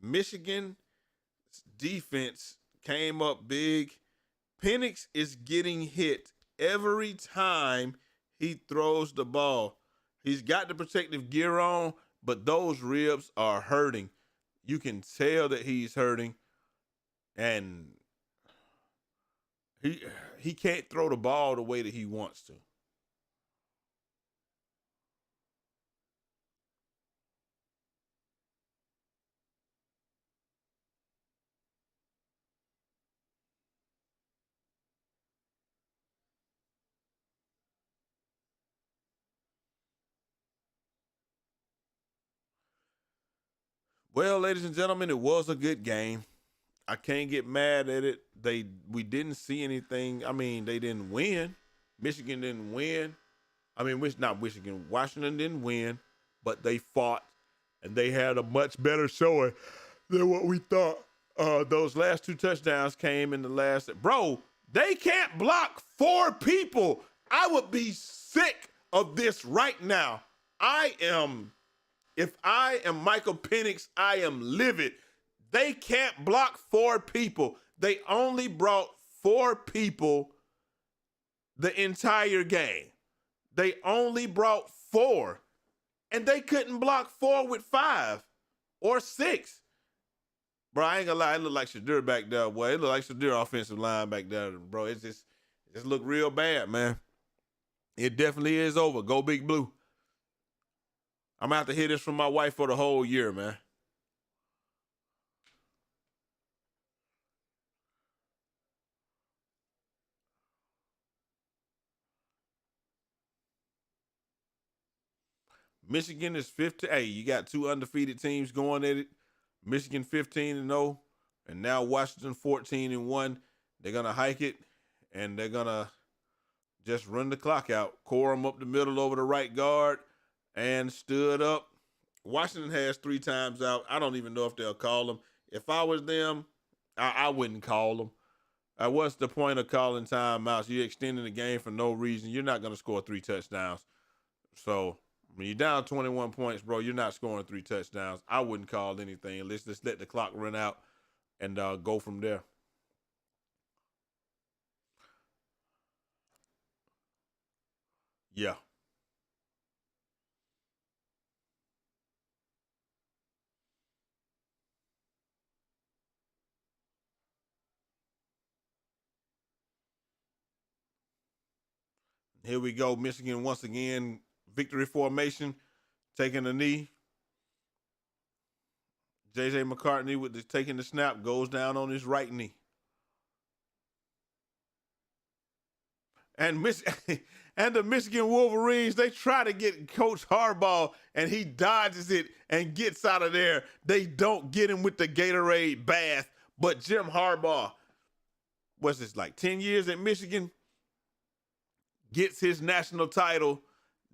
Michigan defense came up big. Penix is getting hit every time he throws the ball. He's got the protective gear on, but those ribs are hurting. You can tell that he's hurting. And he can't throw the ball the way that he wants to. Well, ladies and gentlemen, it was a good game. I can't get mad at it. We didn't see anything. I mean, they didn't win. Michigan didn't win. I mean, not Michigan. Washington didn't win, but they fought, and they had a much better showing than what we thought. Those last 2 touchdowns came in the last. Bro, they can't block 4 people. I would be sick of this right now. If I am Michael Penix, I am livid. They can't block 4 people. They only brought 4 people the entire game. They only brought 4. And they couldn't block 4 with 5 or 6. Bro, I ain't gonna lie. It looked like Shadur back there, boy. It looked like Shadur offensive line back there, bro. It just looked real bad, man. It definitely is over. Go Big Blue. I'm going to have to hear this from my wife for the whole year, man. Michigan is 15. Hey, you got two undefeated teams going at it. Michigan 15-0, and now Washington 14-1. They're gonna hike it, and they're gonna just run the clock out. Corum up the middle over the right guard, and stood up. Washington has 3 times out. I don't even know if they'll call them. If I was them, I wouldn't call them. What's the point of calling timeouts? You're extending the game for no reason. You're not going to score 3 touchdowns. So when you're down 21 points, bro, you're not scoring 3 touchdowns. I wouldn't call anything. Let's just let the clock run out and go from there. Yeah. Here we go. Michigan once again, victory formation, taking a knee. J.J. McCartney with taking the snap, goes down on his right knee. And the Michigan Wolverines, they try to get Coach Harbaugh, and he dodges it and gets out of there. They don't get him with the Gatorade bath, but Jim Harbaugh, what's this, like 10 years at Michigan, gets his national title.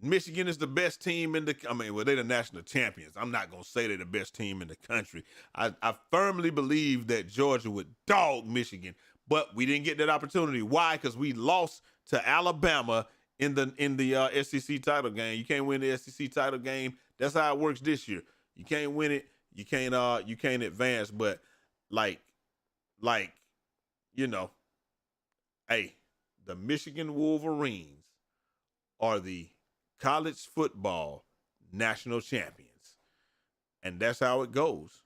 Michigan is the best team they're the national champions. I'm not going to say they're the best team in the country. I firmly believe that Georgia would dog Michigan, but we didn't get that opportunity. Why? Because we lost to Alabama in the SEC title game. You can't win the SEC title game. That's how it works this year. You can't win it. You can't advance. But hey, the Michigan Wolverines are the college football national champions. And that's how it goes.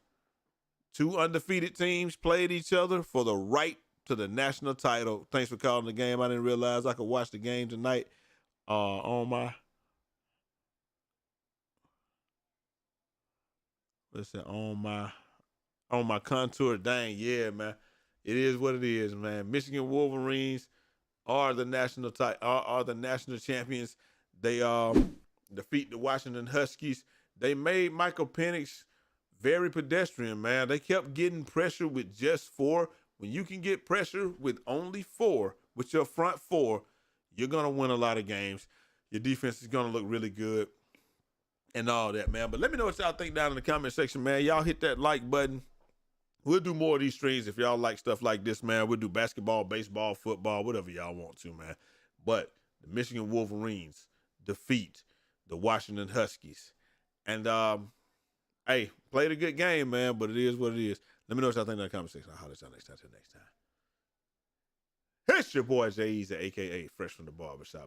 2 undefeated teams played each other for the right to the national title. Thanks for calling the game. I didn't realize I could watch the game tonight on my contour. Dang, yeah, man. It is what it is, man. Michigan Wolverines are the national are the national champions. They defeat the Washington Huskies. They made Michael Penix very pedestrian, man. They kept getting pressure with just 4. When you can get pressure with only 4, with your front 4, you're going to win a lot of games. Your defense is going to look really good and all that, man. But let me know what y'all think down in the comment section, man. Y'all hit that like button. We'll do more of these streams if y'all like stuff like this, man. We'll do basketball, baseball, football, whatever y'all want to, man. But the Michigan Wolverines defeat the Washington Huskies. And, hey, played a good game, man, but it is what it is. Let me know what y'all think in the comment section. I'll holler at y'all next time. Till next time. It's your boy, Jay Easy, a.k.a. Fresh from the Barbershop.